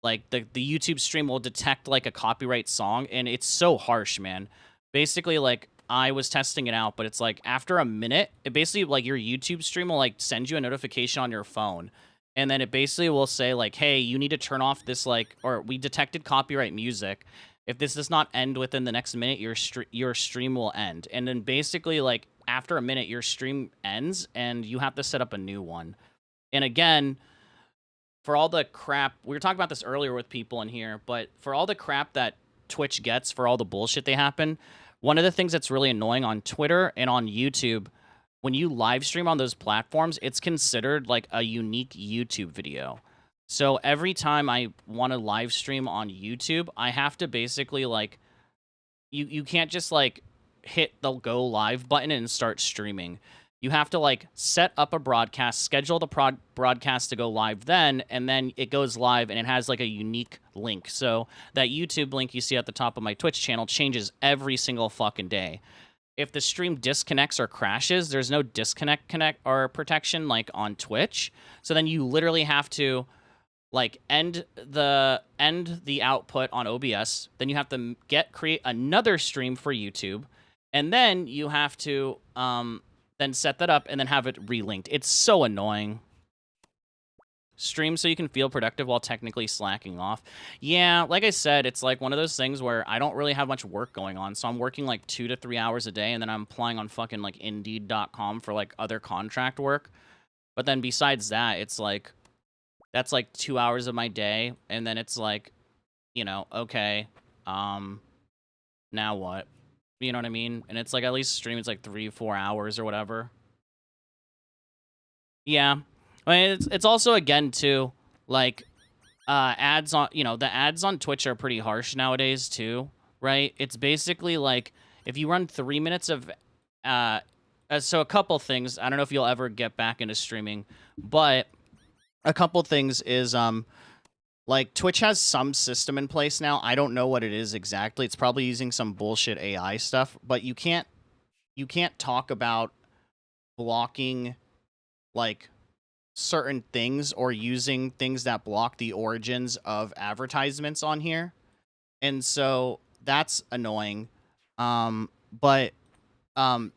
Speaker 1: like the YouTube stream will detect like a copyright song, and it's so harsh, man. Basically, like I was testing it out, but it's like after a minute, it basically like your YouTube stream will like send you a notification on your phone. And then it basically will say like, hey, you need to turn off this like, or we detected copyright music. If this does not end within the next minute, your stream will end. And then basically, like, after a minute, your stream ends, and you have to set up a new one. And again, for all the crap, we were talking about this earlier with people in here, but for all the crap that Twitch gets for all the bullshit they happen, one of the things that's really annoying on Twitter and on YouTube, when you live stream on those platforms, it's considered like a unique YouTube video. So every time I want to live stream on YouTube, I have to basically like, you can't just like hit the go live button and start streaming. You have to like set up a broadcast, schedule the broadcast to go live then, and then it goes live and it has like a unique link. So that YouTube link you see at the top of my Twitch channel changes every single fucking day. If the stream disconnects or crashes, there's no disconnect or protection like on Twitch. So then you literally have to like end the output on OBS. Then you have to create another stream for YouTube, and then you have to then set that up and then have it relinked. It's so annoying. Stream so you can feel productive while technically slacking off. Yeah, like I said, it's like one of those things where I don't really have much work going on, so I'm working like 2 to 3 hours a day, and then I'm applying on fucking like Indeed.com for like other contract work. But then besides that, it's like that's like 2 hours of my day, and then it's like, you know, okay, now what? You know what I mean? And it's like at least stream it's like 3-4 hours or whatever. Yeah. I mean, it's also, again, too, like, ads on, you know, the ads on Twitch are pretty harsh nowadays, too, right? It's basically, like, if you run 3 minutes of, so a couple things, I don't know if you'll ever get back into streaming, but a couple things is, like, Twitch has some system in place now. I don't know what it is exactly. It's probably using some bullshit AI stuff, but you can't talk about blocking, like, certain things or using things that block the origins of advertisements on here. And so that's annoying. But one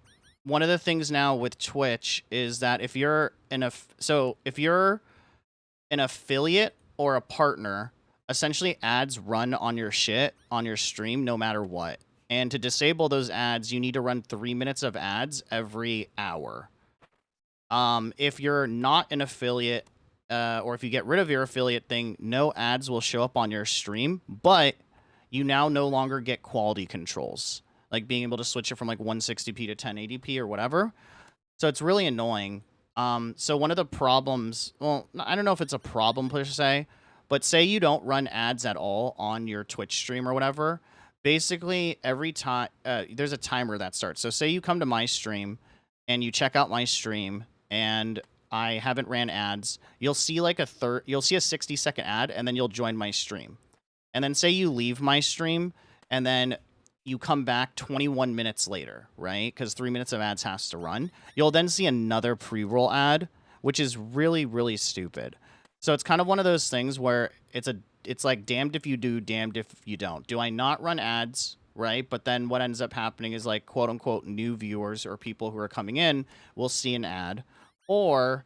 Speaker 1: of the things now with Twitch is that if you're if you're an affiliate or a partner, essentially ads run on your shit, on your stream, no matter what. And to disable those ads, you need to run 3 minutes of ads every hour. If you're not an affiliate, or if you get rid of your affiliate thing, no ads will show up on your stream, but you now no longer get quality controls, like being able to switch it from like 160p to 1080p or whatever. So it's really annoying. So one of the problems, well, I don't know if it's a problem per se, but say you don't run ads at all on your Twitch stream or whatever, basically every time, there's a timer that starts. So say you come to my stream and you check out my stream, and I haven't ran ads, you'll see like you'll see a 60-second ad, and then you'll join my stream. And then say you leave my stream, and then you come back 21 minutes later, right? Because 3 minutes of ads has to run. You'll then see another pre-roll ad, which is really, really stupid. So it's kind of one of those things where it's like damned if you do, damned if you don't. Do I not run ads? Right? But then what ends up happening is like quote unquote new viewers or people who are coming in will see an ad. Or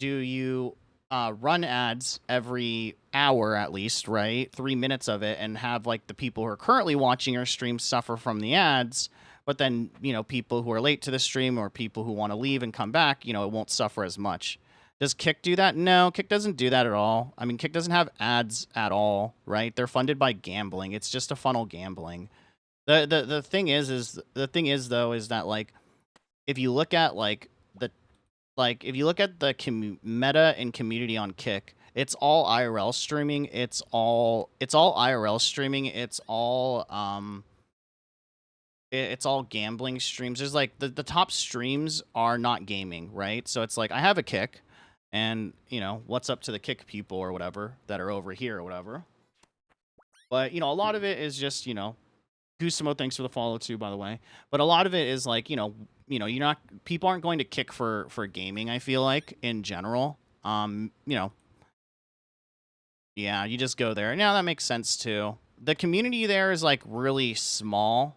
Speaker 1: do you run ads every hour at least, right? 3 minutes of it, and have like the people who are currently watching your stream suffer from the ads. But then, you know, people who are late to the stream or people who want to leave and come back, you know, it won't suffer as much. Does Kick do that? No, Kick doesn't do that at all. I mean, Kick doesn't have ads at all, right? They're funded by gambling. It's just a funnel gambling. The thing is that like if you look at the meta and community on Kick, it's all IRL streaming. It's all IRL streaming. It's all gambling streams. There's like the top streams are not gaming, right? So it's like I have a Kick, and you know what's up to the Kick people or whatever that are over here or whatever. But you know a lot of it is just Gusamo, thanks for the follow too, by the way. But a lot of it is like, people aren't going to Kick for gaming, I feel like, in general. Yeah, you just go there. Now that makes sense too. The community there is like really small,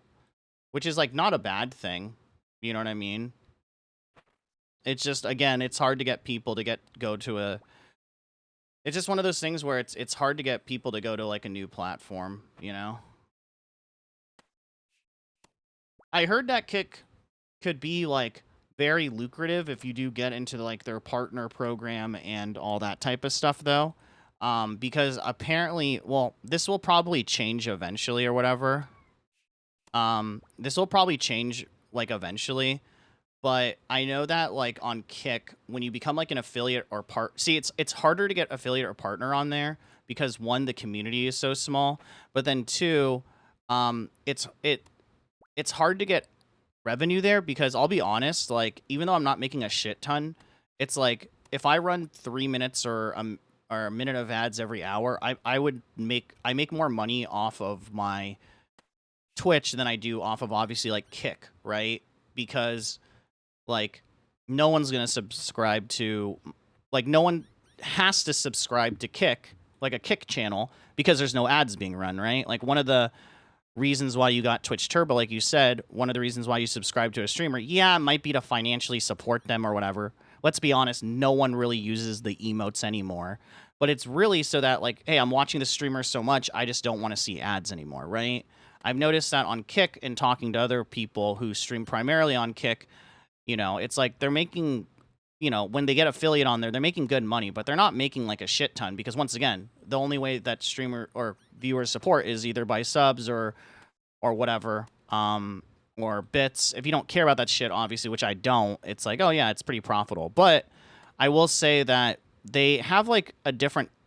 Speaker 1: which is like not a bad thing. You know what I mean? It's just, again, it's hard to get people to go to a... It's just one of those things where it's hard to get people to go to like a new platform, you know? I heard that Kick could be like very lucrative if you do get into like their partner program and all that type of stuff though. Because apparently, well, this will probably change eventually or whatever. This will probably change like eventually, but I know that like on Kick, when you become like an affiliate or see, it's harder to get affiliate or partner on there because one, the community is so small, but then two, it's hard to get revenue there because I'll be honest, like even though I'm not making a shit ton, it's like if I run 3 minutes or a minute of ads every hour, I make more money off of my Twitch than I do off of obviously like Kick, right? Because like no one's gonna subscribe to, like no one has to subscribe to Kick, like a Kick channel, because there's no ads being run, right? Like one of the reasons why you got Twitch Turbo, like you said, one of the reasons why you subscribe to a streamer, yeah, it might be to financially support them or whatever. Let's be honest, no one really uses the emotes anymore. But it's really so that, like, hey, I'm watching the streamer so much, I just don't want to see ads anymore, right? I've noticed that on Kick and talking to other people who stream primarily on Kick, you know, it's like they're making, you know, when they get affiliate on there, they're making good money, but they're not making like a shit ton because once again, the only way that streamer or viewers support is either by subs or whatever, or bits. If you don't care about that shit, obviously, which I don't, it's like, oh yeah, it's pretty profitable. But I will say that they have like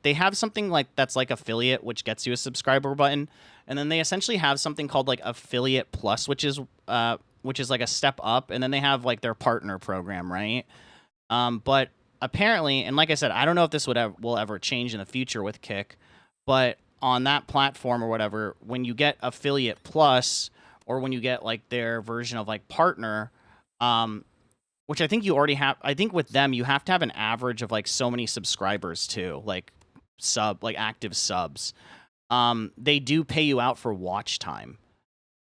Speaker 1: they have something like that's like affiliate, which gets you a subscriber button, and then they essentially have something called like affiliate plus, which is like a step up, and then they have like their partner program, right? But apparently, and like I said, I don't know if this will ever change in the future with Kick, but on that platform or whatever, when you get affiliate plus or when you get like their version of like partner, which I think you already have, I think with them you have to have an average of like so many subscribers too, like active subs. They do pay you out for watch time.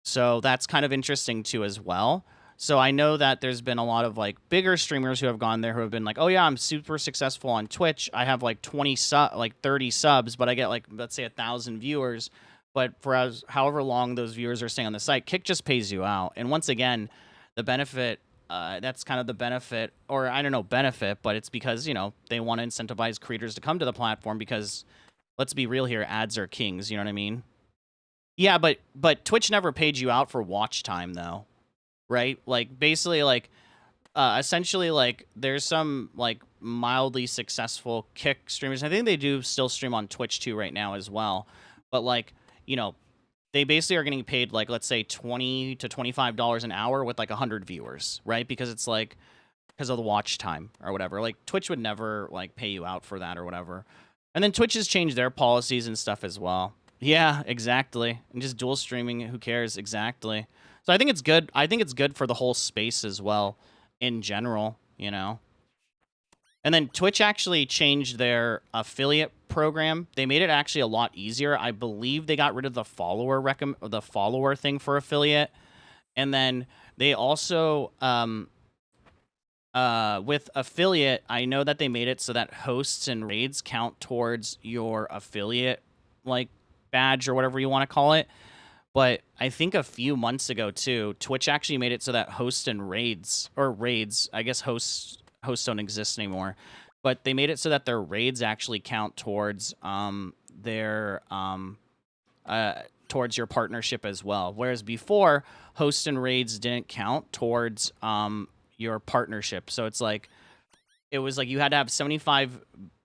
Speaker 1: So that's kind of interesting too as well. So I know that there's been a lot of like bigger streamers who have gone there who have been like, oh yeah, I'm super successful on Twitch. I have like 30 subs, but I get like, let's say 1,000 viewers. But for however long those viewers are staying on the site, Kick just pays you out. And once again, the benefit, that's kind of the benefit, or I don't know, benefit, but it's because, you know, they want to incentivize creators to come to the platform because let's be real here, ads are kings, you know what I mean? Yeah, but Twitch never paid you out for watch time though. Right? Like basically like essentially like there's some like mildly successful Kick streamers. I think they do still stream on Twitch too right now as well. But like, you know, they basically are getting paid like let's say $20 to $25 an hour with like 100 viewers, right? Because it's like because of the watch time or whatever. Like Twitch would never like pay you out for that or whatever. And then Twitch has changed their policies and stuff as well. Yeah, exactly. And just dual streaming, who cares? Exactly. So I think it's good. I think it's good for the whole space as well, in general, you know. And then Twitch actually changed their affiliate program. They made it actually a lot easier. I believe they got rid of the follower thing for affiliate, and then they also with affiliate, I know that they made it so that hosts and raids count towards your affiliate like badge or whatever you want to call it. But I think a few months ago too, Twitch actually made it so that hosts and raids, I guess hosts don't exist anymore, but they made it so that their raids actually count towards their towards your partnership as well. Whereas before, hosts and raids didn't count towards your partnership. So it's like it was like you had to have 75.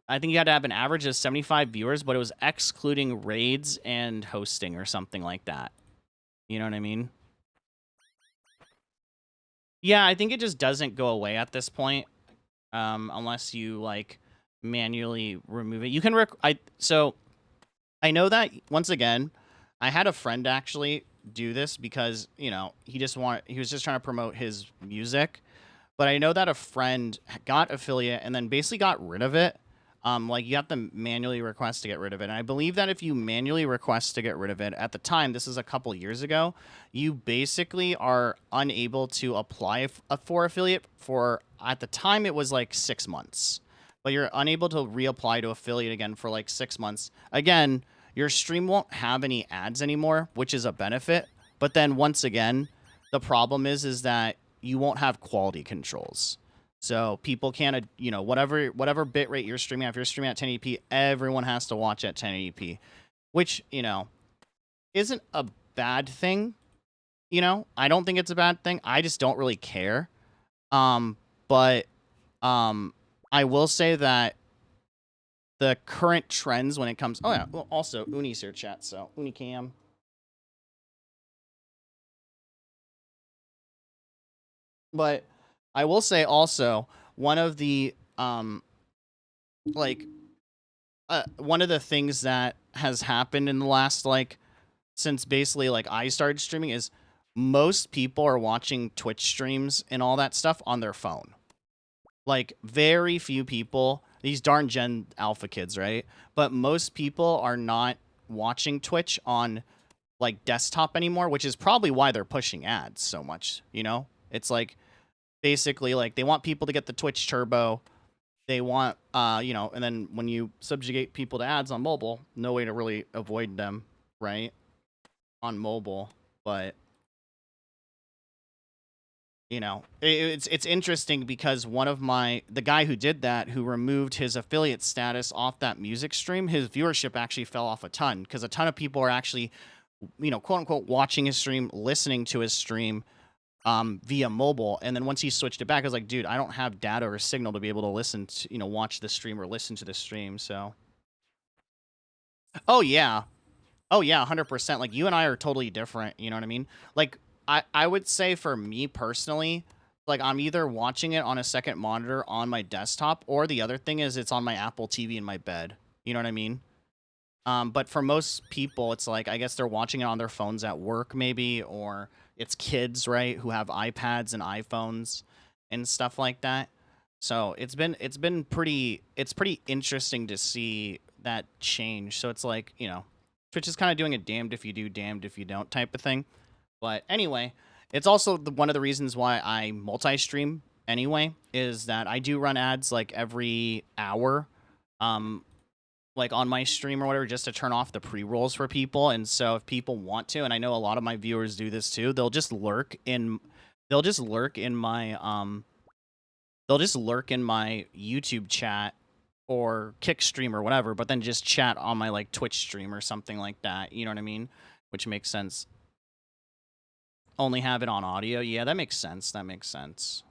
Speaker 1: I think you had to have an average of 75 viewers, but it was excluding raids and hosting or something like that. You know what I mean? Yeah, I think it just doesn't go away at this point, unless you like manually remove it. You can so I know that once again, I had a friend actually do this because he was just trying to promote his music, but I know that a friend got affiliate and then basically got rid of it. Like you have to manually request to get rid of it. And I believe that if you manually request to get rid of it at the time, this is a couple years ago, you basically are unable to apply for affiliate for, at the time it was like 6 months, but you're unable to reapply to affiliate again for like 6 months. Again, your stream won't have any ads anymore, which is a benefit. But then once again, the problem is that you won't have quality controls. So people can't, you know, whatever bit rate you're streaming at, if you're streaming at 1080p, everyone has to watch at 1080p, which, you know, isn't a bad thing. You know, I don't think it's a bad thing. I just don't really care. But I will say that the current trends when it comes. Oh yeah, well, also Uni's here, chat. So Unicam. But I will say also one of the like one of the things that has happened in the last like since basically like I started streaming is most people are watching Twitch streams and all that stuff on their phone. Like very few people, these darn Gen Alpha kids, right? But most people are not watching Twitch on like desktop anymore, which is probably why they're pushing ads so much, you know? It's like basically like they want people to get the Twitch turbo. They want you know, and then when you subjugate people to ads on mobile, no way to really avoid them, right? On mobile, but you know, it's interesting because one of the guy who did that, who removed his affiliate status off that music stream, his viewership actually fell off a ton because a ton of people are actually, you know, quote unquote, watching his stream, listening to his stream via mobile. And then once he switched it back, I was like, dude, I don't have data or signal to be able to listen to, you know, watch the stream or listen to the stream. So, oh yeah, oh yeah, 100%. Like you and I are totally different. You know what I mean? Like I would say for me personally, like I'm either watching it on a second monitor on my desktop, or the other thing is it's on my Apple TV in my bed. You know what I mean? But for most people, it's like I guess they're watching it on their phones at work, maybe, or it's kids, right, who have iPads and iPhones and stuff like that. So it's pretty interesting to see that change. So it's like, you know, Twitch is kind of doing a damned if you do, damned if you don't type of thing. But anyway, it's also one of the reasons why I multi-stream anyway, is that I do run ads like every hour. Like on my stream or whatever, just to turn off the pre-rolls for people. And so if people want to, and I know a lot of my viewers do this too, they'll just lurk in my YouTube chat or Kick stream or whatever, but then just chat on my like Twitch stream or something like that. You know what I mean? Which makes sense. Only have it on audio. Yeah, that makes sense. That makes sense.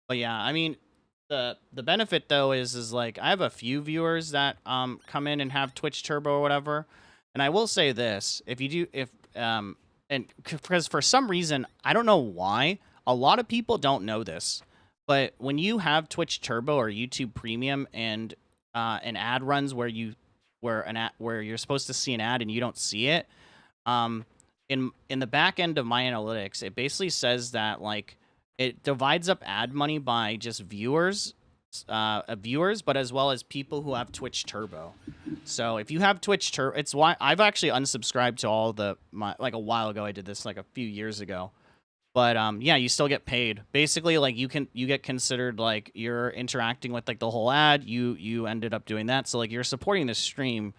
Speaker 1: But yeah, I mean, the benefit though is like I have a few viewers that come in and have Twitch Turbo or whatever, and I will say this: and because for some reason I don't know why a lot of people don't know this, but when you have Twitch Turbo or YouTube Premium and an ad runs where you're supposed to see an ad and you don't see it, in the back end of my analytics, it basically says that like it divides up ad money by just viewers, but as well as people who have Twitch Turbo. So if you have Twitch Turbo, it's why I've actually unsubscribed to all like a while ago. I did this like a few years ago, but yeah, you still get paid. Basically, like you get considered like you're interacting with like the whole ad. You ended up doing that, so like you're supporting the stream,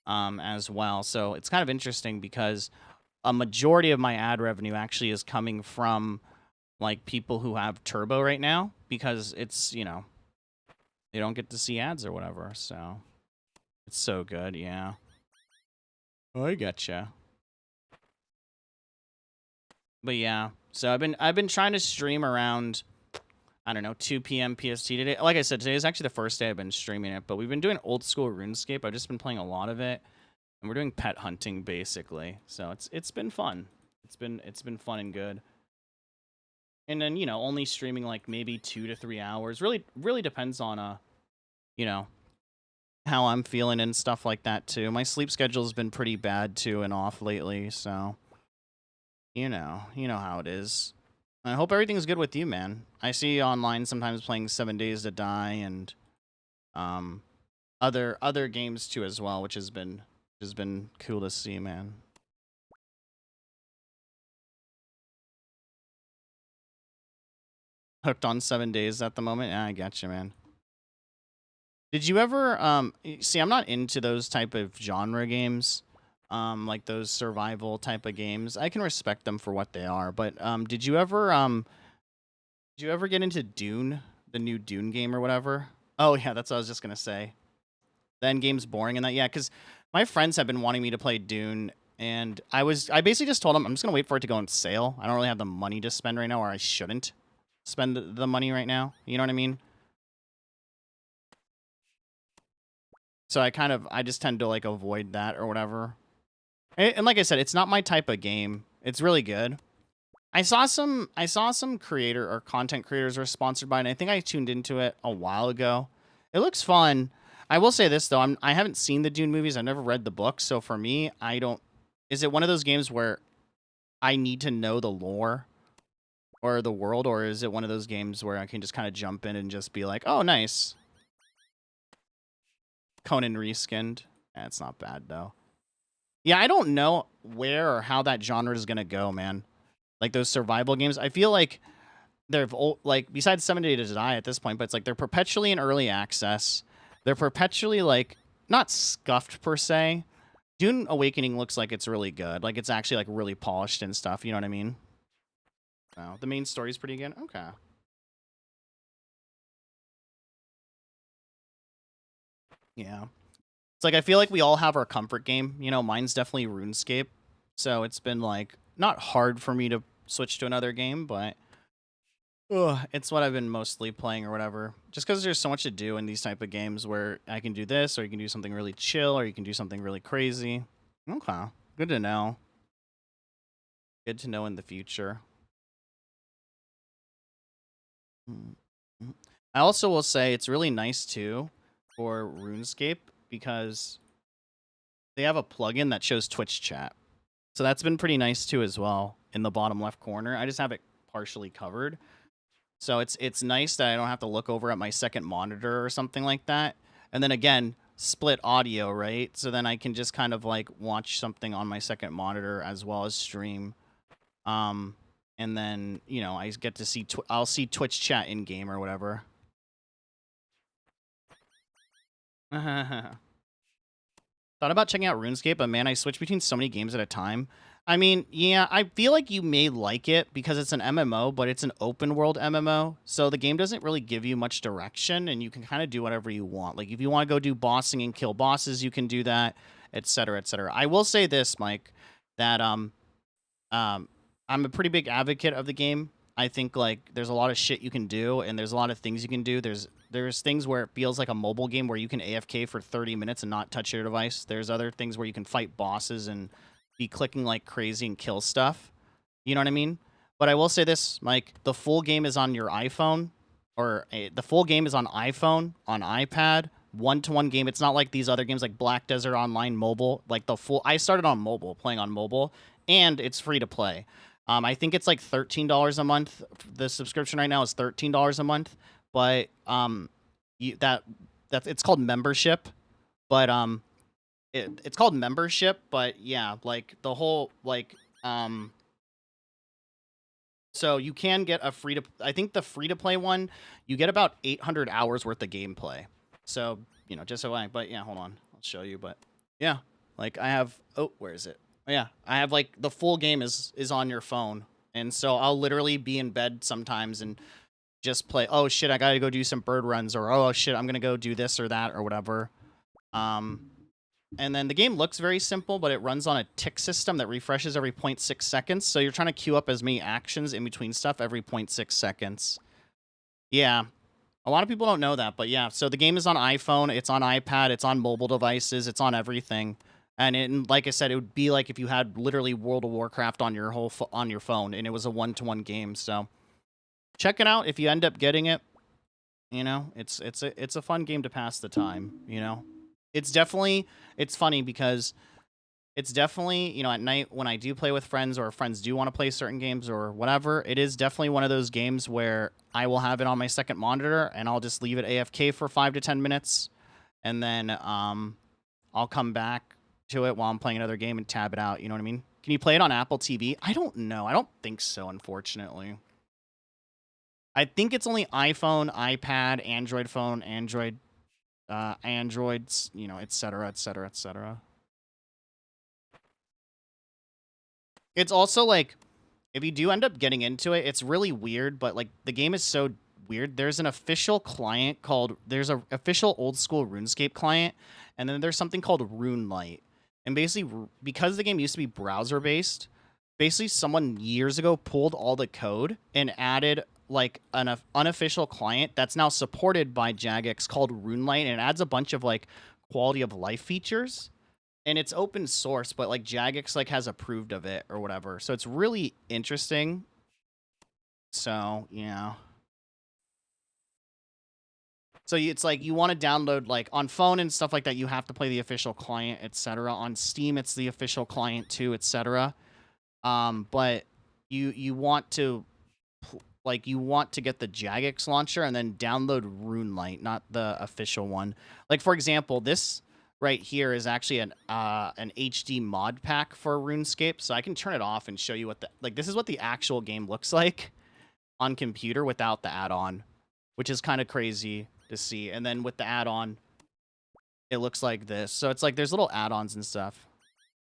Speaker 1: as well. So it's kind of interesting because a majority of my ad revenue actually is coming from like people who have Turbo right now, because it's, you know, they don't get to see ads or whatever. So it's so good. Yeah. Oh, I gotcha. But yeah, so I've been trying to stream around, I don't know, 2 p.m. PST today. Like I said, today is actually the first day I've been streaming it, but we've been doing old school RuneScape. I've just been playing a lot of it, and we're doing pet hunting basically. So it's been fun. It's been fun and good. And then, you know, only streaming like maybe 2 to 3 hours. Really depends on you know, how I'm feeling and stuff like that too. My sleep schedule has been pretty bad too and off lately, so you know how it is. I hope everything's good with you, man. I see you online sometimes playing 7 Days to Die and other games too as well, which has been cool to see, man. Hooked on 7 Days at the moment. Yeah, I got you, man. Did you ever see? I'm not into those type of genre games, like those survival type of games. I can respect them for what they are. But did you ever get into Dune, the new Dune game or whatever? Oh yeah, that's what I was just gonna say. The end game's boring and that, yeah, because my friends have been wanting me to play Dune, and I basically just told them I'm just gonna wait for it to go on sale. I don't really have the money to spend right now, or I shouldn't spend the money right now. You know what I mean? So I just tend to like avoid that or whatever. And like I said, it's not my type of game. It's really good. I saw some creator or content creators were sponsored by it, and I think I tuned into it a while ago. It looks fun. I will say this though, I haven't seen the Dune movies. I've never read the books, so for me, I don't is it one of those games where I need to know the lore or the world, or is it one of those games where I can just kind of jump in and just be like, "Oh, nice. Conan reskinned." That's not bad though. Yeah, I don't know where or how that genre is going to go, man. Like those survival games, I feel like like besides 7 Days to Die at this point, but it's like they're perpetually in early access. They're perpetually like not scuffed per se. Dune Awakening looks like it's really good. Like it's actually like really polished and stuff. You know what I mean? Oh, the main story's pretty good. Okay. Yeah. It's like I feel like we all have our comfort game. You know, mine's definitely RuneScape. So it's been like not hard for me to switch to another game, but ugh, it's what I've been mostly playing or whatever. Just because there's so much to do in these type of games where I can do this, or you can do something really chill, or you can do something really crazy. Okay, good to know. Good to know in the future. Mm, mm. I also will say it's really nice too for RuneScape because they have a plugin that shows Twitch chat. So that's been pretty nice too as well in the bottom left corner. I just have it partially covered. So it's nice that I don't have to look over at my second monitor or something like that. And then again, split audio, right? So then I can just kind of like watch something on my second monitor as well as stream. Um, and then I get to see I'll see Twitch chat in game or whatever. Thought about checking out RuneScape, but man, I switch between so many games at a time. I mean, yeah, I feel like you may like it because it's an MMO, but it's an open world MMO. So the game doesn't really give you much direction and you can kind of do whatever you want. Like if you want to go do bossing and kill bosses, you can do that, etc., etc. I will say this, Mike, that um I'm a pretty big advocate of the game. I think like there's a lot of shit you can do and there's a lot of things you can do. There's things where it feels like a mobile game where you can AFK for 30 minutes and not touch your device. There's other things where you can fight bosses and be clicking like crazy and kill stuff. You know what I mean? But I will say this, Mike, the full game is on your iPhone the full game is on iPhone, on iPad, one-to-one game. It's not like these other games like Black Desert Online mobile. Like I started on mobile, playing on mobile, and it's free to play. I think it's like $13 a month. The subscription right now is $13 a month, but you, that's it's called membership. But it's called membership. But yeah, like the whole like so you can get a free to. I think the free to play one, you get about 800 hours worth of gameplay. So just so but yeah, hold on, I'll show you. But yeah, like I have. Oh, where is it? Yeah, I have like the full game is on your phone, and so I'll literally be in bed sometimes and just play. Oh shit, I gotta go do some bird runs, or oh shit, I'm gonna go do this or that or whatever. Um, and then the game looks very simple, but it runs on a tick system that refreshes every 0.6 seconds. So you're trying to queue up as many actions in between stuff every 0.6 seconds. Yeah, a lot of people don't know that, but yeah. So the game is on iPhone, it's on iPad, it's on mobile devices, it's on everything. And like I said, it would be like if you had literally World of Warcraft on your on your phone, and it was a one-to-one game. So check it out if you end up getting it. It's a fun game to pass the time. It's funny because it's definitely at night when I do play with friends or friends do want to play certain games or whatever. It is definitely one of those games where I will have it on my second monitor and I'll just leave it AFK for 5 to 10 minutes, and then I'll come back to it while I'm playing another game and tab it out. You know what I mean? Can you play it on Apple TV? I don't know. I don't think so, unfortunately. I think it's only iPhone, iPad, Android phone, Androids, etc., etc., etc. It's also like, if you do end up getting into it, it's really weird, but like the game is so weird. There's an official client called, there's a official old school RuneScape client, and then there's something called RuneLite. And basically, because the game used to be browser based, basically someone years ago pulled all the code and added like an unofficial client that's now supported by Jagex called RuneLite, and it adds a bunch of like quality of life features, and it's open source, but like Jagex like has approved of it or whatever. So it's really interesting. So, yeah. So it's like you want to download like on phone and stuff like that, you have to play the official client, etc. On Steam, it's the official client too, etc. But you want to like you want to get the Jagex launcher and then download RuneLite, not the official one. Like for example, this right here is actually an HD mod pack for RuneScape, so I can turn it off and show you what the like this is what the actual game looks like on computer without the add-on, which is kind of crazy to see. And then with the add-on, it looks like this. So it's like there's little add-ons and stuff.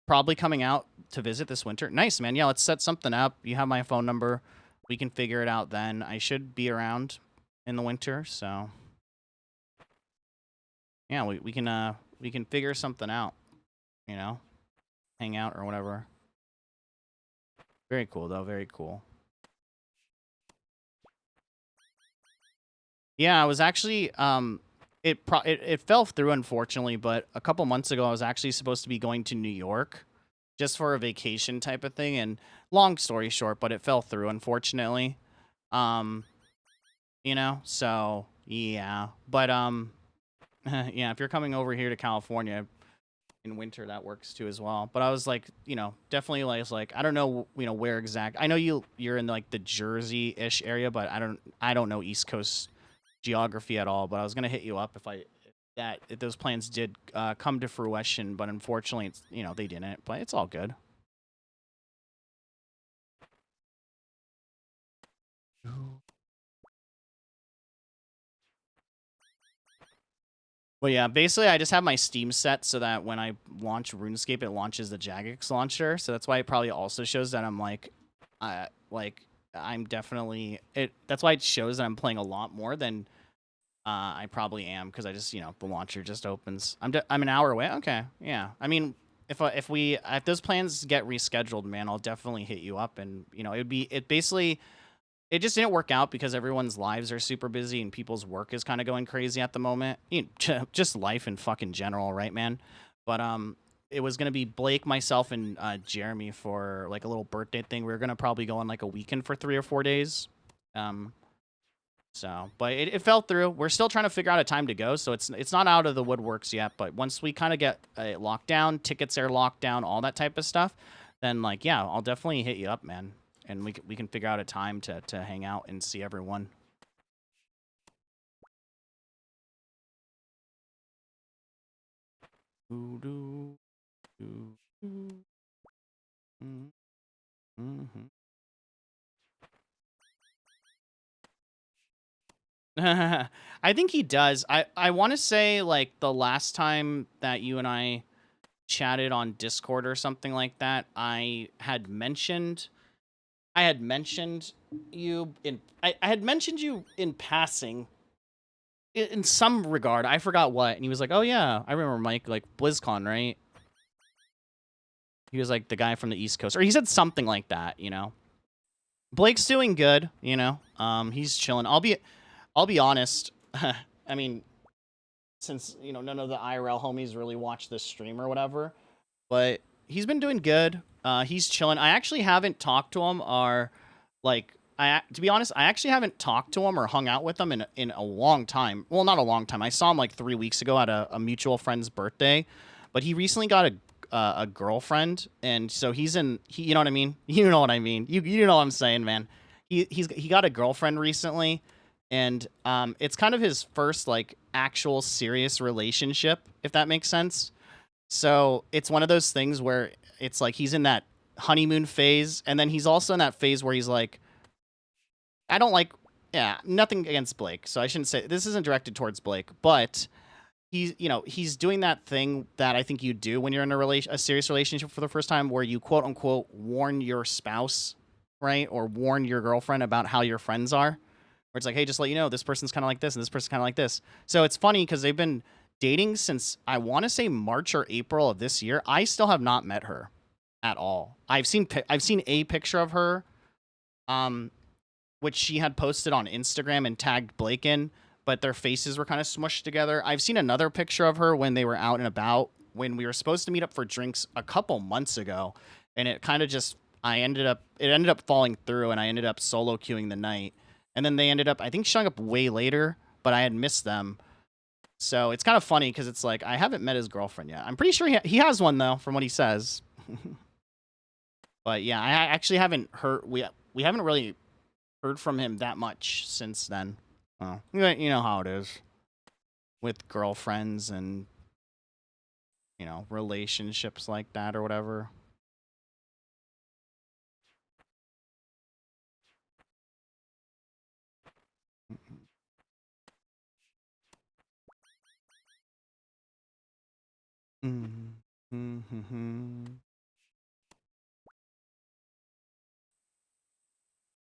Speaker 1: Probably coming out to visit this winter. Nice, man. Yeah, let's set something up. You have my phone number. We can figure it out then. I should be around in the winter, so yeah, we can figure something out, you know? Hang out or whatever. Very cool though, very cool. Yeah, I was actually it fell through unfortunately, but a couple months ago I was actually supposed to be going to New York just for a vacation type of thing, and long story short, but it fell through unfortunately. You know, so yeah. But yeah, if you're coming over here to California in winter, that works too as well. But I was like, you know, definitely like I don't know, you know, where exact. I know you're in like the Jersey-ish area, but I don't know East Coast geography at all. But I was gonna hit you up if those plans did come to fruition, but unfortunately, it's, you know, they didn't. But it's all good. Well, yeah, basically, I just have my Steam set so that when I launch RuneScape, it launches the Jagex launcher. So that's why it probably also shows that I'm like I'm definitely it. That's why it shows that I'm playing a lot more than I probably am, because I just, you know, the launcher just opens. I'm an hour away. Okay, yeah. I mean, if those plans get rescheduled, man, I'll definitely hit you up, and you know, it basically. It just didn't work out because everyone's lives are super busy and people's work is kind of going crazy at the moment. You know, just life in fucking general, right, man? But it was gonna be Blake, myself, and Jeremy for like a little birthday thing. We were gonna probably go on like a weekend for 3 or 4 days. So, but it fell through. We're still trying to figure out a time to go, so it's not out of the woodworks yet. But once we kind of get locked down, tickets are locked down, all that type of stuff, then like yeah, I'll definitely hit you up, man, and we can figure out a time to hang out and see everyone. Mm-hmm. I think he does. I want to say like the last time that you and I chatted on Discord or something like that, I had mentioned I had mentioned you in passing in some regard. I forgot what, and he was like, "Oh yeah, I remember Mike, like BlizzCon, right?" He was like the guy from the East Coast, or he said something like that, you know. Blake's doing good, you know. He's chilling. I'll be honest. I mean, since you know none of the IRL homies really watch this stream or whatever, but he's been doing good. He's chilling. I actually haven't talked to him or like to be honest, I actually haven't talked to him or hung out with him in a long time. Well, not a long time. I saw him like 3 weeks ago at a mutual friend's birthday, but he recently got a girlfriend, and so you know what I mean. You know what I mean. You know what I'm saying, man. He got a girlfriend recently, and it's kind of his first like actual serious relationship, if that makes sense. So it's one of those things where it's like he's in that honeymoon phase, and then he's also in that phase where he's like, I don't like, yeah, nothing against Blake, so I shouldn't say this isn't directed towards Blake, but he's doing that thing that I think you do when you're in a serious relationship for the first time, where you quote unquote warn your spouse, right, or warn your girlfriend about how your friends are. Where it's like, hey, just let you know, this person's kind of like this, and this person's kind of like this. So it's funny because they've been dating since I want to say March or April of this year. I still have not met her at all. I've seen a picture of her, um, which she had posted on Instagram and tagged Blake in, but their faces were kind of smushed together. I've seen another picture of her when they were out and about when we were supposed to meet up for drinks a couple months ago, and it kind of just it ended up falling through, and I ended up solo queuing the night, and then they ended up, I think, showing up way later, but I had missed them. So it's kind of funny because it's like I haven't met his girlfriend yet. I'm pretty sure he has one though, from what he says. But yeah, I actually haven't heard. We haven't really heard from him that much since then. Oh, you know how it is with girlfriends and relationships like that or whatever. Mm-hmm.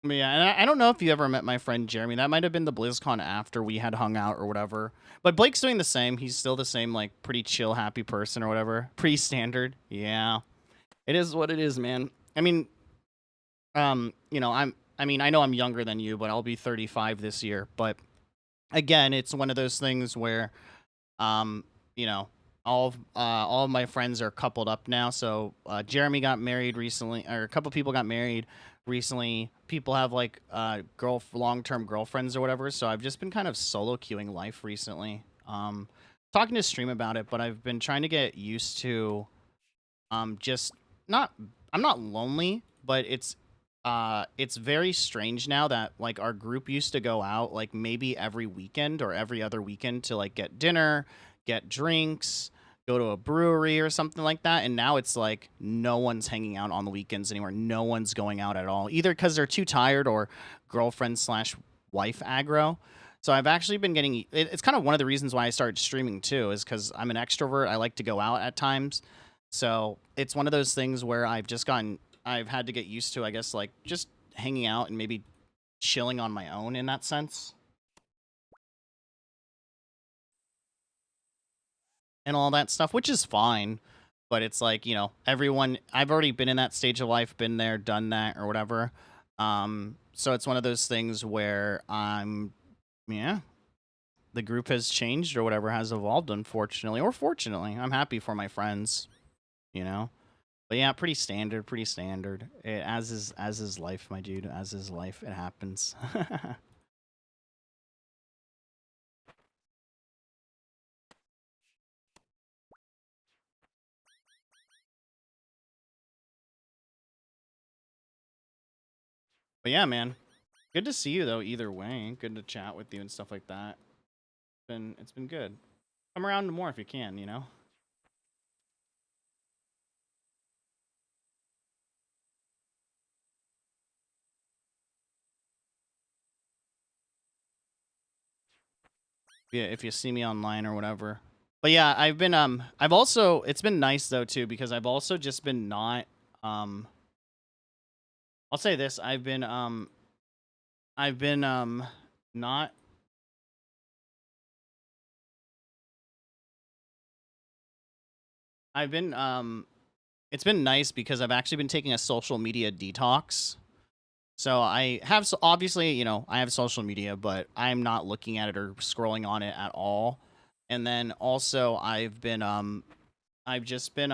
Speaker 1: But yeah, and I don't know if you ever met my friend Jeremy. That might have been the BlizzCon after we had hung out or whatever. But Blake's doing the same. He's still the same, like, pretty chill, happy person or whatever. Pretty standard. Yeah. It is what it is, man. I mean, I know I'm younger than you, but I'll be 35 this year. But again, it's one of those things where, um, you know, all of my friends are coupled up now. So Jeremy got married recently, or a couple people got married recently. People have like long term girlfriends or whatever. So I've just been kind of solo queuing life recently. Talking to stream about it, but I've been trying to get used to just not I'm not lonely, but it's very strange now that like our group used to go out like maybe every weekend or every other weekend to like get dinner, get drinks, go to a brewery or something like that, and now it's like no one's hanging out on the weekends anymore. No one's going out at all, either because they're too tired or girlfriend slash wife aggro. So I've actually been getting it's kind of one of the reasons why I started streaming too, is because I'm an extrovert. I like to go out at times. So it's one of those things where I've had to get used to, I guess, like just hanging out and maybe chilling on my own in that sense and all that stuff, which is fine. But it's like, I've already been in that stage of life, been there, done that, or whatever. So it's one of those things where yeah, the group has changed or whatever, has evolved, unfortunately or fortunately. I'm happy for my friends, you know. But yeah, pretty standard, pretty standard. As is life, my dude. As is life. It happens. But yeah, man. Good to see you though. Either way, good to chat with you and stuff like that. It's been good. Come around more if you can. Yeah, if you see me online or whatever. But yeah, I've also, it's been nice though too, because I've also just been not um I'll say this, I've been not I've been it's been nice because I've actually been taking a social media detox. So I have, so obviously, I have social media, but I'm not looking at it or scrolling on it at all. And then also I've just been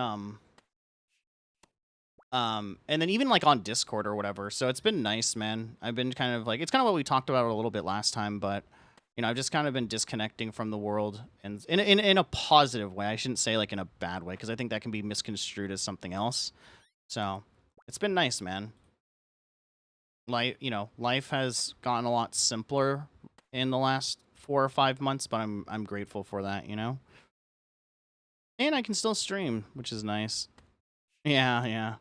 Speaker 1: and then even like on Discord or whatever. So it's been nice, man. I've been kind of like, it's kind of what we talked about a little bit last time, but I've just kind of been disconnecting from the world, and in a positive way. I shouldn't say like in a bad way, because I think that can be misconstrued as something else. So it's been nice, man. Life has gotten a lot simpler in the last 4 or 5 months, but I'm grateful for that. And I can still stream, which is nice. Yeah, yeah.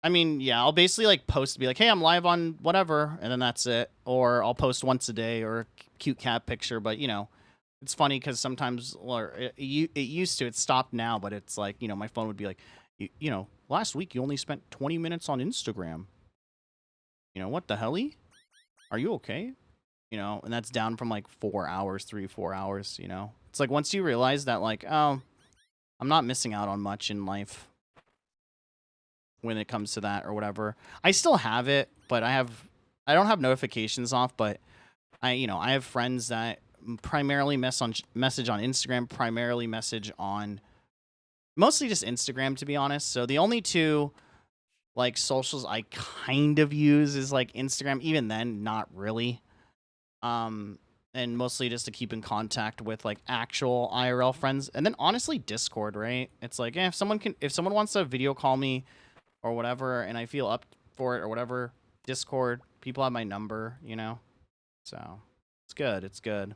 Speaker 1: I mean, yeah, I'll basically like post to be like, "Hey, I'm live on whatever," and then that's it. Or I'll post once a day or a cute cat picture, but It's funny because sometimes, or it used to, it's stopped now, but it's like, my phone would be like, last week you only spent 20 minutes on Instagram. What the hell? Are you okay? And that's down from like 4 hours, 4 hours, It's like once you realize that, like, oh, I'm not missing out on much in life when it comes to that or whatever. I still have it, but I don't have notifications off, but I have friends that primarily message on Instagram, primarily message on mostly just Instagram, to be honest. So the only two like socials I kind of use is like Instagram. Even then, not really. And mostly just to keep in contact with like actual IRL friends, and then honestly Discord, right? It's like, if someone wants to video call me or whatever, and I feel up for it or whatever, Discord, people have my number, so it's good. It's good.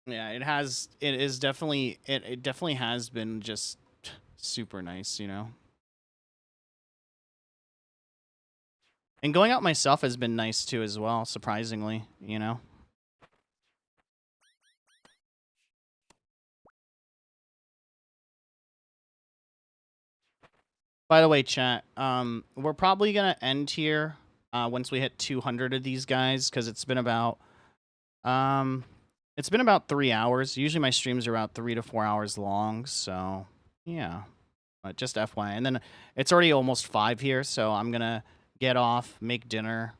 Speaker 1: Yeah, it has. It is definitely. It definitely has been just super nice, And going out myself has been nice too, as well. Surprisingly, By the way, chat. We're probably gonna end here. Once we hit 200 of these guys, because um, it's been about 3 hours. Usually my streams are about 3 to 4 hours long. So yeah. Just FYI. And then it's already almost 5 here, so I'm going to get off, make dinner,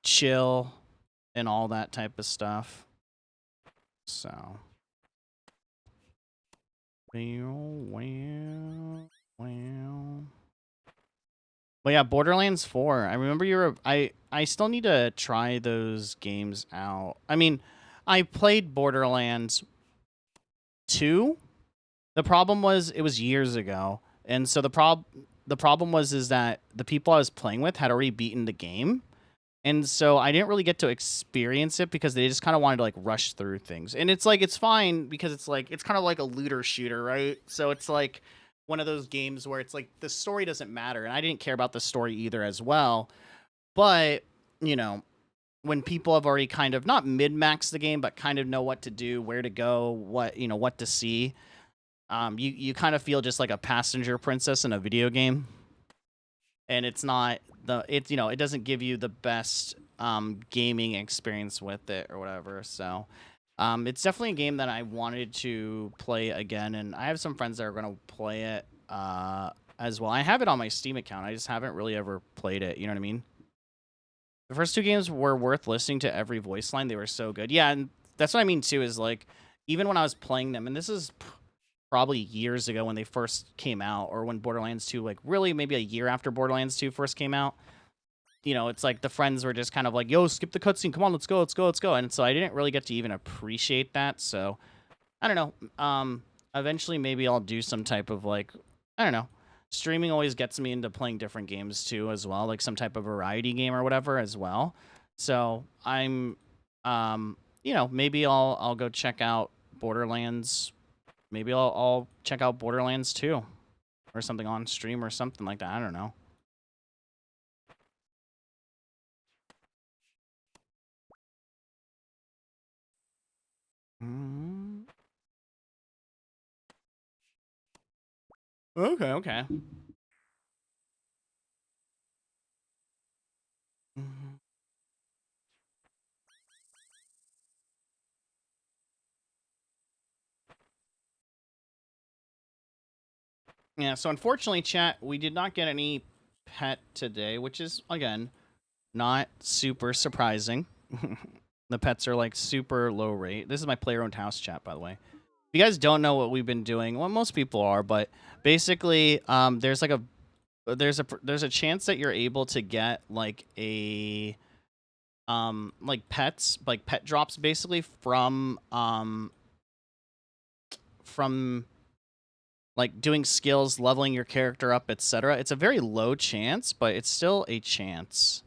Speaker 1: chill, and all that type of stuff. So. Well, yeah, Borderlands 4. I remember I still need to try those games out. I mean, I played Borderlands 2. The problem was it was years ago. And so the problem was is that the people I was playing with had already beaten the game. And so I didn't really get to experience it because they just kind of wanted to like rush through things. And it's like it's fine because it's kind of like a looter shooter, right? So it's like one of those games where it's like the story doesn't matter, and I didn't care about the story either as well. But, when people have already kind of not min-maxed the game but kind of know what to do, where to go, what to see, you kind of feel just like a passenger princess in a video game, and it's not it doesn't give you the best gaming experience with it or whatever. So it's definitely a game that I wanted to play again, and I have some friends that are going to play it as well. I have it on my Steam account. I just haven't really ever played it. You know what I mean? The first two games were worth listening to every voice line. They were so good. Yeah, and that's what I mean too, is like even when I was playing them, and this is probably years ago when they first came out, or when Borderlands 2, like really maybe a year after Borderlands 2 first came out, it's like the friends were just kind of like, yo, skip the cutscene. Come on, let's go, let's go, let's go. And so I didn't really get to even appreciate that. So I don't know. Eventually maybe I'll do some type of like, I don't know. Streaming always gets me into playing different games too as well, like some type of variety game or whatever as well. So I'm, maybe I'll go check out Borderlands. Maybe I'll check out Borderlands 2 or something on stream or something like that. I don't know. Okay, okay. Yeah, so unfortunately, chat, we did not get any pet today, which is, again, not super surprising. The pets are like super low rate. This is my player-owned house, chat, by the way. If you guys don't know what we've been doing, well, most people are, but basically, there's a chance that you're able to get like like pets, like pet drops, basically from like doing skills, leveling your character up, etc. It's a very low chance, but it's still a chance,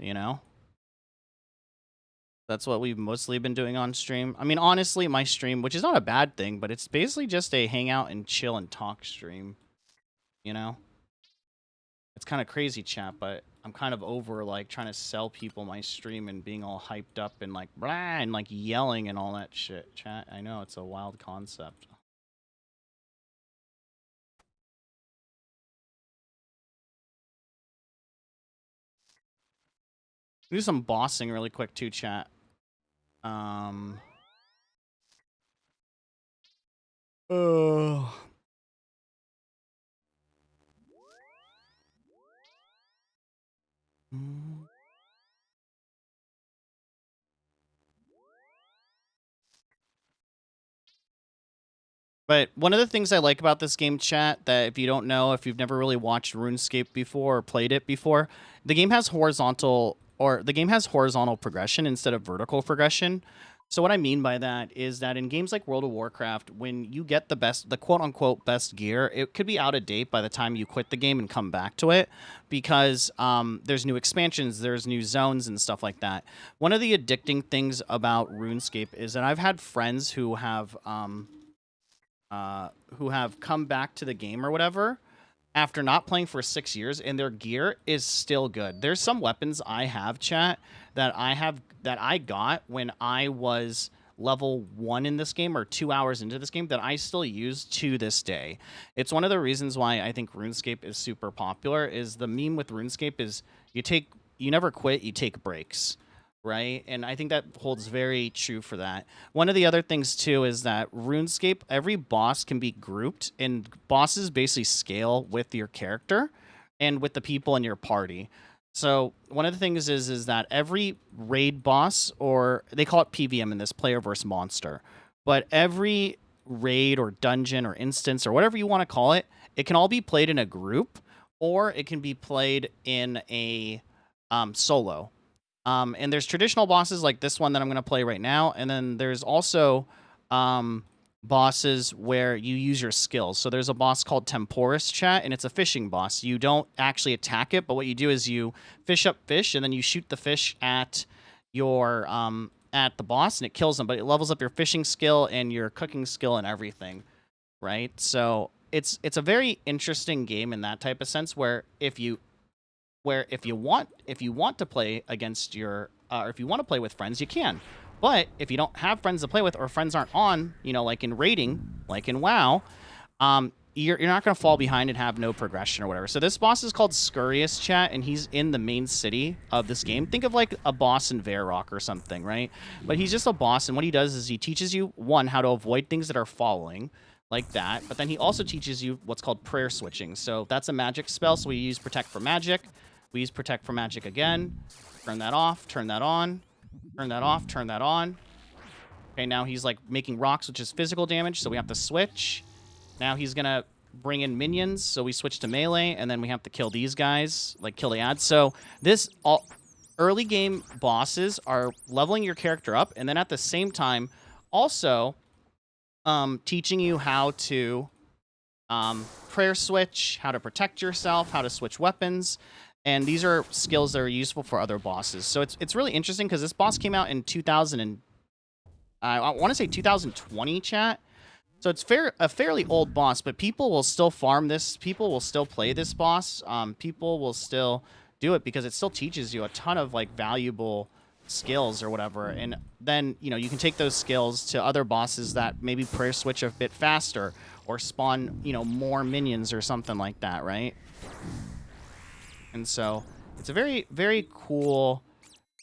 Speaker 1: That's what we've mostly been doing on stream. I mean, honestly, my stream, which is not a bad thing, but it's basically just a hangout and chill and talk stream. You know? It's kind of crazy, chat, but I'm kind of over, like, trying to sell people my stream and being all hyped up and, like, blah, and, like, yelling and all that shit, chat. I know, it's a wild concept. Do some bossing really quick, too, chat. Oh. But one of the things I like about this game, chat, that if you don't know, if you've never really watched RuneScape before or played it before, the game has horizontal progression instead of vertical progression. So what I mean by that is that in games like World of Warcraft, when you get the quote-unquote best gear, it could be out of date by the time you quit the game and come back to it, because there's new expansions, there's new zones and stuff like that. One of the addicting things about RuneScape is that I've had friends who have come back to the game or whatever after not playing for 6 years, and their gear is still good. There's some weapons I have, chat, that I got when I was level 1 in this game or 2 hours into this game that I still use to this day. It's one of the reasons why I think RuneScape is super popular. Is the meme with RuneScape is you never quit, you take breaks. Right? And I think that holds very true for that. One of the other things, too, is that RuneScape, every boss can be grouped, and bosses basically scale with your character and with the people in your party. So one of the things is that every raid boss, or they call it PVM in this, player versus monster, but every raid or dungeon or instance or whatever you want to call it, it can all be played in a group, or it can be played in a solo. And there's traditional bosses like this one that I'm going to play right now. And then there's also bosses where you use your skills. So there's a boss called Temporis, chat, and it's a fishing boss. You don't actually attack it, but what you do is you fish up fish, and then you shoot the fish at your at the boss, and it kills them. But it levels up your fishing skill and your cooking skill and everything, right? So it's a very interesting game in that type of sense, where if you want to play against your or if you want to play with friends, you can. But if you don't have friends to play with, or friends aren't on, like in raiding, like in WoW, you're not going to fall behind and have no progression or whatever. So this boss is called Scurious, chat, and he's in the main city of this game. Think of like a boss in Varrock or something, right? But he's just a boss, and what he does is he teaches you, one, how to avoid things that are falling, like that. But then he also teaches you what's called prayer switching. So that's a magic spell, so we use Protect for Magic. We use Protect for Magic again. Turn that off, turn that on, turn that off, turn that on. Okay, now he's like making rocks, which is physical damage, so we have to switch. Now he's gonna bring in minions, so we switch to melee, and then we have to kill these guys, like kill the ads. So this early game bosses are leveling your character up, and then at the same time also teaching you how to prayer switch, how to protect yourself, how to switch weapons. And these are skills that are useful for other bosses. So it's really interesting because this boss came out in 2000 I want to say 2020, chat. So it's a fairly old boss, but people will still farm this. People will still play this boss. People will still do it because it still teaches you a ton of like valuable skills or whatever. And then, you can take those skills to other bosses that maybe prayer switch a bit faster or spawn, more minions or something like that, right? And so it's a very, very cool.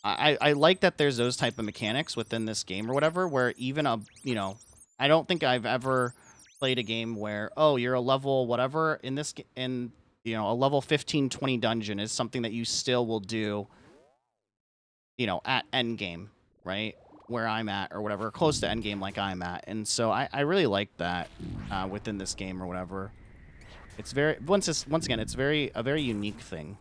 Speaker 1: I like that there's those type of mechanics within this game or whatever, where even I don't think I've ever played a game where, you're a level whatever in this, a level 15, 20 dungeon is something that you still will do, at end game, right? Where I'm at or whatever, close to end game like I'm at. And so I really like that within this game or whatever. It's very once again, it's a very unique thing,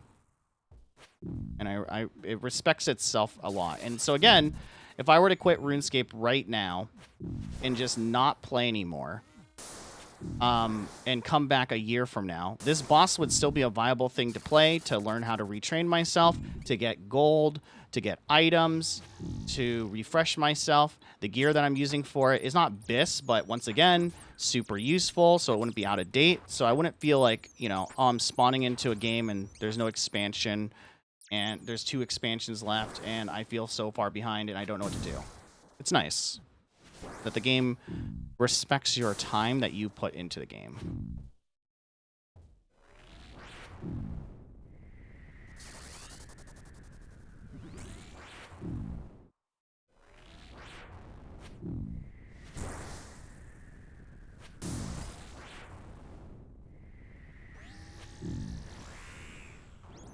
Speaker 1: and it respects itself a lot. And so again, if I were to quit RuneScape right now and just not play anymore, and come back a year from now, this boss would still be a viable thing to play, to learn how to retrain myself, to get gold, to get items, to refresh myself. The gear that I'm using for it is not BIS, but once again, super useful, so it wouldn't be out of date. So I wouldn't feel like, you know, oh, I'm spawning into a game and there's no expansion, and there's 2 expansions left, and I feel so far behind and I don't know what to do. It's nice that the game respects your time that you put into the game.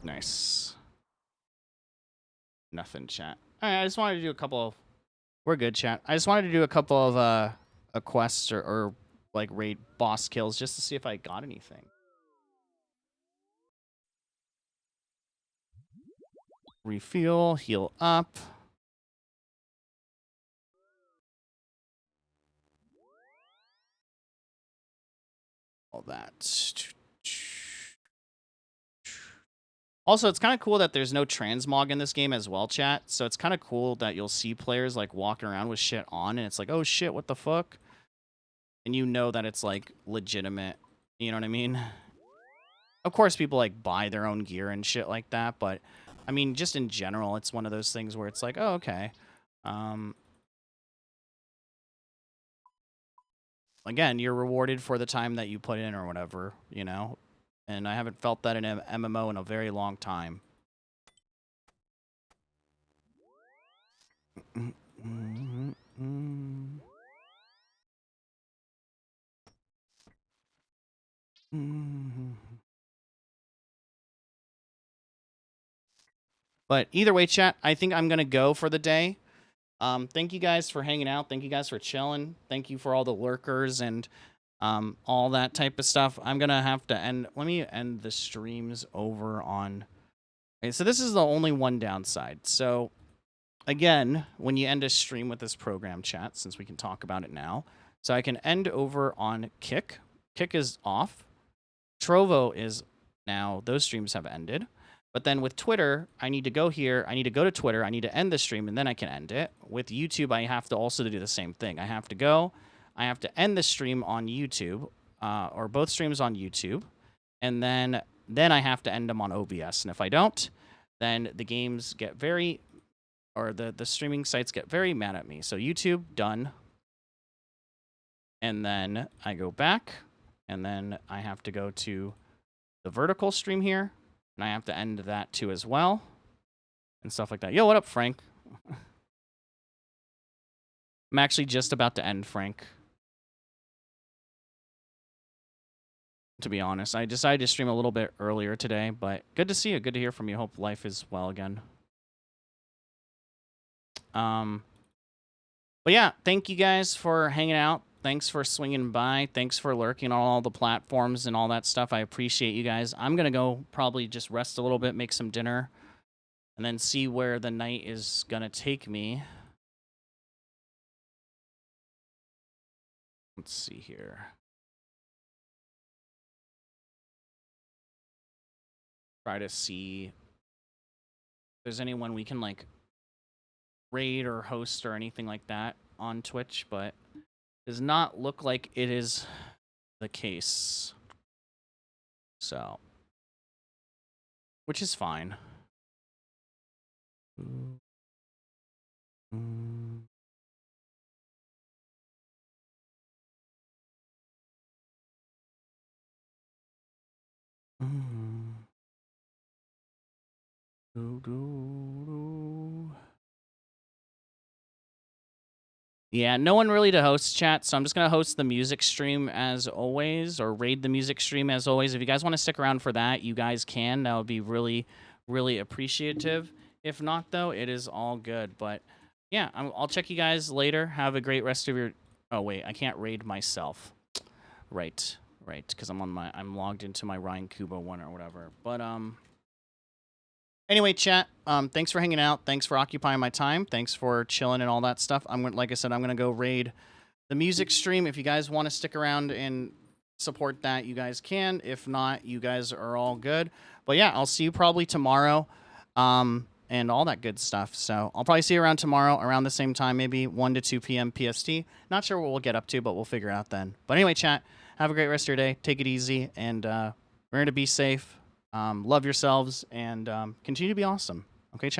Speaker 1: Nice. Nothing, chat. All right, I just wanted to do a couple of... We're good, chat. I just wanted to do a couple of quests or like raid boss kills just to see if I got anything. Refuel, heal up. All that. Also, it's kind of cool that there's no transmog in this game as well, chat. So it's kind of cool that you'll see players like walking around with shit on, and it's like, oh shit, what the fuck? And you know that it's like legitimate. You know what I mean? Of course, people like buy their own gear and shit like that, but I mean, just in general, it's one of those things where it's like, oh, okay. Again, you're rewarded for the time that you put in or whatever, you know? And I haven't felt that in an MMO in a very long time. But either way, chat, I think I'm going to go for the day. Thank you guys for hanging out. Thank you guys for chilling. Thank you for all the lurkers and all that type of stuff. I'm going to have to end... Let me end the streams over on... Okay, so this is the only one downside. So, again, when you end a stream with this program, chat, since we can talk about it now, so I can end over on Kick. Kick is off. Trovo is now... Those streams have ended. But then with Twitter, I need to go here. I need to go to Twitter. I need to end the stream, and then I can end it. With YouTube, I have to also do the same thing. I have to go. I have to end the stream on YouTube, or both streams on YouTube, and then I have to end them on OBS. And if I don't, then the games get very, or the streaming sites get very mad at me. So YouTube, done. And then I go back, and then I have to go to the vertical stream here. And I have to end that too as well. And stuff like that. Yo, what up, Frank? I'm actually just about to end, Frank. To be honest. I decided to stream a little bit earlier today, but good to see you. Good to hear from you. Hope life is well again. But yeah, thank you guys for hanging out. Thanks for swinging by. Thanks for lurking on all the platforms and all that stuff. I appreciate you guys. I'm going to go probably just rest a little bit, make some dinner, and then see where the night is going to take me. Let's see here. Try to see if there's anyone we can, like, raid or host or anything like that on Twitch, but... does not look like it is the case. So, which is fine. Yeah, no one really to host, chat, so I'm just going to host the music stream as always, or raid the music stream as always. If you guys want to stick around for that, you guys can. That would be really, really appreciative. If not, though, it is all good. But, yeah, I'll check you guys later. Have a great rest of your... Oh, wait, I can't raid myself. Right, because I'm logged into my Ryan Kubo one or whatever. But, anyway, chat, thanks for hanging out. Thanks for occupying my time. Thanks for chilling and all that stuff. Like I said, I'm going to go raid the music stream. If you guys want to stick around and support that, you guys can. If not, you guys are all good. But yeah, I'll see you probably tomorrow. and all that good stuff. So I'll probably see you around tomorrow around the same time, maybe 1 to 2 p.m. PST. Not sure what we'll get up to, but we'll figure it out then. But anyway, chat, have a great rest of your day. Take it easy, and remember to be safe, love yourselves, and continue to be awesome. Okay, chat?